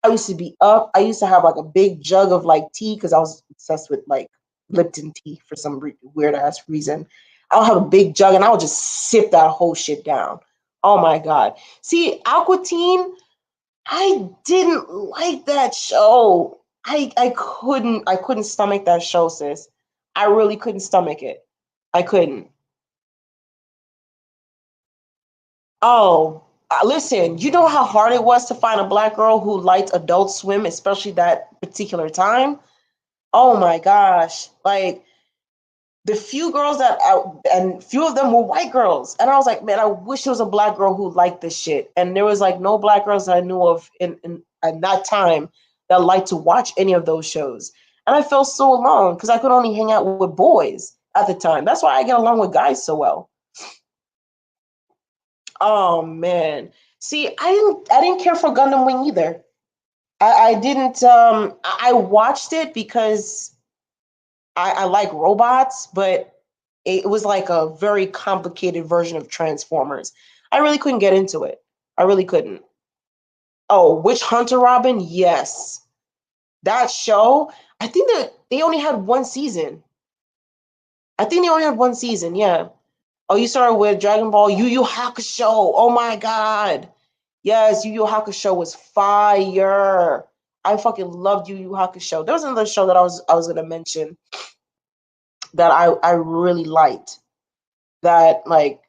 I used to be up. I used to have like a big jug of like tea because I was obsessed with like Lipton tea for some weird ass reason. I'll have a big jug and I'll just sip that whole shit down. Oh my god. See, Aqua Teen, I didn't like that show. I couldn't stomach that show, sis. I really couldn't stomach it. I couldn't. Oh, listen, you know how hard it was to find a black girl who liked Adult Swim, especially that particular time? Oh my gosh. Like the few girls and few of them were white girls. And I was like, man, I wish there was a black girl who liked this shit. And there was like no black girls that I knew of in at that time that liked to watch any of those shows. And I felt so alone because I could only hang out with boys at the time. That's why I get along with guys so well. Oh man. See, I didn't care for Gundam Wing either. I didn't I watched it because I like robots, but it was like a very complicated version of Transformers. I really couldn't get into it. I really couldn't. Oh, Witch Hunter Robin? Yes. That show, I think that they only had one season. I think they only had one season, yeah. Oh, you started with Dragon Ball Yu Yu Hakusho. Oh my god. Yes, Yu Yu Hakusho was fire. I fucking loved Yu Yu Hakusho. There was another show that I was gonna mention that I really liked. That like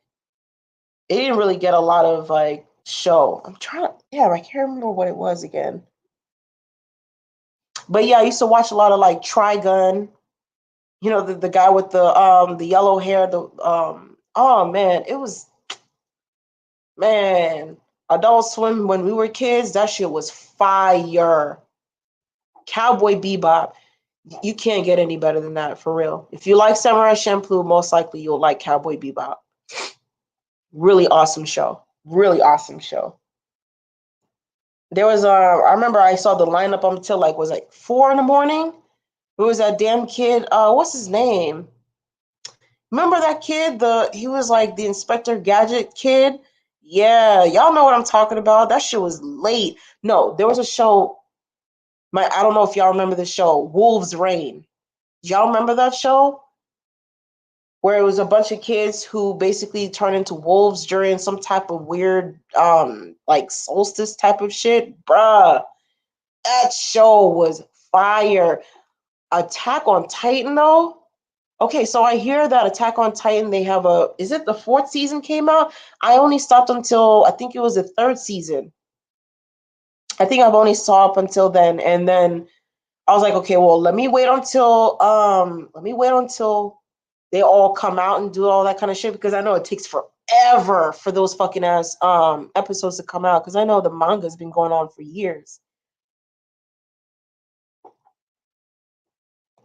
it didn't really get a lot of like show. I'm trying to yeah, I can't remember what it was again. But yeah, I used to watch a lot of like Trigun. You know, the guy with the yellow hair, the oh man, it was man, Adult Swim when we were kids, that shit was fire. Cowboy Bebop, you can't get any better than that for real. If you like Samurai Champloo, most likely you'll like Cowboy Bebop. Really awesome show. Really awesome show. There was I remember I saw the lineup until like was like 4 in the morning. Who was that damn kid? What's his name? Remember that kid? He was like the Inspector Gadget kid. Yeah, y'all know what I'm talking about. That shit was late. No, there was a show. I don't know if y'all remember the show, Wolves Reign. Y'all remember that show? Where it was a bunch of kids who basically turned into wolves during some type of weird like solstice type of shit. Bruh, that show was fire. Attack on Titan though. Okay, so I hear that Attack on Titan, they have is it the fourth season came out? I only stopped until, I think it was the third season. I think I've only saw up until then. And then I was like, okay, well, let me wait until they all come out and do all that kind of shit because I know it takes forever for those fucking ass episodes to come out because I know the manga's been going on for years.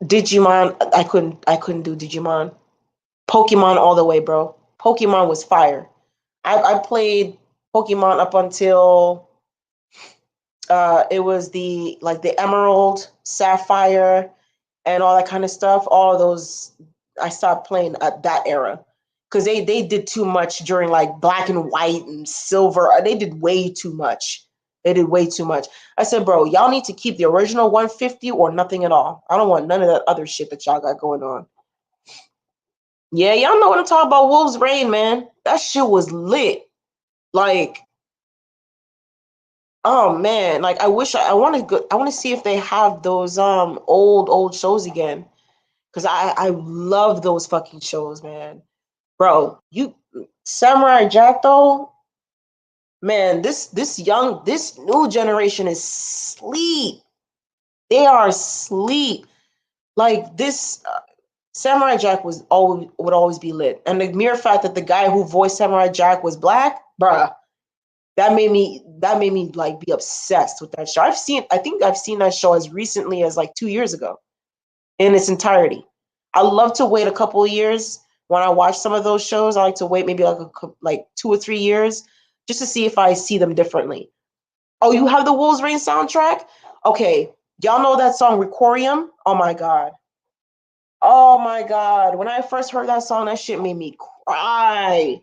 Digimon, I couldn't do Digimon. Pokemon all the way, bro. Pokemon was fire. I played Pokemon up until it was the Emerald, Sapphire, and all that kind of stuff. All of those I stopped playing at that era because they did too much during like Black and White and Silver. They did way too much. They did way too much. I said, bro, y'all need to keep the original 150 or nothing at all. I don't want none of that other shit that y'all got going on. Yeah, y'all know what I'm talking about. Wolves Rain, man. That shit was lit. Like, oh man, like I wish I want to go. I want to see if they have those old shows again. Cause I love those fucking shows, man. Bro, you Samurai Jack though, man, this new generation is sleep. They are asleep. Like this, Samurai Jack would always be lit, and the mere fact that the guy who voiced Samurai Jack was black, bruh, that made me like be obsessed with that show. I think I've seen that show as recently as like 2 years ago in its entirety. I love to wait a couple of years when I watch some of those shows. I like to wait maybe like 2 or 3 years just to see if I see them differently. Oh, you have the Wolves Rain soundtrack? Okay, y'all know that song Requiem? Oh my god. Oh my god. When I first heard that song, that shit made me cry.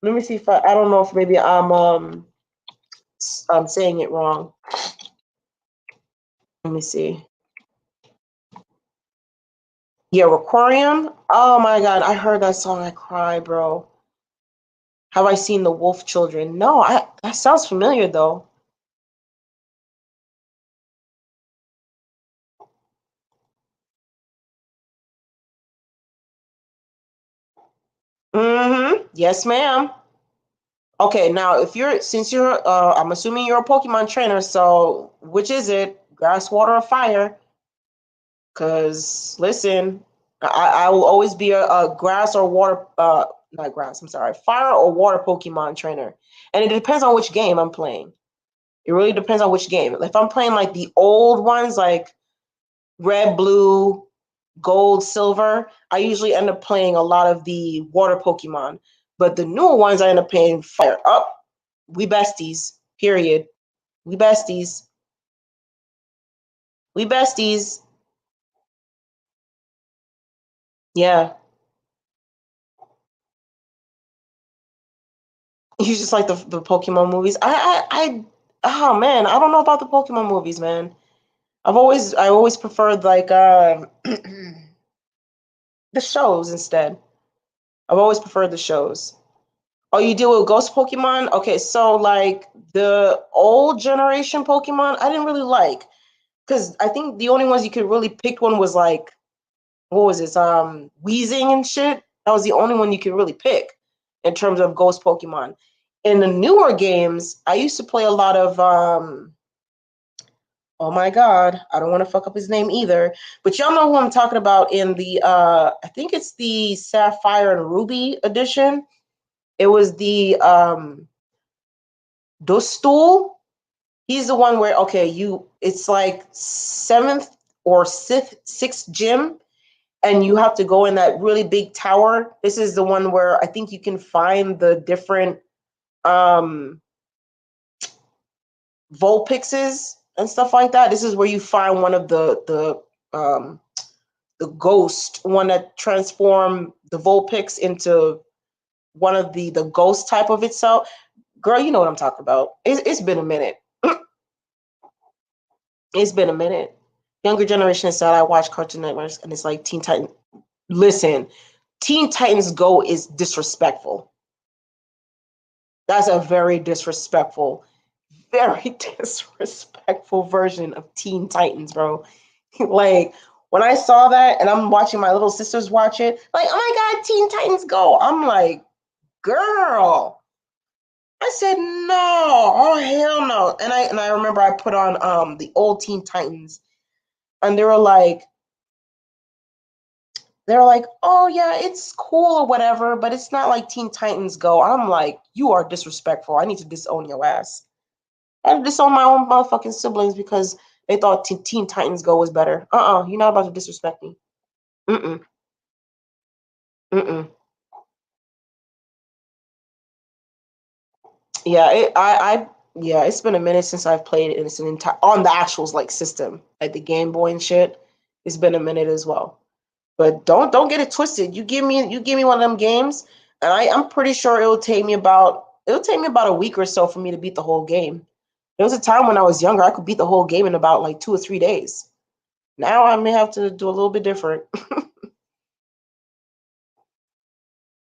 Let me see if I don't know if maybe I'm saying it wrong. Let me see. Yeah, Requiem. Oh my god, I heard that song, I cried, bro. Have I seen the Wolf Children? No, that sounds familiar though. Mm-hmm. Yes, ma'am. Okay, now since you're I'm assuming you're a Pokemon trainer, so which is it? Grass, water, or fire? Cause listen, I will always be a grass or water not grass, I'm sorry, fire or water Pokemon trainer. And it depends on which game I'm playing. It really depends on which game. If I'm playing like the old ones, like red, blue, gold, silver, I usually end up playing a lot of the water Pokemon. But the newer ones, I end up playing fire. Up, we besties. Period. We besties. We besties. Yeah. You just like the Pokemon movies. Oh man, I don't know about the Pokemon movies, man. I always preferred like the shows instead. I've always preferred the shows. Oh, you deal with ghost Pokemon? Okay, so like the old generation Pokemon, I didn't really like because I think the only ones you could really pick one was like what was this? Wheezing and shit. That was the only one you could really pick in terms of ghost Pokemon. In the newer games, I used to play a lot of oh my god, I don't want to fuck up his name either. But y'all know who I'm talking about in the I think it's the Sapphire and Ruby edition. It was the Dustul. He's the one where okay, it's like seventh or sixth gym, and you have to go in that really big tower. This is the one where I think you can find the different um Vulpixes and stuff like that. This is where you find one of the ghost one that transform the Vulpix into one of the ghost type of itself. Girl, you know what I'm talking about. It's been a minute. It's been a minute. Younger generation said I watch Cartoon Networks and it's like Teen Titans. Listen, Teen Titans Go is disrespectful. That's a very disrespectful version of Teen Titans, bro. Like when I saw that and I'm watching my little sisters watch it, like, oh my god, Teen Titans Go. I'm like, girl. I said no. Oh hell no. And I remember I put on the old Teen Titans and they were like, oh yeah, it's cool or whatever, but it's not like Teen Titans Go. I'm like, you are disrespectful. I need to disown your ass. I had to disown my own motherfucking siblings because they thought Teen Titans Go was better. You're not about to disrespect me. Mm-mm. Mm-mm. Yeah, yeah, it's been a minute since I've played it, and it's an entire on the actual like system, like the Game Boy and shit. It's been a minute as well. But don't get it twisted. You give me one of them games, and I'm pretty sure it'll take me about a week or so for me to beat the whole game. There was a time when I was younger, I could beat the whole game in about like 2 or 3 days. Now I may have to do a little bit different.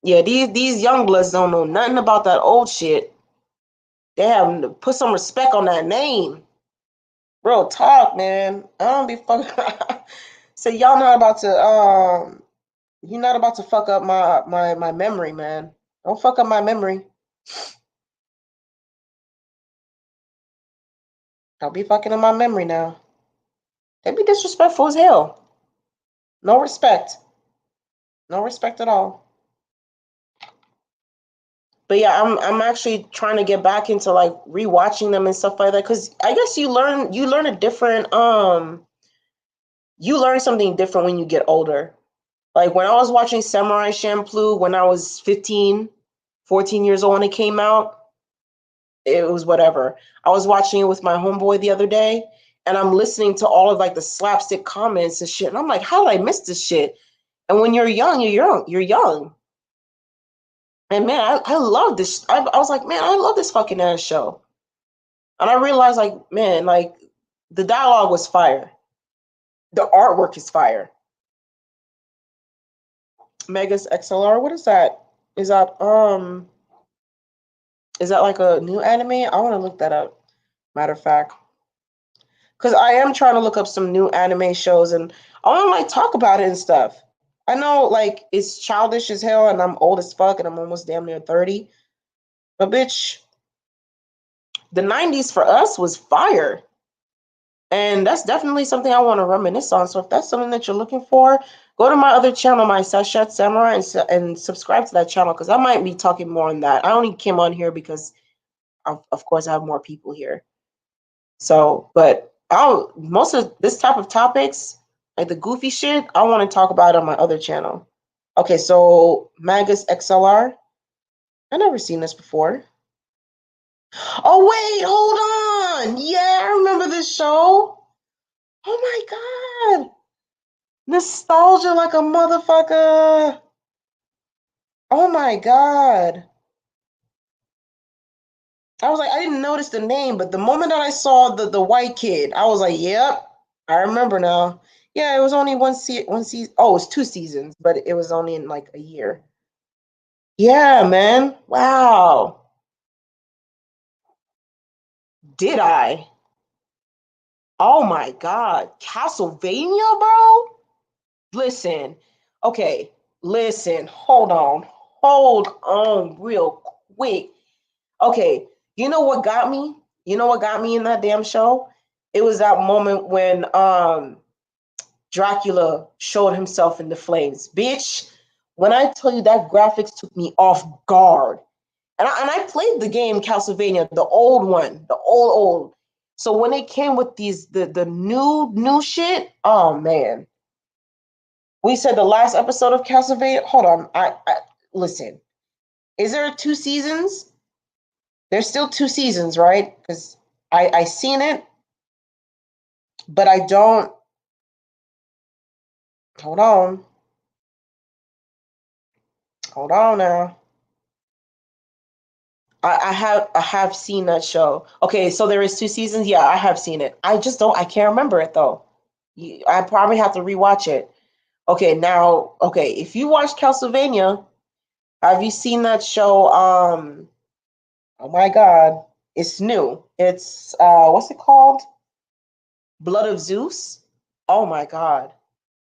Yeah, these young bloods don't know nothing about that old shit. They have to put some respect on that name. Real talk, man. I don't be fucking. So y'all not about to you're not about to fuck up my memory, man. Don't fuck up my memory. Don't be fucking up my memory now. They be disrespectful as hell. No respect. No respect at all. But yeah, I'm actually trying to get back into like rewatching them and stuff like that, because I guess you learn a different you learn something different when you get older. Like when I was watching Samurai Champloo when I was 15, 14 years old when it came out, it was whatever. I was watching it with my homeboy the other day, and I'm listening to all of like the slapstick comments and shit, and I'm like, how did I miss this shit? And when you're young, you're young. And man, I love this. I was like, man, I love this fucking ass show. And I realized, like, man, like the dialogue was fire. The artwork is fire. Megas XLR, what is that? Is that like a new anime? I want to look that up. Matter of fact, because I am trying to look up some new anime shows, and I want to like talk about it and stuff. I know like it's childish as hell, and I'm old as fuck, and I'm almost damn near 30. But bitch, the 90s for us was fire. And that's definitely something I want to reminisce on. So if that's something that you're looking for, go to my other channel, my Sashat Samurai, and subscribe to that channel, because I might be talking more on that. I only came on here because, of course, I have more people here. So, but most of this type of topics, like the goofy shit, I want to talk about on my other channel. Okay, so Magus XLR. I never seen this before. Oh wait, hold on. Yeah, I remember this show. Oh my god. Nostalgia like a motherfucker. Oh my god. I was like, I didn't notice the name, but the moment that I saw the white kid, I was like, yep, I remember now. Yeah, it was only one season. Oh, it was 2 seasons, but it was only in like a year. Yeah, man. Wow. Did I? Oh my god. Castlevania, bro? Listen. Okay, listen. Hold on real quick. Okay, you know what got me? You know what got me in that damn show? It was that moment when Dracula showed himself in the flames. Bitch, when I tell you that graphics took me off guard. And I played the game Castlevania, the old one, the old. So when it came with the new shit, oh man. We said the last episode of Castlevania. Hold on, I listen. Is there 2 seasons? There's still 2 seasons, right? Because I seen it, but I don't. Hold on. Hold on now. I have seen that show. Okay, so there is 2 seasons. Yeah, I have seen it. I just don't. I can't remember it though. I probably have to rewatch it. Okay, now. Okay, if you watch Castlevania, have you seen that show? Oh my God, it's new. It's what's it called? Blood of Zeus. Oh my God.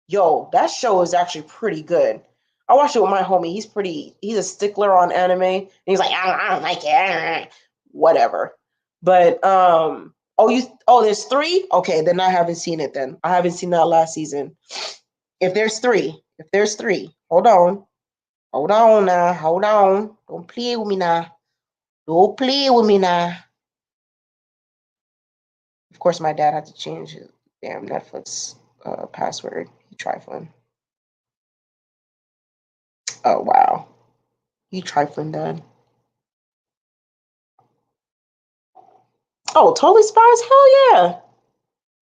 Yo, that show is actually pretty good. I watched it with my homie. He's a stickler on anime. And he's like, I don't like it. Whatever. But there's 3? Okay, then I haven't seen it then. I haven't seen that last season. If there's three, hold on. Hold on now. Hold on. Don't play with me now. Don't play with me now. Of course, my dad had to change his damn Netflix password. He trifling. Oh wow. You trifling, Dad. Oh, Totally Spies? Hell yeah.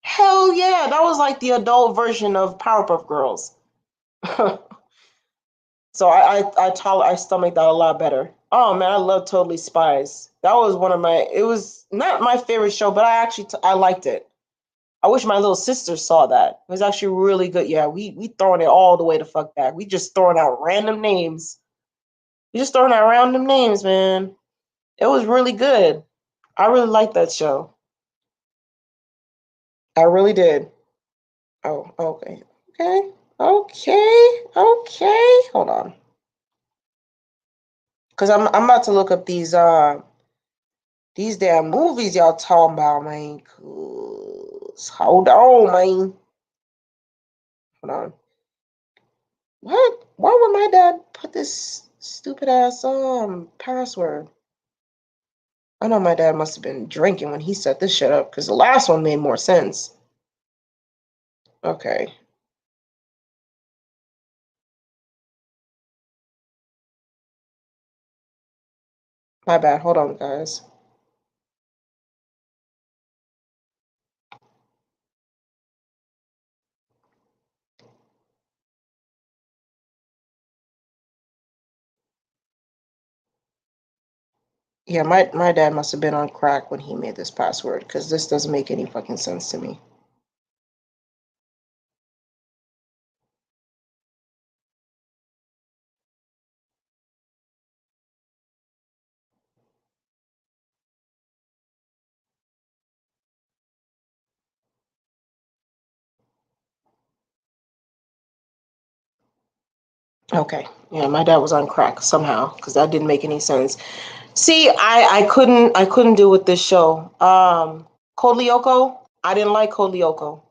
Hell yeah. That was like the adult version of Powerpuff Girls. So I stomach that a lot better. Oh man, I love Totally Spies. That was one of my. It was not my favorite show, but I liked it. I wish my little sister saw that. It was actually really good. Yeah, we throwing it all the way to fuck back. We just throwing out random names. We just throwing out random names, man. It was really good. I really liked that show. I really did. Oh, okay. Okay. Okay. Okay. Hold on. Cause I'm about to look up these damn movies y'all talking about, man. Hold on, man. Hold on. What? Why would my dad put this stupid ass password? I know my dad must have been drinking when he set this shit up because the last one made more sense. Okay. My bad. Hold on, guys. Yeah, my dad must have been on crack when he made this password because this doesn't make any fucking sense to me. Okay. Yeah, my dad was on crack somehow because that didn't make any sense. See, I couldn't do with this show. Code Lyoko, I didn't like Code Lyoko.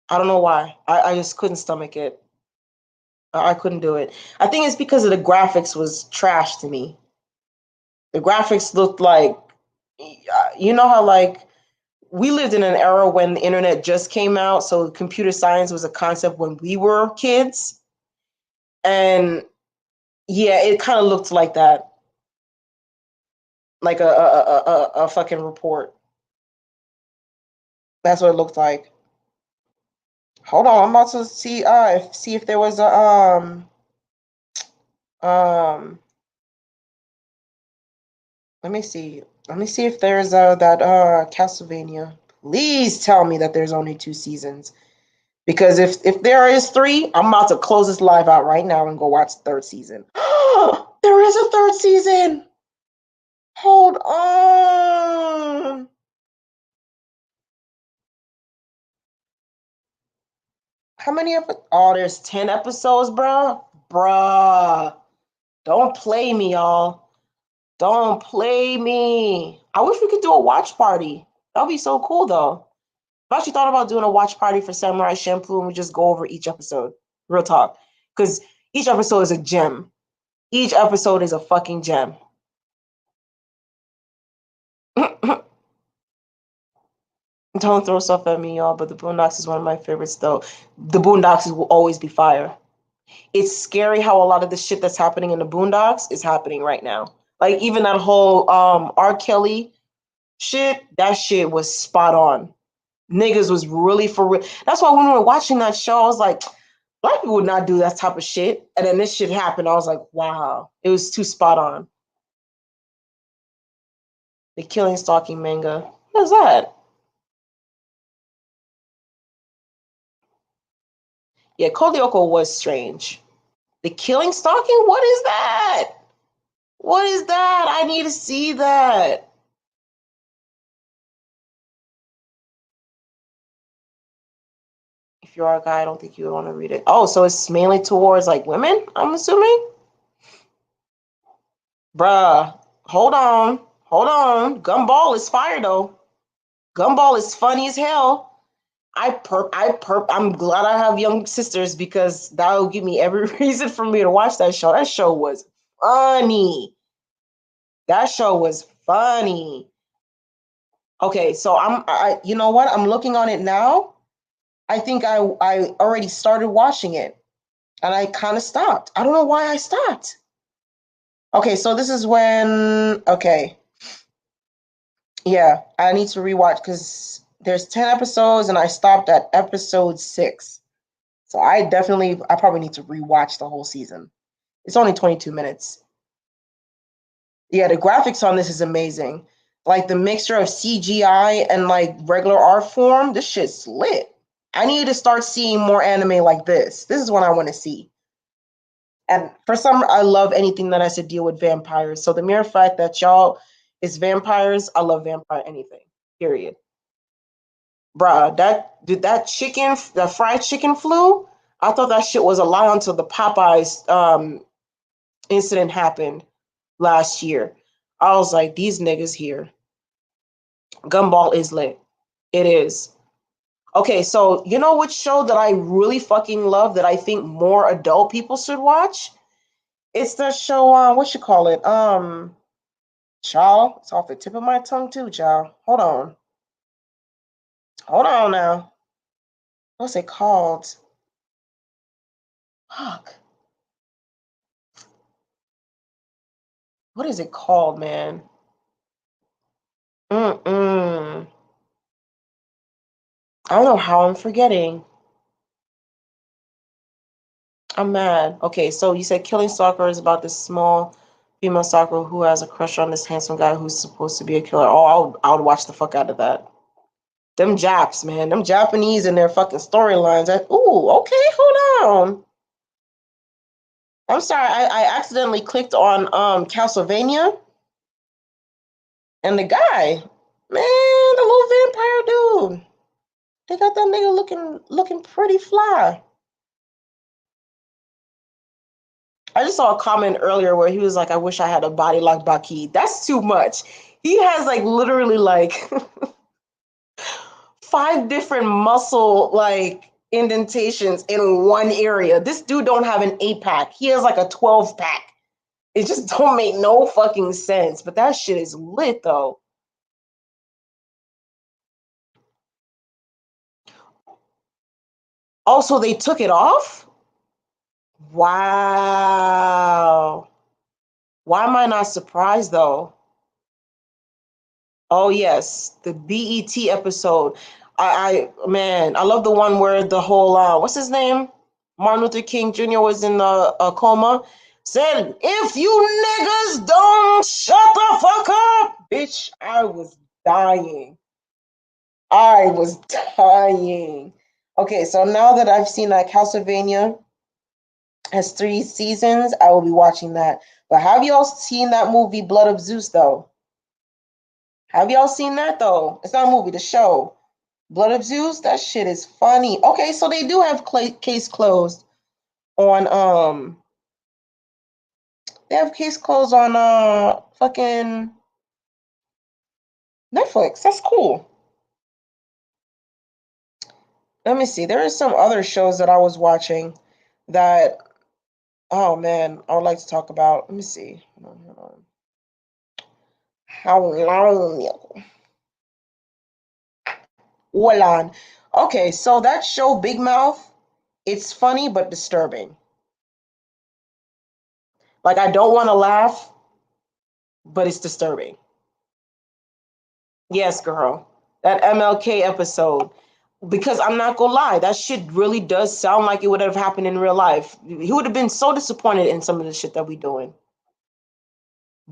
I don't know why. I just couldn't stomach it. I couldn't do it. I think it's because of the graphics was trash to me. The graphics looked like, you know how like we lived in an era when the internet just came out, so computer science was a concept when we were kids, and yeah, it kind of looked like that, like a fucking report. That's what it looked like. Hold on, I'm about to see if there was a um let me see. Let me see if there's that Castlevania. Please tell me that there's only 2 seasons. Because if there is 3, I'm about to close this live out right now and go watch the 3rd season. There is a 3rd season. Hold on. How many oh, there's 10 episodes, bruh. Bruh. Don't play me, y'all. Don't play me. I wish we could do a watch party. That'd be so cool, though. I've actually thought about doing a watch party for Samurai Champloo and we just go over each episode. Real talk. Because each episode is a gem. Each episode is a fucking gem. Don't throw stuff at me, y'all, but the Boondocks is one of my favorites, though. The Boondocks will always be fire. It's scary how a lot of the shit that's happening in the Boondocks is happening right now. Like, even that whole R. Kelly shit, that shit was spot on. Niggas was really for real. That's why when we were watching that show, I was like, black people would not do that type of shit. And then this shit happened. I was like, wow, it was too spot on. The Killing Stalking manga. What is that? Yeah, Code Lyoko was strange. The Killing Stalking? What is that? What is that? I need to see that. If you're a guy, I don't think you would want to read it. Oh, so it's mainly towards like women, I'm assuming? Bruh, hold on. Hold on. Gumball is fire though. Gumball is funny as hell. I'm glad I have young sisters because that will give me every reason for me to watch that show. That show was funny. That show was funny. Okay, so you know what? I'm looking on it now. I think I already started watching it and I kind of stopped. I don't know why I stopped. Okay, so this is when okay. Yeah, I need to rewatch because there's 10 episodes and I stopped at episode 6. So I probably need to rewatch the whole season. It's only 22 minutes. Yeah, the graphics on this is amazing. Like the mixture of CGI and like regular art form, this shit's lit. I need to start seeing more anime like this. This is what I want to see. And for some, I love anything that has to deal with vampires. So the mere fact that y'all is vampires, I love vampire anything. Period. Bruh, that fried chicken flu, I thought that shit was a lie until the Popeyes incident happened last year. I was like, these niggas here. Gumball is lit. It is. Okay, so you know which show that I really fucking love that I think more adult people should watch? It's the show what you call it? Child, it's off the tip of my tongue too, child. Hold on. Hold on now. What's it called? Fuck. What is it called, man? Mm-mm. I don't know how I'm forgetting. I'm mad. Okay, so you said Killing Stalker is about this small female stalker who has a crush on this handsome guy who's supposed to be a killer. Oh, I would watch the fuck out of that. Them Japs, man. Them Japanese and their fucking storylines. Ooh, okay, hold on. I'm sorry, I accidentally clicked on Castlevania and the guy, man, the little vampire dude. They got that nigga looking pretty fly. I just saw a comment earlier where he was like, I wish I had a body like Baki. That's too much. He has like literally like 5 different muscle like indentations in one area. This dude don't have an 8-pack. He has like a 12-pack. It just don't make no fucking sense. But that shit is lit though. Also, they took it off? Wow. Why am I not surprised though? Oh yes, the BET episode. Man, I love the one where the whole what's his name? Martin Luther King Jr. was in a coma. Said, if you niggas don't shut the fuck up, bitch, I was dying. I was dying. Okay, so now that I've seen that Castlevania has 3 seasons, I will be watching that. But have y'all seen that movie Blood of Zeus though? Have y'all seen that though? It's not a movie, the show. Blood of Zeus, that shit is funny. Okay, so they do have case closed on they have case closed on fucking Netflix. That's cool. Let me see. There are some other shows that I was watching that oh man, I would like to talk about. Let me see. Hold on. How long? Hold on. Okay, so that show Big Mouth, it's funny but disturbing. Like I don't want to laugh, but it's disturbing. Yes, girl. That MLK episode. Because I'm not gonna lie, that shit really does sound like it would have happened in real life. He would have been so disappointed in some of the shit that we doing.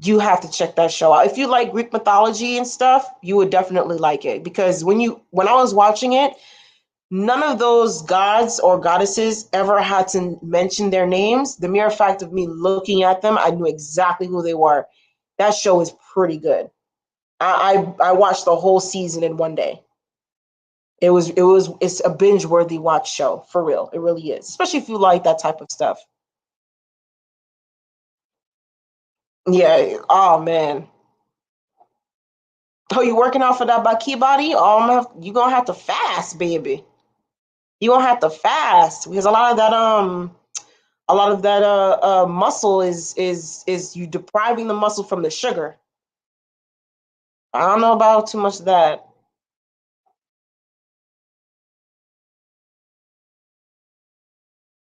You have to check that show out. If you like Greek mythology and stuff, you would definitely like it. Because when I was watching it, none of those gods or goddesses ever had to mention their names. The mere fact of me looking at them, I knew exactly who they were. That show is pretty good. I watched the whole season in one day. It's a binge worthy watch show for real. It really is, especially if you like that type of stuff. Yeah. Oh man. Oh, you working out for that Baki body? Oh, you gonna have to fast, baby. You gonna have to fast because a lot of that muscle is you depriving the muscle from the sugar. I don't know about too much of that.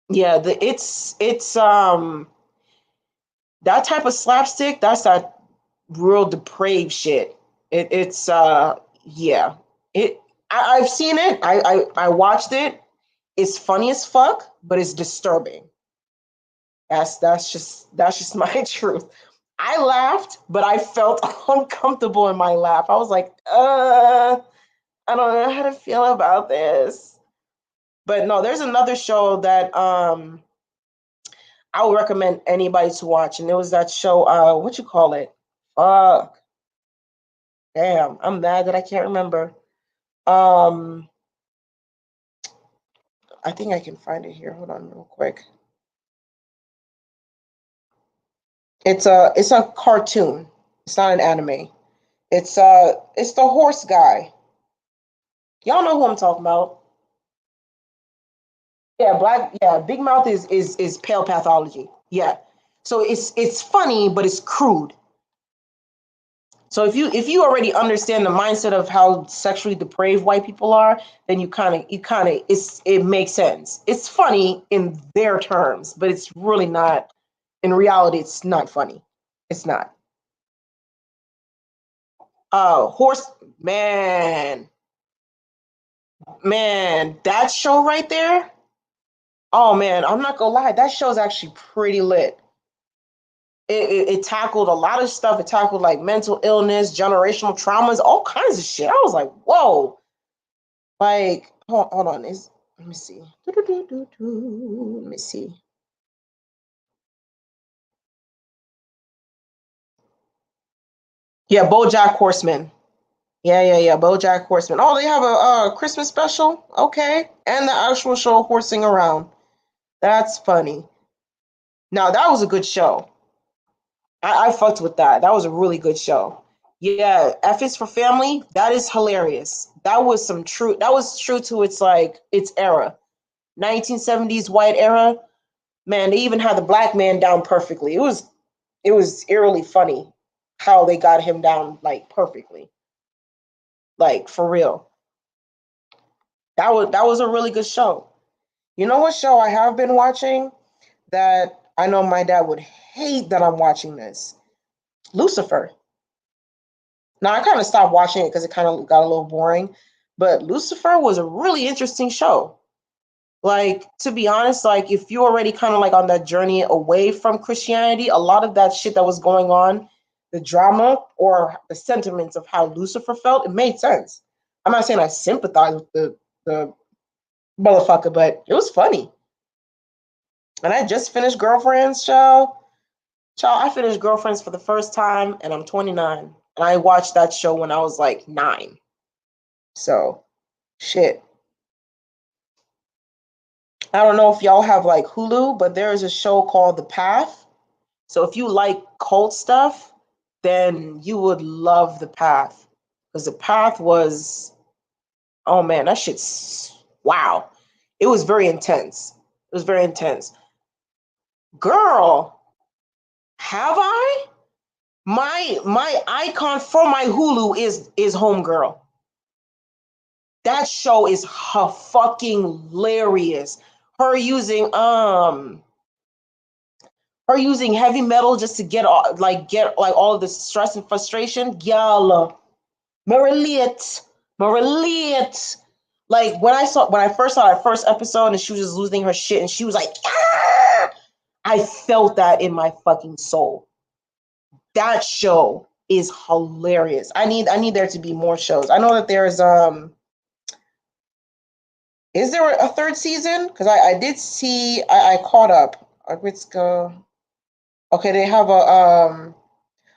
Yeah, it's that type of slapstick. That's that real depraved shit. It's yeah. It I've seen it. I watched it. It's funny as fuck, but it's disturbing. That's just my truth. I laughed, but I felt uncomfortable in my laugh. I was like, I don't know how to feel about this. But no, there's another show that I would recommend anybody to watch, and it was that show, what you call it? Fuck. Damn, I'm mad that I can't remember. Um, I think I can find it here. Hold on real quick. It's a cartoon. It's not an anime. It's the horse guy. Y'all know who I'm talking about. Yeah, black. Yeah, Big Mouth is pale pathology. Yeah, so it's funny, but it's crude. So if you already understand the mindset of how sexually depraved white people are, then you kind of it makes sense. It's funny in their terms, but it's really not. In reality, it's not funny. It's not. Horse man, man, that show right there. Oh man, I'm not gonna lie, that show's actually pretty lit. It tackled a lot of stuff. It tackled like mental illness, generational traumas, all kinds of shit. I was like, whoa. Like, hold on. Let me see. Let me see. Yeah, BoJack Horseman. Yeah. BoJack Horseman. Oh, they have a Christmas special. Okay, and the actual show horsing around. That's funny. Now that was a good show. I fucked with that. That was a really good show. Yeah, F is for Family. That is hilarious. That was some true. That was true to its era, 1970s white era. Man, they even had the black man down perfectly. It was eerily funny how they got him down like perfectly, like for real. That was a really good show. You know what show I have been watching that I know my dad would hate that I'm watching this? Lucifer. Now I kind of stopped watching it because it kind of got a little boring, but Lucifer was a really interesting show. Like, to be honest, like if you're already kind of like on that journey away from Christianity, a lot of that shit that was going on, the drama or the sentiments of how Lucifer felt, it made sense. I'm not saying I sympathize with the motherfucker, but it was funny. And I just finished Girlfriends, child. Child, I finished Girlfriends for the first time, and I'm 29, and I watched that show when I was like 9. So, shit. I don't know if y'all have like Hulu, but there is a show called The Path. So if you like cult stuff, then you would love The Path. Because The Path was, oh man, that shit's wow. It was very intense. It was very intense. Girl, have I? My icon for my Hulu is Homegirl. That show is fucking hilarious. Her using her using heavy metal just to get all of the stress and frustration. Y'all, Marilite, Marilite. Like when I first saw that first episode and she was just losing her shit and she was like, ah! I felt that in my fucking soul. That show is hilarious. I need there to be more shows. I know that there's is there a third season? Because I did see I caught up. Let's go. Okay, they have a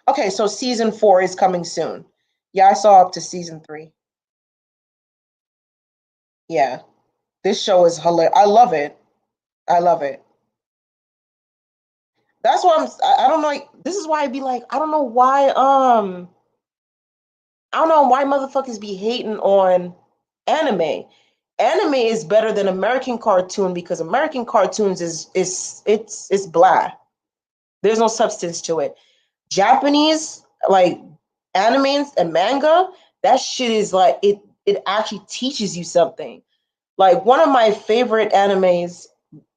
okay, so season 4 is coming soon. Yeah, I saw up to season 3. Yeah. This show is hilarious. I love it. I love it. That's why I don't know. Like, this is why I'd be like, I don't know why motherfuckers be hating on anime. Anime is better than American cartoon because American cartoons it's blah. There's no substance to it. Japanese like animes and manga, that shit is like it actually teaches you something. Like one of my favorite animes,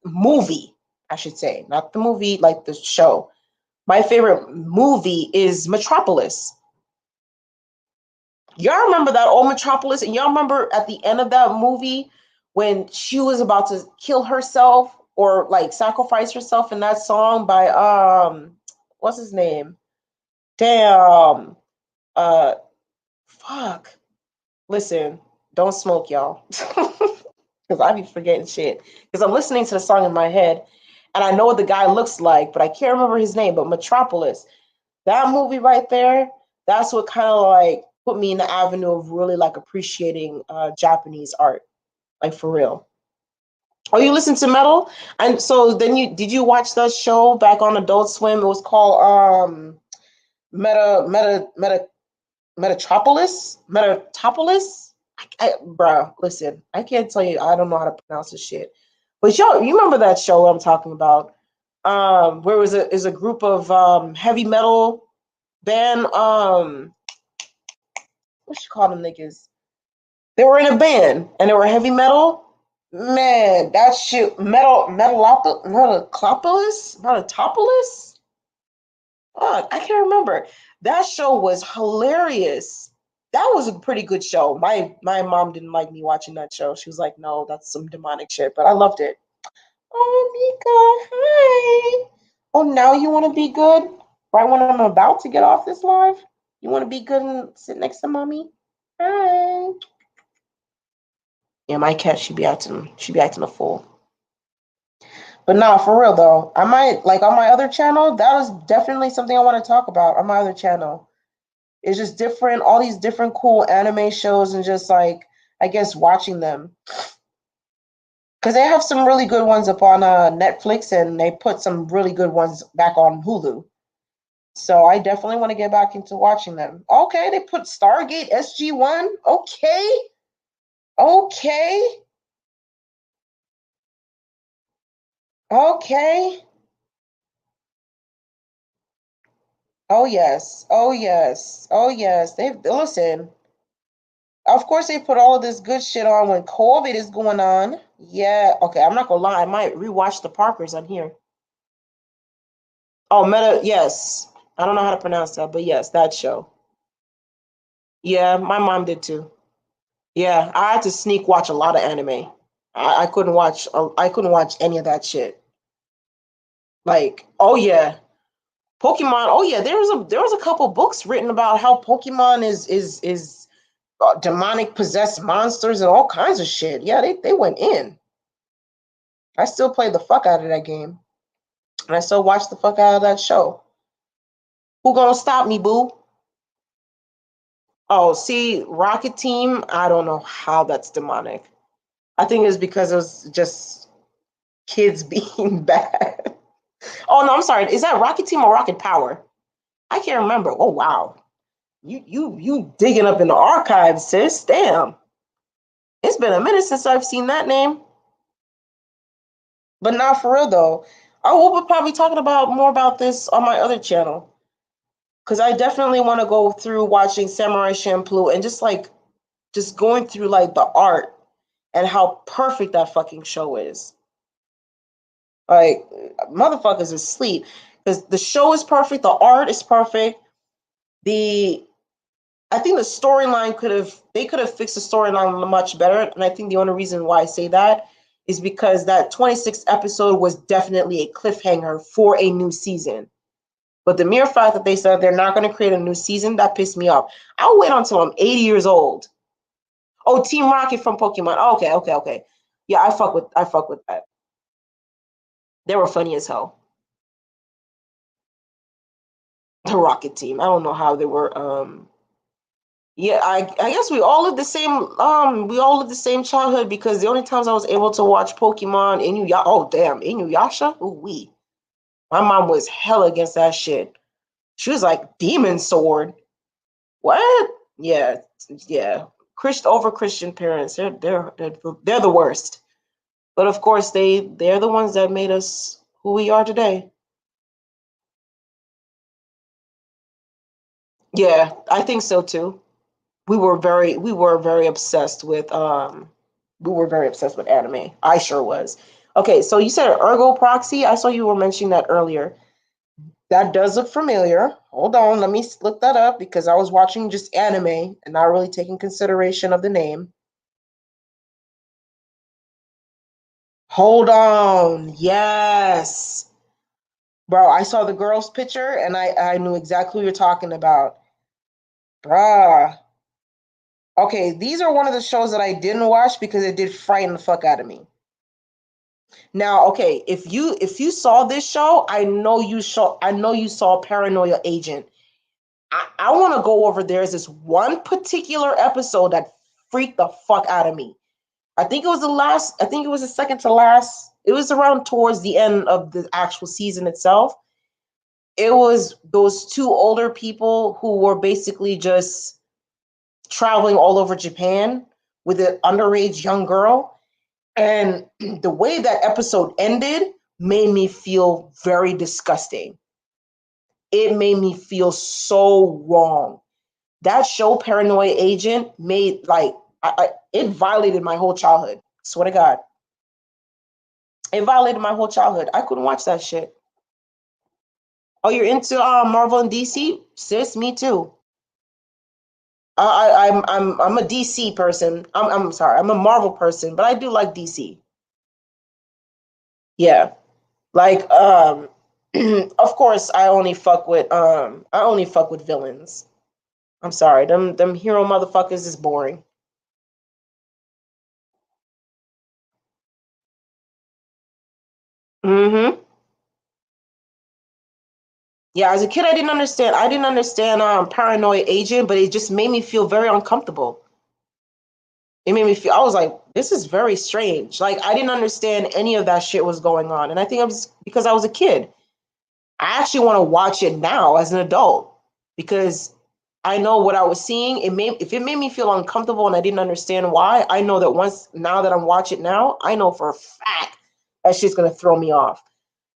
movie, I should say, not the movie, like the show. My favorite movie is Metropolis. Y'all remember that old Metropolis? And y'all remember at the end of that movie when she was about to kill herself or like sacrifice herself in that song by what's his name? Damn. Uh fuck. Listen, don't smoke, y'all. Because I be forgetting shit. Because I'm listening to the song in my head and I know what the guy looks like, but I can't remember his name. But Metropolis, that movie right there, that's what kind of like put me in the avenue of really like appreciating Japanese art, like for real. Oh, you listen to metal? And so then did you watch that show back on Adult Swim? It was called Metatropolis. Bruh, listen, I can't tell you. I don't know how to pronounce this shit. But yo, you remember that show I'm talking about? Where it was a group of heavy metal band. What you call them niggas? They were in a band and they were heavy metal. Man, that shit Metalopolis? Fuck, I can't remember. That show was hilarious. That was a pretty good show. My mom didn't like me watching that show. She was like, "No, that's some demonic shit," but I loved it. Oh, Mika, hi. Oh, now you want to be good? Right when I'm about to get off this live? You want to be good and sit next to mommy? Hi. Yeah, my cat, she be acting a fool. But nah, for real though, I might like on my other channel. That was definitely something I want to talk about on my other channel. It's just different, all these different cool anime shows, and just like I guess watching them because they have some really good ones up on Netflix, and they put some really good ones back on Hulu. So I definitely want to get back into watching them. Okay, they put Stargate SG-1. Okay, okay, okay. Oh yes, oh yes, oh yes. They listen. Of course, they put all of this good shit on when COVID is going on. Yeah, okay. I'm not gonna lie. I might rewatch the Parkers on here. Oh, Meta. Yes, I don't know how to pronounce that, but yes, that show. Yeah, my mom did too. Yeah, I had to sneak watch a lot of anime. I couldn't watch. I couldn't watch any of that shit. Like, oh yeah, Pokemon. Oh yeah, there was a couple books written about how Pokemon is demonic possessed monsters and all kinds of shit. Yeah, they went in. I still play the fuck out of that game, and I still watch the fuck out of that show. Who gonna stop me, boo? Oh, see, Rocket Team. I don't know how that's demonic. I think it's because it was just kids being bad. Oh no, I'm sorry. Is that Rocket Team or Rocket Power? I can't remember. Oh wow, you digging up in the archives, sis. Damn, it's been a minute since I've seen that name. But not for real though. I will be probably talking about more about this on my other channel because I definitely want to go through watching Samurai Champloo and just going through like the art and how perfect that fucking show is. Like motherfuckers is asleep because the show is perfect, the art is perfect. The I think the storyline could have fixed the storyline much better, and I think the only reason why I say that is because that 26th episode was definitely a cliffhanger for a new season. But the mere fact that they said they're not going to create a new season, that pissed me off. I'll wait until I'm 80 years old. Oh, Team Rocket from Pokemon. Oh, okay, okay, okay. Yeah, I fuck with that. They were funny as hell. The Rocket team. I don't know how they were yeah, I guess we all lived the same childhood because the only times I was able to watch Pokemon Inuyasha. Ooh wee. My mom was hell against that shit. She was like demon sword. What? Yeah, yeah. Christian parents. They're the worst. But of course they're the ones that made us who we are today. Yeah, I think so too. We were very obsessed with anime. I sure was. Okay, so you said Ergo Proxy. I saw you were mentioning that earlier. That does look familiar. Hold on, let me look that up because I was watching just anime and not really taking consideration of the name. Hold on. Yes. Bro, I saw the girl's picture and I knew exactly what you're talking about. Bruh. Okay, these are one of the shows that I didn't watch because it did frighten the fuck out of me. Now, okay, if you saw this show, I know you saw Paranoia Agent. I want to go over there's this one particular episode that freaked the fuck out of me. I think it was the second to last. It was around towards the end of the actual season itself. It was those two older people who were basically just traveling all over Japan with an underage young girl. And the way that episode ended made me feel very disgusting. It made me feel so wrong. That show, Paranoid Agent, made like it violated my whole childhood. Swear to God, it violated my whole childhood. I couldn't watch that shit. Oh, you're into Marvel and DC, sis? Me too. I'm a DC person. I'm sorry, I'm a Marvel person, but I do like DC. Yeah, like of course I only fuck with villains. I'm sorry, them hero motherfuckers is boring. Mm-hmm. Yeah, as a kid, I didn't understand. I didn't understand Paranoid Agent, but it just made me feel very uncomfortable. It made me feel. I was like, this is very strange. Like I didn't understand any of that shit was going on, and I think it was because I was a kid. I actually want to watch it now as an adult because I know what I was seeing. If it made me feel uncomfortable and I didn't understand why, I know that once now that I'm watching it now, I know for a fact that shit's gonna throw me off.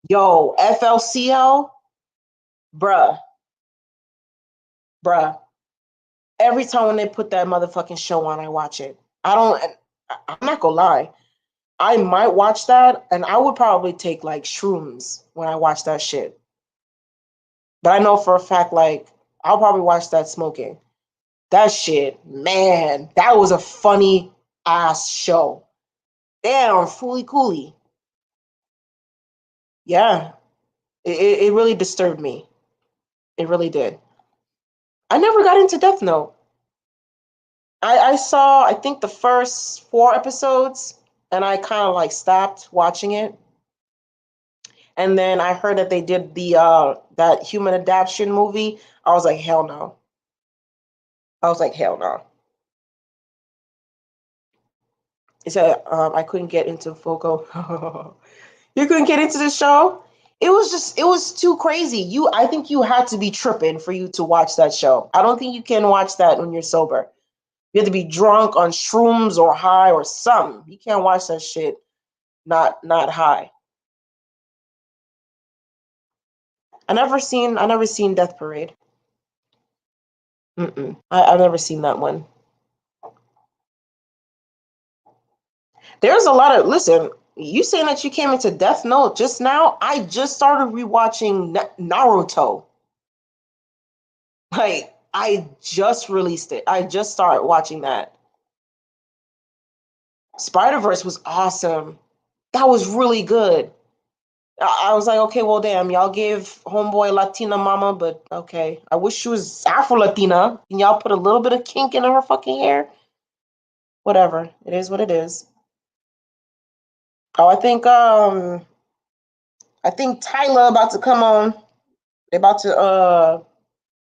Yo, FLCL, bruh, bruh. Every time when they put that motherfucking show on, I watch it. I don't. I'm not gonna lie. I might watch that, and I would probably take like shrooms when I watch that shit. But I know for a fact, like I'll probably watch that smoking. That shit, man, that was a funny ass show. Damn, Fooly Cooly. Yeah, it really disturbed me. It really did. I never got into Death Note. I saw, I think, the first 4 episodes, and I kind of like stopped watching it. And then I heard that they did the that human adaptation movie. I was like, hell no. I was like, hell no. It said I couldn't get into Foco. You couldn't get into the show. It was too crazy. I think you had to be tripping for you to watch that show. I don't think you can watch that when you're sober. You have to be drunk on shrooms or high or something. You can't watch that shit not high. I never seen Death Parade. I've never seen that one. There's a lot of listen. You saying that you came into Death Note just now? I just started rewatching Naruto. Like I just released it. I just started watching that. Spider Verse was awesome. That was really good. I was like, okay, well, damn, y'all gave homeboy Latina mama, but okay. I wish she was Afro Latina. And y'all put a little bit of kink in her fucking hair. Whatever. It is what it is. Oh, I think Tyler about to come on. They about to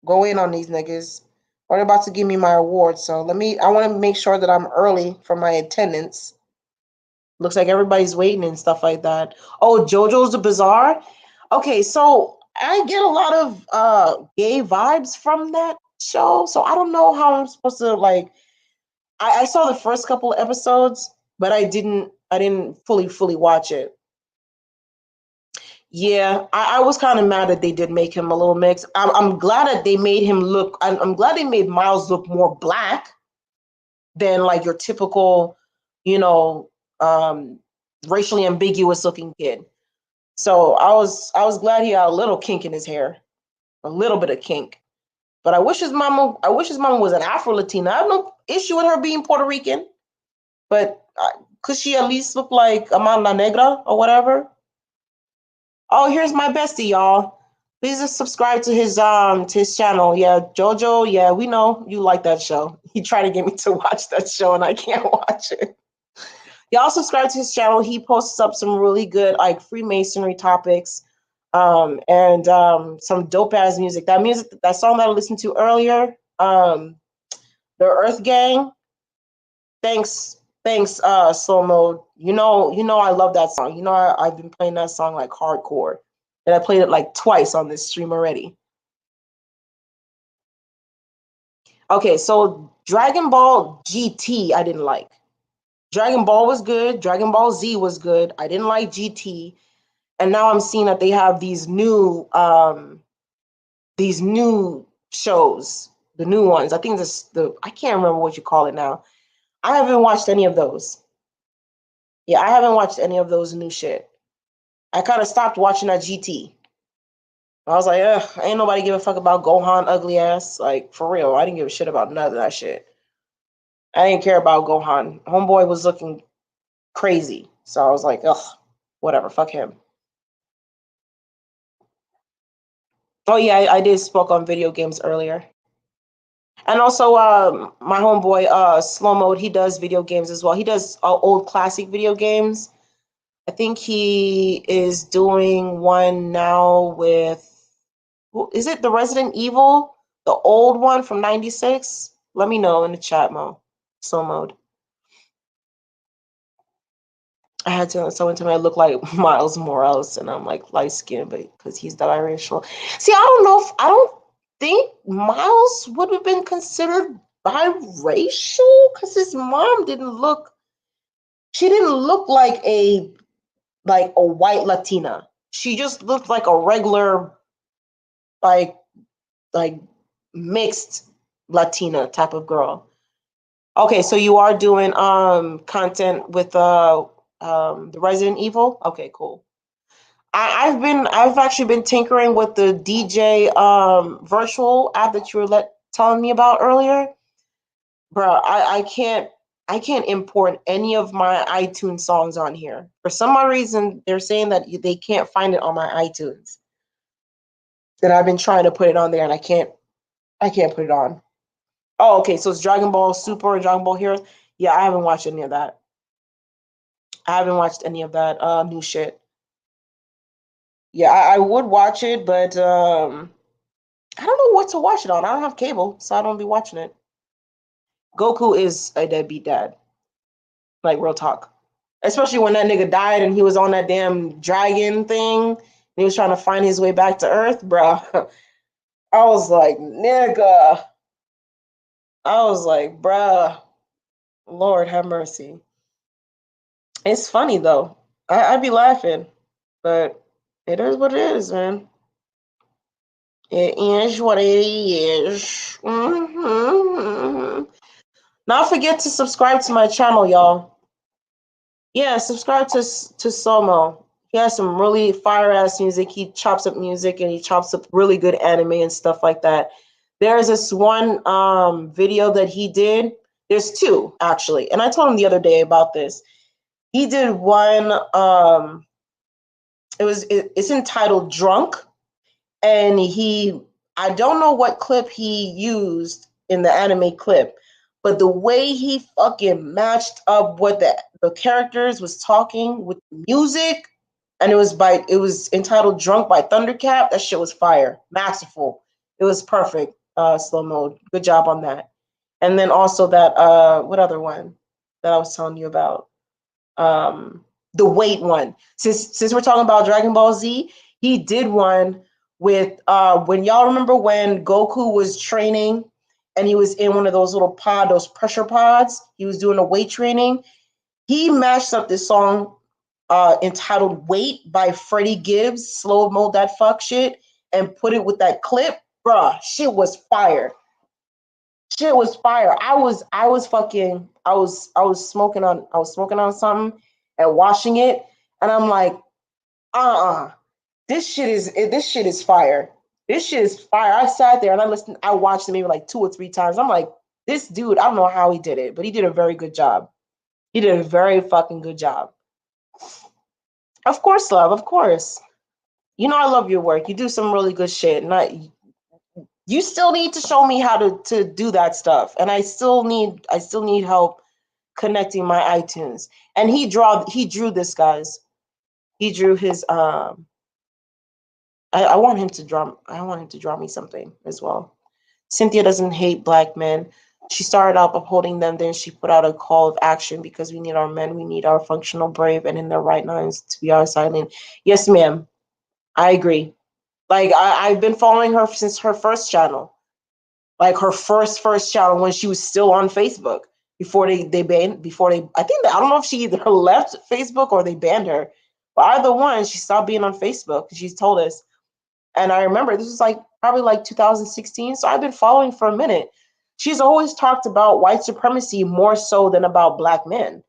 go in on these niggas. Or they're about to give me my award. So I want to make sure that I'm early for my attendance. Looks like everybody's waiting and stuff like that. Oh, JoJo's the Bizarre. Okay, so I get a lot of gay vibes from that show. So I don't know how I'm supposed to like. I saw the first couple of episodes, but I didn't fully watch it. Yeah, I was kind of mad that they did make him a little mixed. I'm glad that they made him look. I'm glad they made Miles look more black than like your typical, you know, um, racially ambiguous looking kid. So I was glad he had a little kink in his hair, a little bit of kink. But I wish his mama was an Afro Latina. I have no issue with her being Puerto Rican, but could she at least look like Amanda Negra or whatever? Oh, here's my bestie, y'all. Please just subscribe to his channel. Yeah, Jojo. Yeah, we know you like that show. He tried to get me to watch that show, and I can't watch it. Y'all subscribe to his channel. He posts up some really good like Freemasonry topics, and some dope ass music. That song that I listened to earlier, the Earth Gang. Thanks, Slow Mode. I love that song. I've been playing that song like hardcore, and I played it like twice on this stream already. Okay, so Dragon Ball GT, I didn't like. Dragon Ball was good. Dragon Ball Z was good. I didn't like GT. And now I'm seeing that they have these new shows, the new ones. I think I can't remember what you call it now. I haven't watched any of those. Yeah, I haven't watched any of those new shit. I kind of stopped watching that GT. I was like, ugh, ain't nobody give a fuck about Gohan ugly ass. Like, for real, I didn't give a shit about none of that shit. I didn't care about Gohan. Homeboy was looking crazy. So I was like, ugh, whatever, fuck him. Oh yeah, I did spoke on video games earlier. And also, my homeboy, Slow Mode, he does video games as well. He does old classic video games. I think he is doing one now with, is it the Resident Evil, the old one from '96? Let me know in the chat, Slow Mode. I had to someone tell me I look like Miles Morales, and I'm like light skinned, but because he's biracial. See, I don't think Miles would have been considered biracial because his mom she didn't look like a white Latina. She just looked like a regular like like mixed Latina type of girl. Okay, so you are doing content with the Resident Evil? Okay, cool. I've actually been tinkering with the DJ virtual app that you were telling me about earlier. Bro, I can't import any of my iTunes songs on here. For some odd reason, they're saying that they can't find it on my iTunes. And I've been trying to put it on there and I can't put it on. Oh, okay, so it's Dragon Ball Super and Dragon Ball Heroes. Yeah, I haven't watched any of that. I haven't watched any of that new shit. Yeah, I would watch it, but I don't know what to watch it on. I don't have cable, so I don't be watching it. Goku is a deadbeat dad. Like, real talk. Especially when that nigga died and he was on that damn dragon thing. And he was trying to find his way back to Earth, bro. I was like, nigga. I was like, bruh, Lord have mercy. It's funny though. I'd be laughing, but it is what it is, man. It is what it is. Mm-hmm. Not forget to subscribe to my channel, y'all. Yeah, subscribe to Somo. He has some really fire ass music. He chops up music and he chops up really good anime and stuff like that. There's this one video that he did. There's two actually, and I told him the other day about this. He did one. It's entitled "Drunk," and I don't know what clip he used in the anime clip, but the way he fucking matched up what the characters was talking with the music, and it was entitled "Drunk" by Thundercat. That shit was fire, masterful. It was perfect. Slow mode. Good job on that. And then also that what other one that I was telling you about? The weight one. Since we're talking about Dragon Ball Z, he did one with when y'all remember when Goku was training and he was in one of those little those pressure pods. He was doing a weight training. He matched up this song entitled "Weight" by Freddie Gibbs, slow mo that fuck shit, and put it with that clip. Bruh, shit was fire. Shit was fire. I was smoking on something and watching it, and I'm like, this shit is fire. This shit is fire. I sat there and I watched it maybe like 2 or 3 times. I'm like, this dude, I don't know how he did it, but he did a very good job. He did a very fucking good job. Of course, love, of course. You know I love your work. You do some really good shit. And you still need to show me how to do that stuff. And I still need help connecting my iTunes. And he drew this, guys. He drew his I want him to draw me something as well. Cynthia doesn't hate black men. She started out upholding them, then she put out a call of action because we need our men, we need our functional, brave, and in their right minds to be our silent. Yes, ma'am. I agree. Like I've been following her since her first channel. Like her first channel when she was still on Facebook. I think I don't know if she either left Facebook or they banned her. But either one, she stopped being on Facebook. She's told us. And I remember this was like probably like 2016. So I've been following for a minute. She's always talked about white supremacy more so than about black men.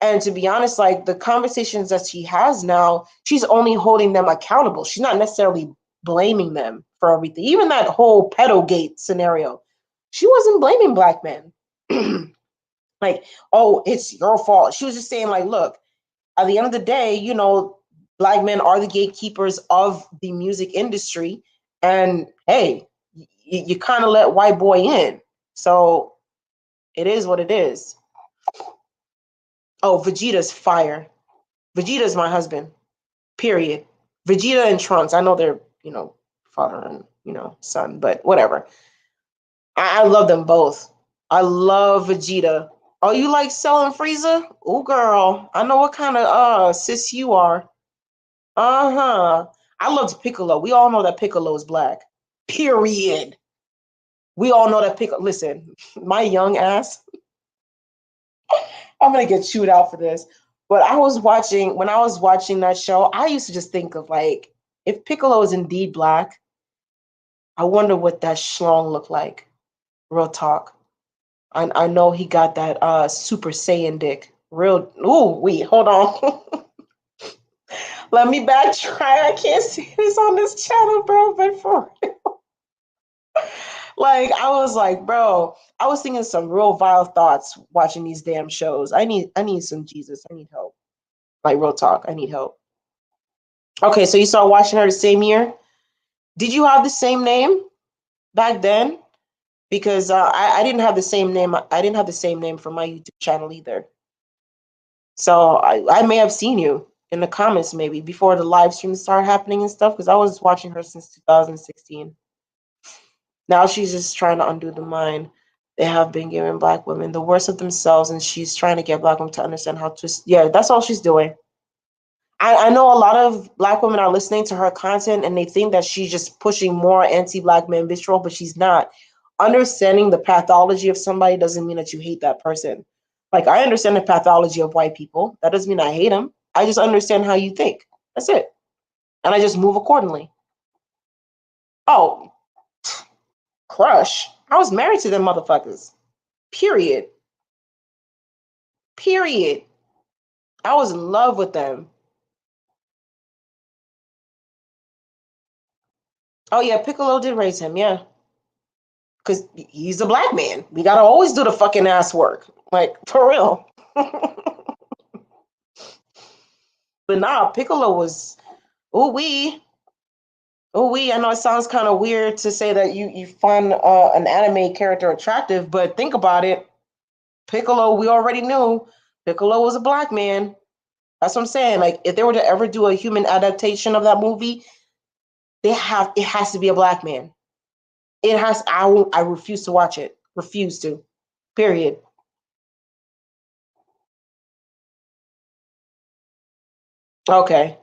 And to be honest, like the conversations that she has now, she's only holding them accountable. She's not necessarily blaming them for everything. Even that whole pedogate scenario, she wasn't blaming black men. Like, oh, it's your fault. She was just saying, like, look, at the end of the day, you know, black men are the gatekeepers of the music industry. And hey, you kind of let white boy in. So it is what it is. Oh, Vegeta's fire. Vegeta's my husband. Period. Vegeta and Trunks. I know they're, you know, father and, you know, son, but whatever. I love them both. I love Vegeta. Oh, you like Cell and Frieza? Oh, girl. I know what kind of sis you are. Uh-huh. I loved Piccolo. We all know that Piccolo is black. Period. We all know that Piccolo. Listen, my young ass. I'm gonna get chewed out for this. But when I was watching that show, I used to just think of like, if Piccolo is indeed black, I wonder what that schlong looked like. Real talk. I know he got that Super Saiyan dick. Real. Ooh, wait, hold on. Let me backtrack. I can't see this on this channel, bro. But for real. Like, I was like, bro, I was thinking some real vile thoughts watching these damn shows. I need some Jesus. I need help. Like, real talk. I need help. Okay, so you started watching her the same year. Did you have the same name back then? Because I didn't have the same name. I didn't have the same name for my YouTube channel either. So I may have seen you in the comments maybe before the live stream started happening and stuff, because I was watching her since 2016. Now she's just trying to undo the mind they have been giving black women, the worst of themselves, and she's trying to get black women to understand how to. Yeah, that's all she's doing. I know a lot of black women are listening to her content and they think that she's just pushing more anti-black men vitriol, but she's not. Understanding the pathology of somebody doesn't mean that you hate that person. Like, I understand the pathology of white people. That doesn't mean I hate them. I just understand how you think. That's it. And I just move accordingly. Oh, crush. I was married to them motherfuckers. Period. Period. I was in love with them. Oh, yeah, Piccolo did raise him, yeah. Because he's a black man. We got to always do the fucking ass work. Like, for real. But nah, Piccolo was, ooh-wee. Ooh-wee. I know it sounds kind of weird to say that you find an anime character attractive, but think about it. Piccolo, we already knew Piccolo was a black man. That's what I'm saying. Like, if they were to ever do a human adaptation of that movie, it has to be a black man. It has. I refuse to watch it. Refuse to. Period. Okay.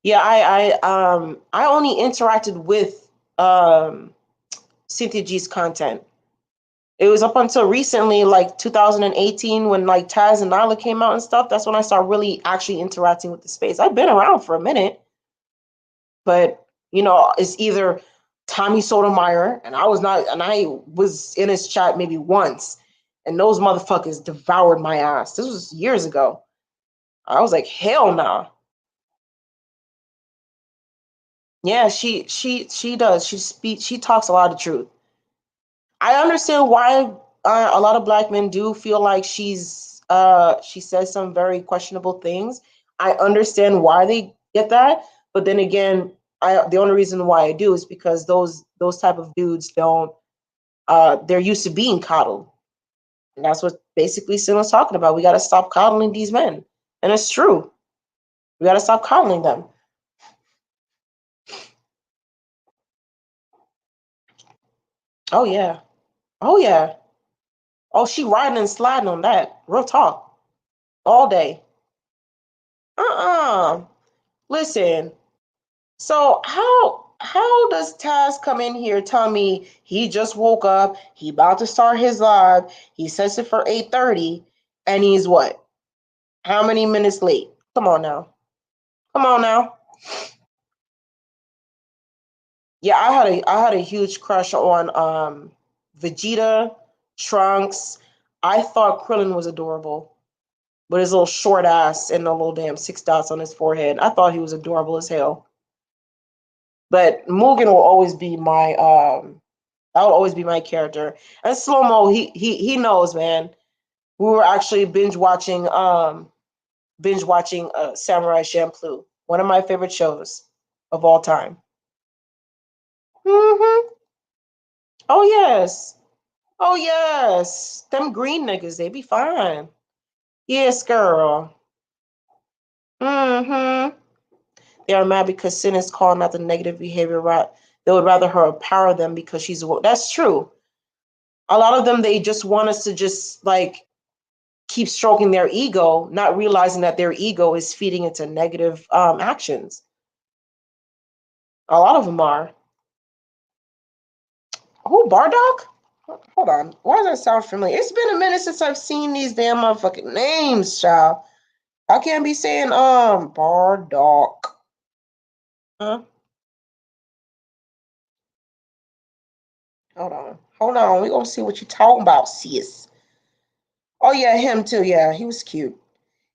Yeah, I only interacted with Cynthia G's content. It was up until recently, like 2018, when like Taz and Nyla came out and stuff. That's when I started really actually interacting with the space. I've been around for a minute, but you know, it's either Tommy Sotomayor, and I was in his chat maybe once, and those motherfuckers devoured my ass. This was years ago. I was like, hell nah. Yeah, she does. She talks a lot of truth. I understand why a lot of black men do feel like she says some very questionable things. I understand why they get that, but then again, the only reason why I do is because those type of dudes don't they're used to being coddled. And that's what basically Sin's talking about. We got to stop coddling these men. And it's true. We got to stop coddling them. Oh yeah. Oh yeah. Oh, she riding and sliding on that. Real talk. All day. Uh-uh. Listen. So how How does Taz come in here telling me he just woke up, he about to start his live, he sets it for 8:30, and he's what? How many minutes late? Come on now. Come on now. Yeah, I had a huge crush on Vegeta, Trunks. I thought Krillin was adorable. With his little short ass and the little damn 6 dots on his forehead. I thought he was adorable as hell. But Mugen will always be my that will always be my character. And Slow Mo, he knows, man. We were actually binge watching Samurai Champloo, one of my favorite shows of all time. Mm-hmm. Oh yes. Oh yes. Them green niggas, they be fine. Yes, girl. Mm-hmm. They are mad because Sin is calling out the negative behavior. Right? They would rather her empower them because she's a woman. That's true. A lot of them, they just want us to just like keep stroking their ego, not realizing that their ego is feeding into negative actions. A lot of them are. Who, Bardock? Hold on. Why does that sound familiar? It's been a minute since I've seen these damn motherfucking names, child. I can't be saying Bardock. Huh? Hold on. Hold on. We gonna see what you talking about, sis. Oh yeah, him too. Yeah, he was cute.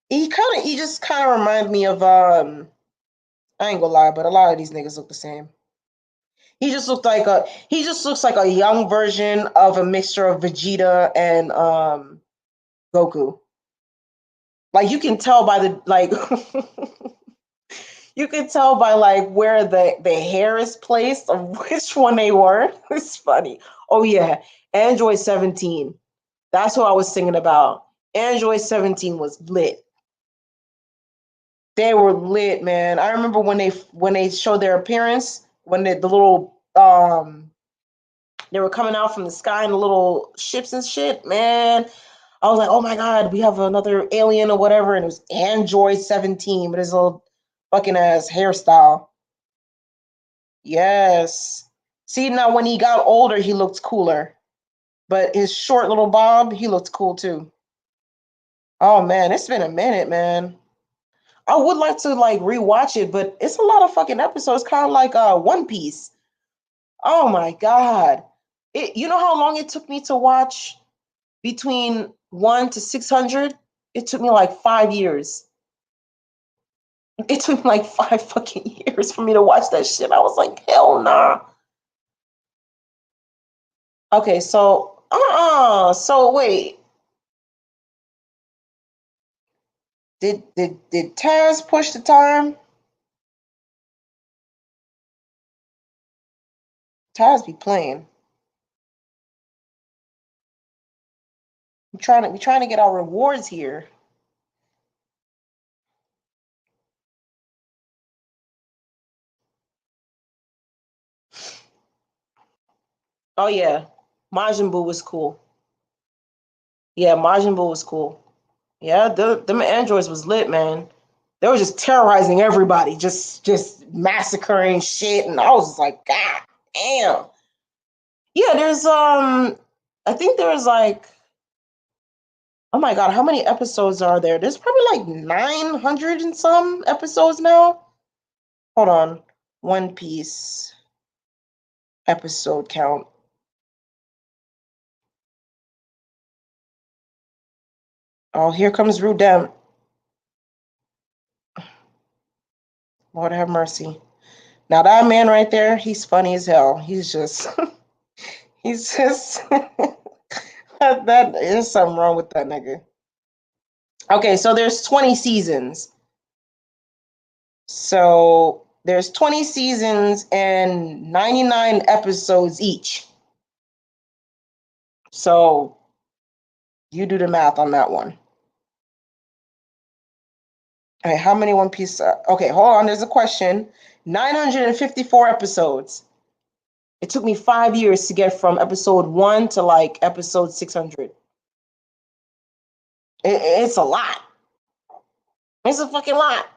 He just kind of reminded me of I ain't gonna lie, but a lot of these niggas look the same. He just looks like a young version of a mixture of Vegeta and Goku. Like you can tell by the like you can tell by like where the hair is placed of which one they were. It's funny. Oh yeah, Android 17. That's what I was thinking about. Android 17 was lit. They were lit, man. I remember when they showed their appearance, when the little they were coming out from the sky in the little ships and shit, man. I was like, oh my god, we have another alien or whatever, and it was Android 17 with his little fucking ass hairstyle. Yes. See, now when he got older, he looked cooler. But his short little bob, he looked cool too. Oh man, it's been a minute, man. I would like to like rewatch it, but it's a lot of fucking episodes, kind of like One Piece. Oh my god. You know how long it took me to watch between 1 to 600? It took me like 5 years. It took me like 5 fucking years for me to watch that shit. I was like, hell nah. Okay, so so wait. Did Taz push the time? Taz be playing. We trying to get our rewards here. Oh yeah, Majin Buu was cool. Yeah, Majin Buu was cool. Yeah, them androids was lit, man. They were just terrorizing everybody, just massacring shit, and I was just like, God damn. Yeah, there's I think there's like, oh my god, how many episodes are there? There's probably like 900 and some episodes now. Hold on. One Piece episode count. Oh, here comes Rudem. Lord have mercy. Now that man right there, he's funny as hell. He's just he's just that is something wrong with that nigga. Okay, so there's 20 seasons. So there's 20 seasons and 99 episodes each. So you do the math on that one. All right, how many One Piece? Okay, hold on. There's a question. 954 episodes. It took me 5 years to get from episode 1 to like episode 600. It's a lot. It's a fucking lot.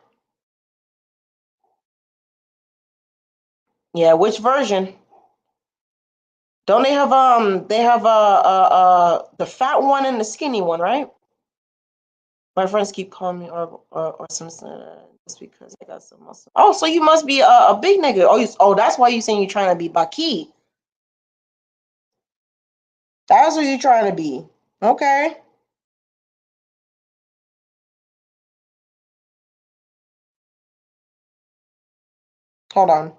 Yeah, which version? Don't they have the fat one and the skinny one, right? My friends keep calling me or something just because I got some muscle. Oh, so you must be a big nigga. Oh, that's why you saying you're trying to be Baki. That's what you're trying to be. Okay. Hold on.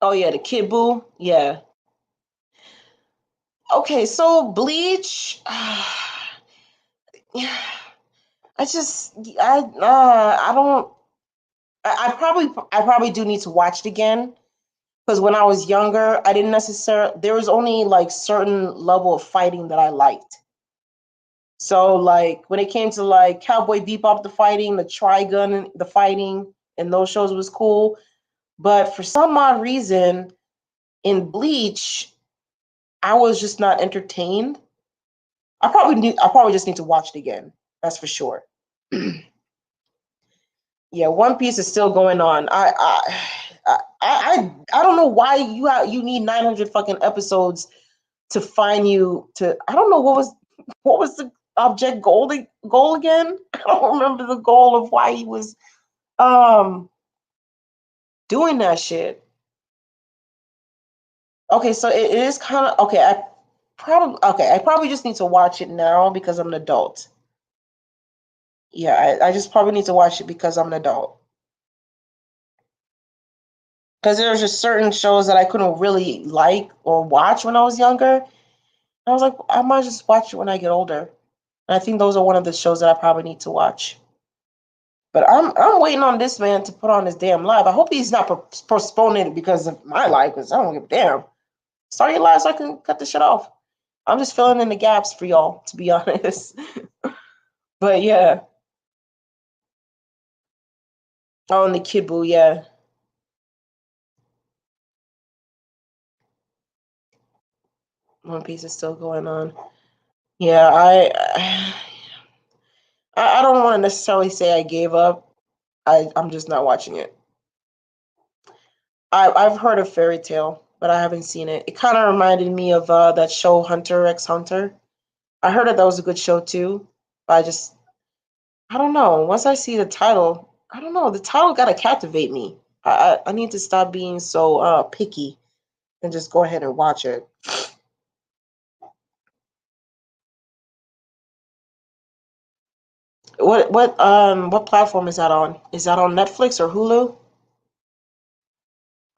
Oh yeah, the Kid Buu. Yeah. Okay, so Bleach. Yeah, I just I don't. I probably do need to watch it again because when I was younger, I didn't necessarily. There was only like certain level of fighting that I liked. So like when it came to like Cowboy Bebop, the fighting, the Trigun, the fighting, and those shows was cool. But for some odd reason, in Bleach, I was just not entertained. I probably just need to watch it again. That's for sure. Yeah, One Piece is still going on. I don't know why you need 900 fucking episodes to find you to. I don't know what was the object goal again. I don't remember the goal of why he was um doing that shit. Okay, so it is kind of okay. I probably just need to watch it now because I'm an adult. Yeah, I just probably need to watch it because I'm an adult. Because there's just certain shows that I couldn't really like or watch when I was younger. I was like, I might just watch it when I get older. And I think those are one of the shows that I probably need to watch. But I'm waiting on this man to put on his damn live. I hope he's not postponing it because of my life, because I don't give a damn. Start your live so I can cut the shit off. I'm just filling in the gaps for y'all, to be honest. But yeah. Oh, and the Kid Buu, yeah. One Piece is still going on. Yeah, I don't want to necessarily say I gave up. I'm just not watching it. I've heard of Fairy Tale, but I haven't seen it. It kind of reminded me of that show Hunter x Hunter. I heard that was a good show too, but I don't know. Once I see the title, I don't know. The title gotta captivate me. I need to stop being so picky and just go ahead and watch it. What platform is that on? Is that on Netflix or Hulu?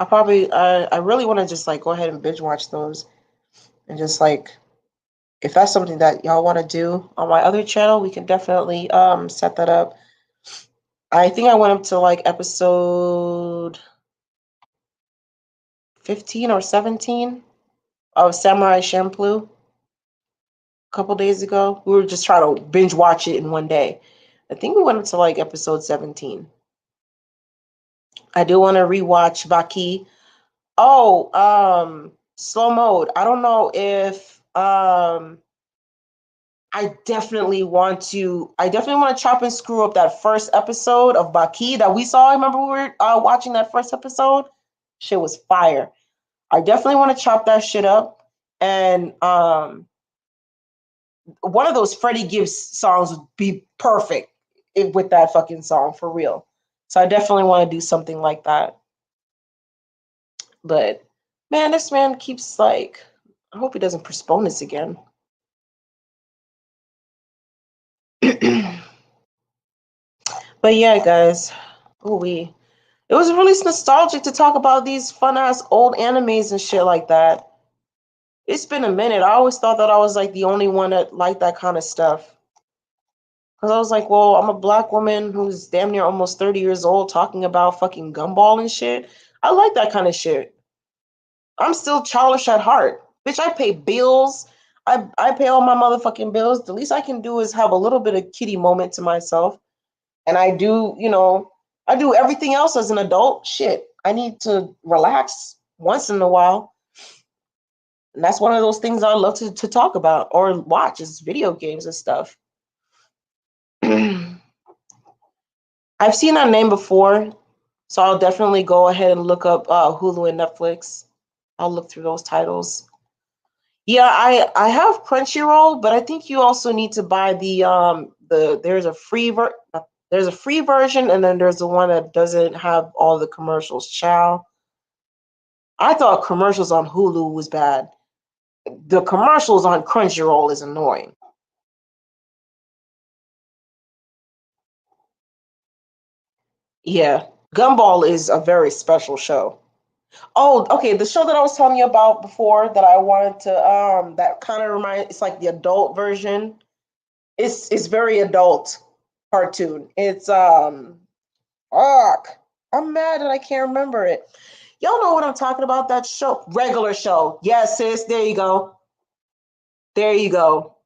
I really want to just like go ahead and binge watch those and just like if that's something that y'all want to do on my other channel, we can definitely set that up. I think I went up to like episode 15 or 17 of Samurai Champloo a couple days ago. We were just trying to binge watch it in one day. I think we went up to like episode 17. I do want to rewatch Baki. Oh, slow mode. I don't know if I definitely want to chop and screw up that first episode of Baki that we saw. I remember we were watching that first episode. Shit was fire. I definitely want to chop that shit up. And one of those Freddie Gibbs songs would be perfect with that fucking song for real. So I definitely want to do something like that. But man, this man keeps like, I hope he doesn't postpone this again. But yeah, guys, it was really nostalgic to talk about these fun ass old animes and shit like that. It's been a minute. I always thought that I was like the only one that liked that kind of stuff. Cause I was like, well, I'm a black woman who's damn near almost 30 years old talking about fucking gumball and shit. I like that kind of shit. I'm still childish at heart. Bitch, I pay bills. I pay all my motherfucking bills. The least I can do is have a little bit of kitty moment to myself. And I do, I do everything else as an adult. Shit, I need to relax once in a while. And that's one of those things I love to talk about or watch is video games and stuff. I've seen that name before, so I'll definitely go ahead and look up Hulu and Netflix. I'll look through those titles. Yeah, I have Crunchyroll, but I think you also need to buy the there's a free version and then there's the one that doesn't have all the commercials. Chow. I thought commercials on Hulu was bad. The commercials on Crunchyroll is annoying. Yeah, Gumball is a very special show. Oh, okay. The show that I was telling you about before that I wanted to that kind of remind it's like the adult version. It's very adult cartoon. It's fuck. I'm mad that I can't remember it. Y'all know what I'm talking about? That show, regular show. Yes, sis. There you go. There you go.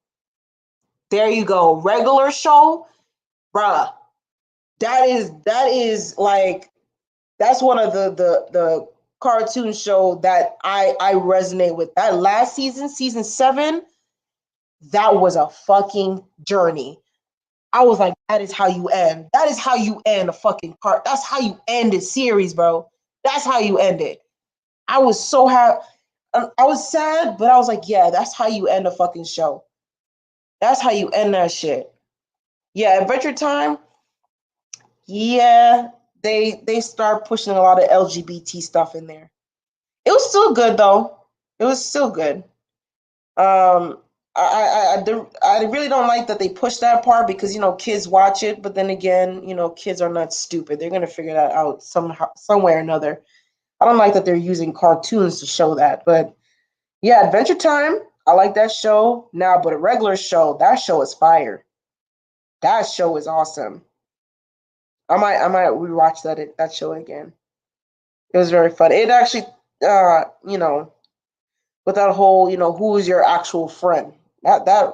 There you go. Regular show, bruh. That is like that's one of the cartoon show that I resonate with. That last season, season 7, that was a fucking journey. I was like, that is how you end. That is how you end a fucking part. That's how you end a series, bro. That's how you end it. I was so happy. I was sad, but I was like, yeah, that's how you end a fucking show. That's how you end that shit. Yeah, Adventure Time. Yeah, they start pushing a lot of LGBT stuff in there. It was still good though. It was still good. Um, I really don't like that they push that part because kids watch it, but then again, kids are not stupid. They're gonna figure that out somehow, some way or another. I don't like that they're using cartoons to show that, but yeah, Adventure Time. I like that show now, but a regular show, that show is fire. That show is awesome. I might rewatch that show again. It was very fun. It actually, uh, you know, with that whole, who is your actual friend? That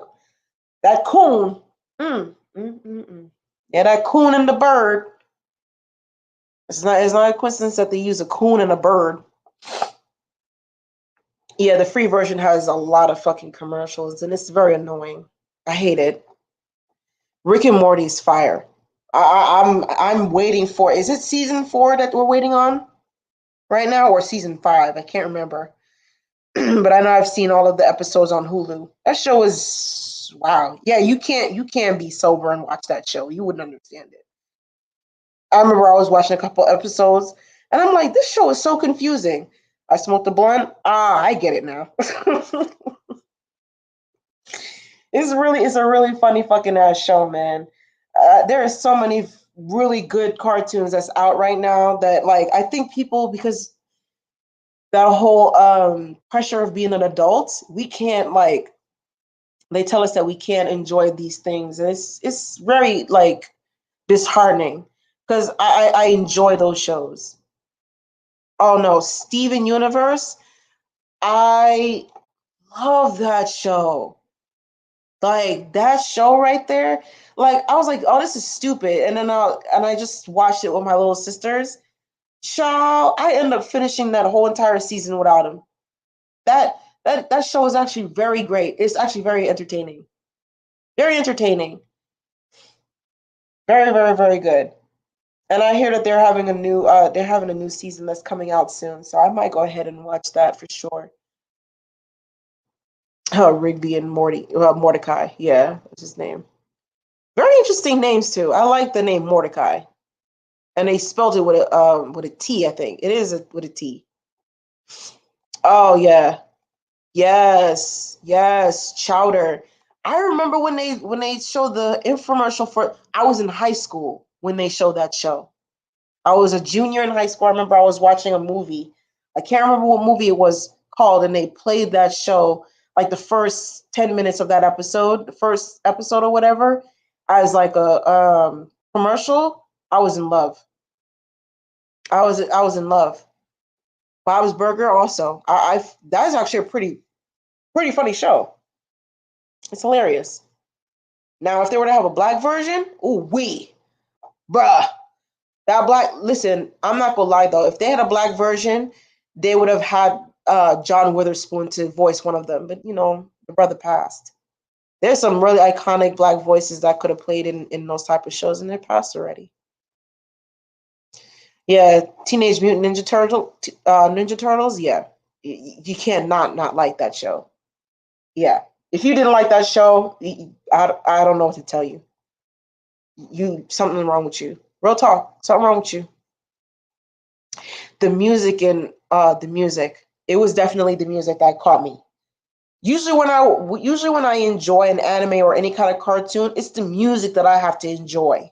coon. Mm. Yeah, that coon and the bird. It's not a coincidence that they use a coon and a bird. Yeah, the free version has a lot of fucking commercials, and it's very annoying. I hate it. Rick and Morty's fire. I'm waiting for. Is it season 4 that we're waiting on right now, or season 5? I can't remember. But I know I've seen all of the episodes on Hulu. That show is wow. Yeah, you can't be sober and watch that show. You wouldn't understand it. I remember I was watching a couple episodes and I'm like, this show is so confusing. I smoked the blunt. I get it now. It's a really funny fucking ass show, man. There are so many really good cartoons that's out right now that like I think people because that whole pressure of being an adult, we can't like they tell us that we can't enjoy these things, and it's very like disheartening because I enjoy those shows. Oh no, Steven Universe, I love that show. Like that show right there, like I was like, oh, this is stupid, and then I just watched it with my little sisters. Child, I ended up finishing that whole entire season without him. That show is actually very great. It's actually very entertaining. Very entertaining. Very, very, very good. And I hear that they're having a new season that's coming out soon. So I might go ahead and watch that for sure. Rigby and Mordecai. Yeah, that's his name. Very interesting names too. I like the name Mordecai. And they spelled it with a T, I think. It is with a T. Oh yeah. Yes, yes, Chowder. I remember when they showed the infomercial for. I was in high school when they showed that show. I was a junior in high school. I remember I was watching a movie. I can't remember what movie it was called, and they played that show like the first 10 minutes of that episode, the first episode or whatever. I was like a commercial. I was in love. I was in love. Bob's Burger also. That is actually a pretty funny show. It's hilarious. Now, if they were to have a black version, ooh wee, bruh. That black, listen, I'm not gonna lie though. If they had a black version, they would have had John Witherspoon to voice one of them. But the brother passed. There's some really iconic black voices that could have played in those type of shows, and they're passed already. Yeah, Teenage Mutant Ninja Turtles. Yeah, you can't not like that show. Yeah, if you didn't like that show, I don't know what to tell you. Something wrong with you. Real talk, something wrong with you. The music and the music. It was definitely the music that caught me. Usually when I enjoy an anime or any kind of cartoon, it's the music that I have to enjoy.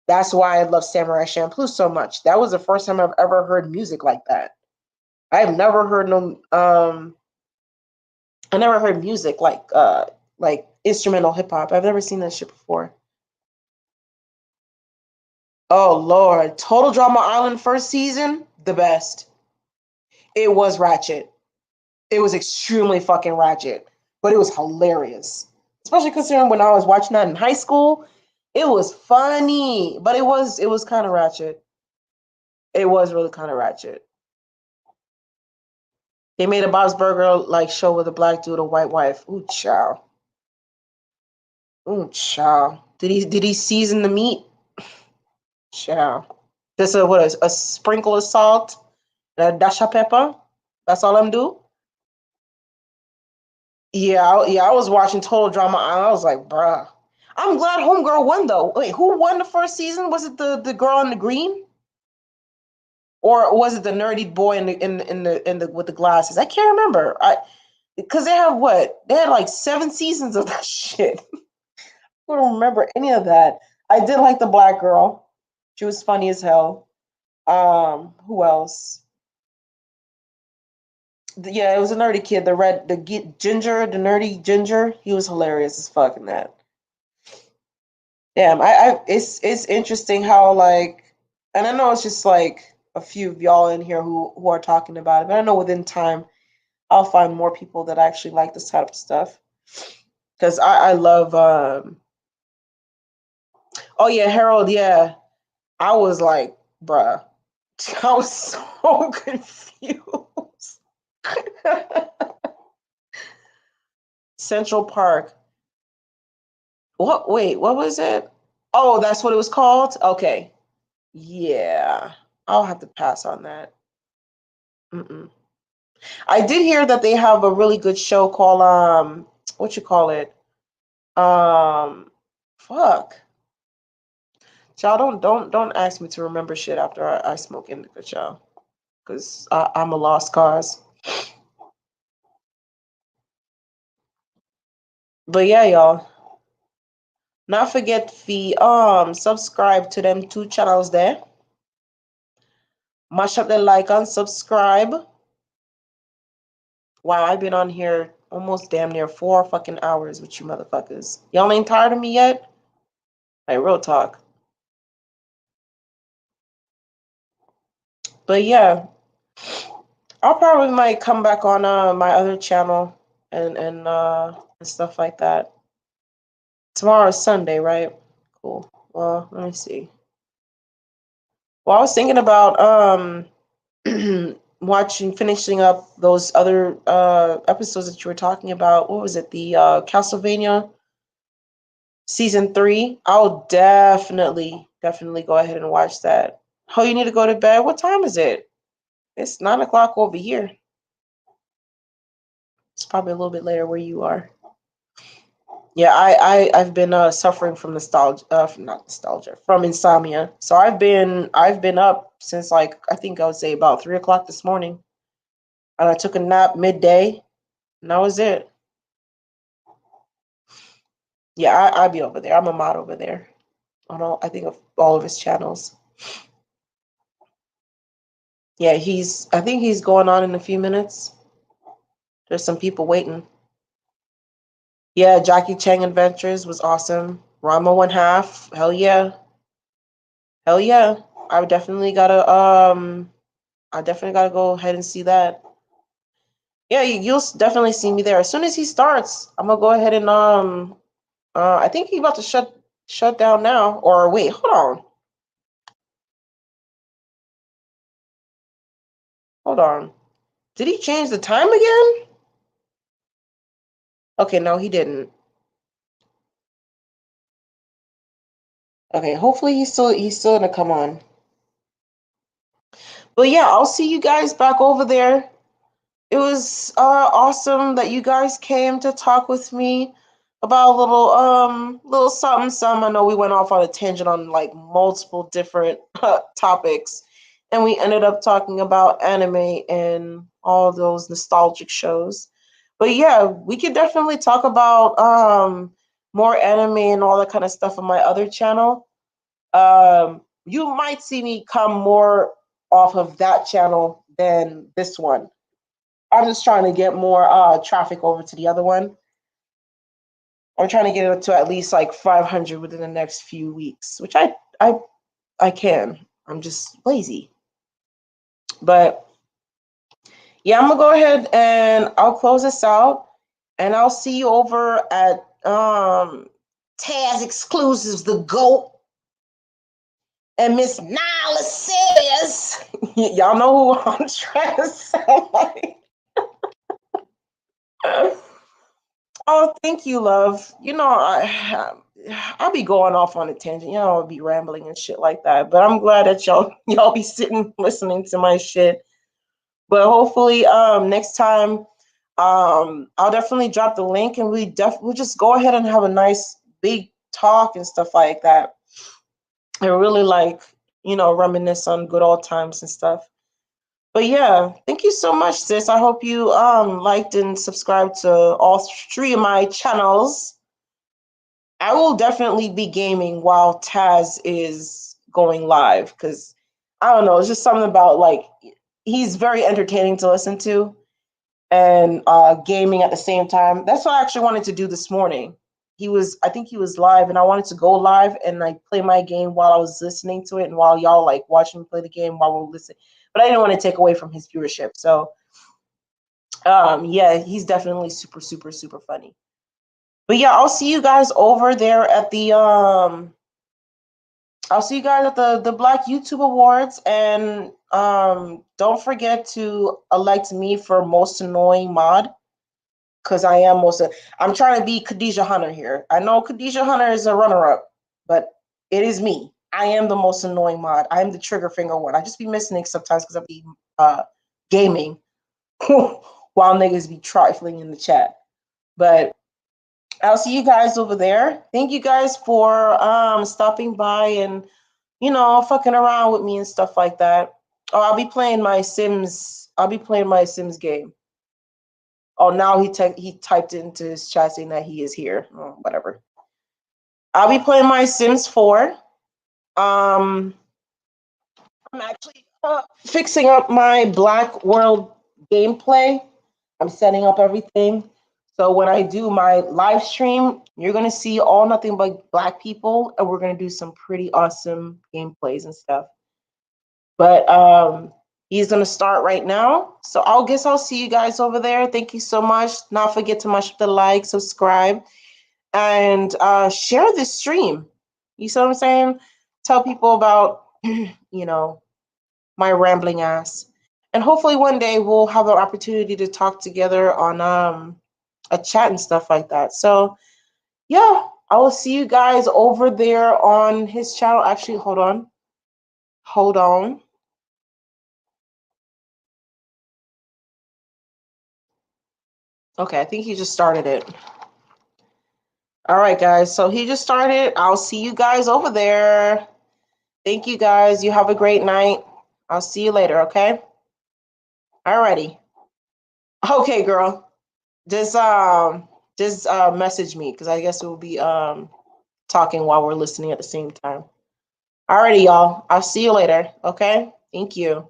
That's why I love Samurai Champloo so much. That was the first time I've ever heard music like that. I've never heard no I never heard music like instrumental hip hop. I've never seen that shit before. Oh Lord, Total Drama Island first season, the best. It was ratchet. It was extremely fucking ratchet, but it was hilarious. Especially considering when I was watching that in high school, it was funny, but it was kind of ratchet. It was really kind of ratchet. They made a Bob's Burger like show with a black dude, a white wife. Ooh, chow. Ooh, chow. Did he season the meat? Chow. Just a sprinkle of salt, and a dash of pepper. That's all I'm do. Yeah, I was watching Total Drama Island. I was like, bruh. I'm glad Homegirl won though. Wait, who won the first season? Was it the girl in the green, or was it the nerdy boy in the with the glasses? I can't remember. Because they have what? They had like 7 seasons of that shit. I don't remember any of that. I did like the black girl. She was funny as hell. Who else? Yeah, it was a nerdy kid. Ginger, the nerdy ginger. He was hilarious as fuck in that. Damn, it's interesting how like, and I know it's just like a few of y'all in here who are talking about it, but I know within time I'll find more people that actually like this type of stuff because I love. Oh yeah, Harold. Yeah, I was like, bruh, I was so confused. Central Park. What? Wait, what was it? Oh, that's what it was called. Okay, yeah, I'll have to pass on that. Mm-mm. I did hear that they have a really good show called what you call it? Um, fuck. Y'all don't ask me to remember shit after I smoke indica, y'all, because I'm a lost cause. But yeah, y'all. Not forget the subscribe to them 2 channels there. Mash up the like and subscribe. Wow, I've been on here almost damn near 4 fucking hours with you motherfuckers. Y'all ain't tired of me yet? Like real talk. But yeah, I'll probably might come back on my other channel and stuff like that. Tomorrow is Sunday, right? Cool. Well, let me see. Well, I was thinking about finishing up those other episodes that you were talking about. What was it? The Castlevania season 3. I'll definitely go ahead and watch that. Oh, you need to go to bed. What time is it? It's 9 o'clock over here. It's probably a little bit later where you are. Yeah, I've been suffering from nostalgia, not nostalgia, from insomnia. So I've been up since like I think I would say about 3 o'clock this morning, and I took a nap midday, and that was it. Yeah, I'll be over there. I'm a mod over there on I think of all of his channels. Yeah, I think he's going on in a few minutes. There's some people waiting. Yeah, Jackie Chang Adventures was awesome. Rama One Half, hell yeah. Hell yeah. I definitely gotta go ahead and see that. Yeah, you'll definitely see me there. As soon as he starts, I'm gonna go ahead and I think he's about to shut down now. Or wait, hold on. Hold on. Did he change the time again? Okay, no, he didn't. Okay, hopefully he's still gonna come on. But yeah, I'll see you guys back over there. It was awesome that you guys came to talk with me about a little something some. I know we went off on a tangent on like multiple different topics, and we ended up talking about anime and all those nostalgic shows. But yeah, we could definitely talk about more anime and all that kind of stuff on my other channel. You might see me come more off of that channel than this one. I'm just trying to get more traffic over to the other one. I'm trying to get it to at least like 500 within the next few weeks, which I can. I'm just lazy. But yeah, I'm gonna go ahead and I'll close this out, and I'll see you over at Taz Exclusives, the GOAT, and Miss Nyla Serious. Y'all know who I'm trying to sound like. Oh, thank you, love. You know, I'll be going off on a tangent. You know, I'll be rambling and shit like that. But I'm glad that y'all be sitting listening to my shit. But hopefully, next time, I'll definitely drop the link, and we'll just go ahead and have a nice big talk and stuff like that. I really like, reminisce on good old times and stuff. But yeah, thank you so much, sis. I hope you liked and subscribed to all three of my channels. I will definitely be gaming while Taz is going live, because I don't know, it's just something about like he's very entertaining to listen to, and gaming at the same time. That's what I actually wanted to do this morning. I think he was live, and I wanted to go live and like play my game while I was listening to it, and while y'all like watching me play the game while we're listening. But I didn't want to take away from his viewership. So yeah, he's definitely super, super, super funny. But yeah, I'll see you guys over there at the I'll see you guys at the Black YouTube Awards, and don't forget to elect me for most annoying mod, because I am I'm trying to be Khadijah Hunter here. I know Khadijah Hunter is a runner-up, but it is me. I am the most annoying mod. I am the trigger finger one. I just be missing it sometimes because I be gaming while niggas be trifling in the chat. But I'll see you guys over there. Thank you guys for stopping by and fucking around with me and stuff like that. Oh, I'll be playing my Sims. I'll be playing my Sims game. Oh, now he typed into his chat saying that he is here. Oh, whatever. I'll be playing my Sims 4. I'm actually fixing up my Black World gameplay. I'm setting up everything. So when I do my live stream, you're gonna see all nothing but Black people, and we're gonna do some pretty awesome gameplays and stuff. But he's gonna start right now. So I'll see you guys over there. Thank you so much. Not forget to mash up the like, subscribe, and share this stream. You see what I'm saying? Tell people about my rambling ass. And hopefully one day we'll have an opportunity to talk together on a chat and stuff like that. So yeah, I will see you guys over there on his channel. Actually, hold on. Okay, I think he just started it. All right, guys. So he just started. I'll see you guys over there. Thank you, guys. You have a great night. I'll see you later, okay? Alrighty. Okay, girl. Just message me, because I guess we'll be talking while we're listening at the same time. Alrighty, y'all. I'll see you later, okay? Thank you.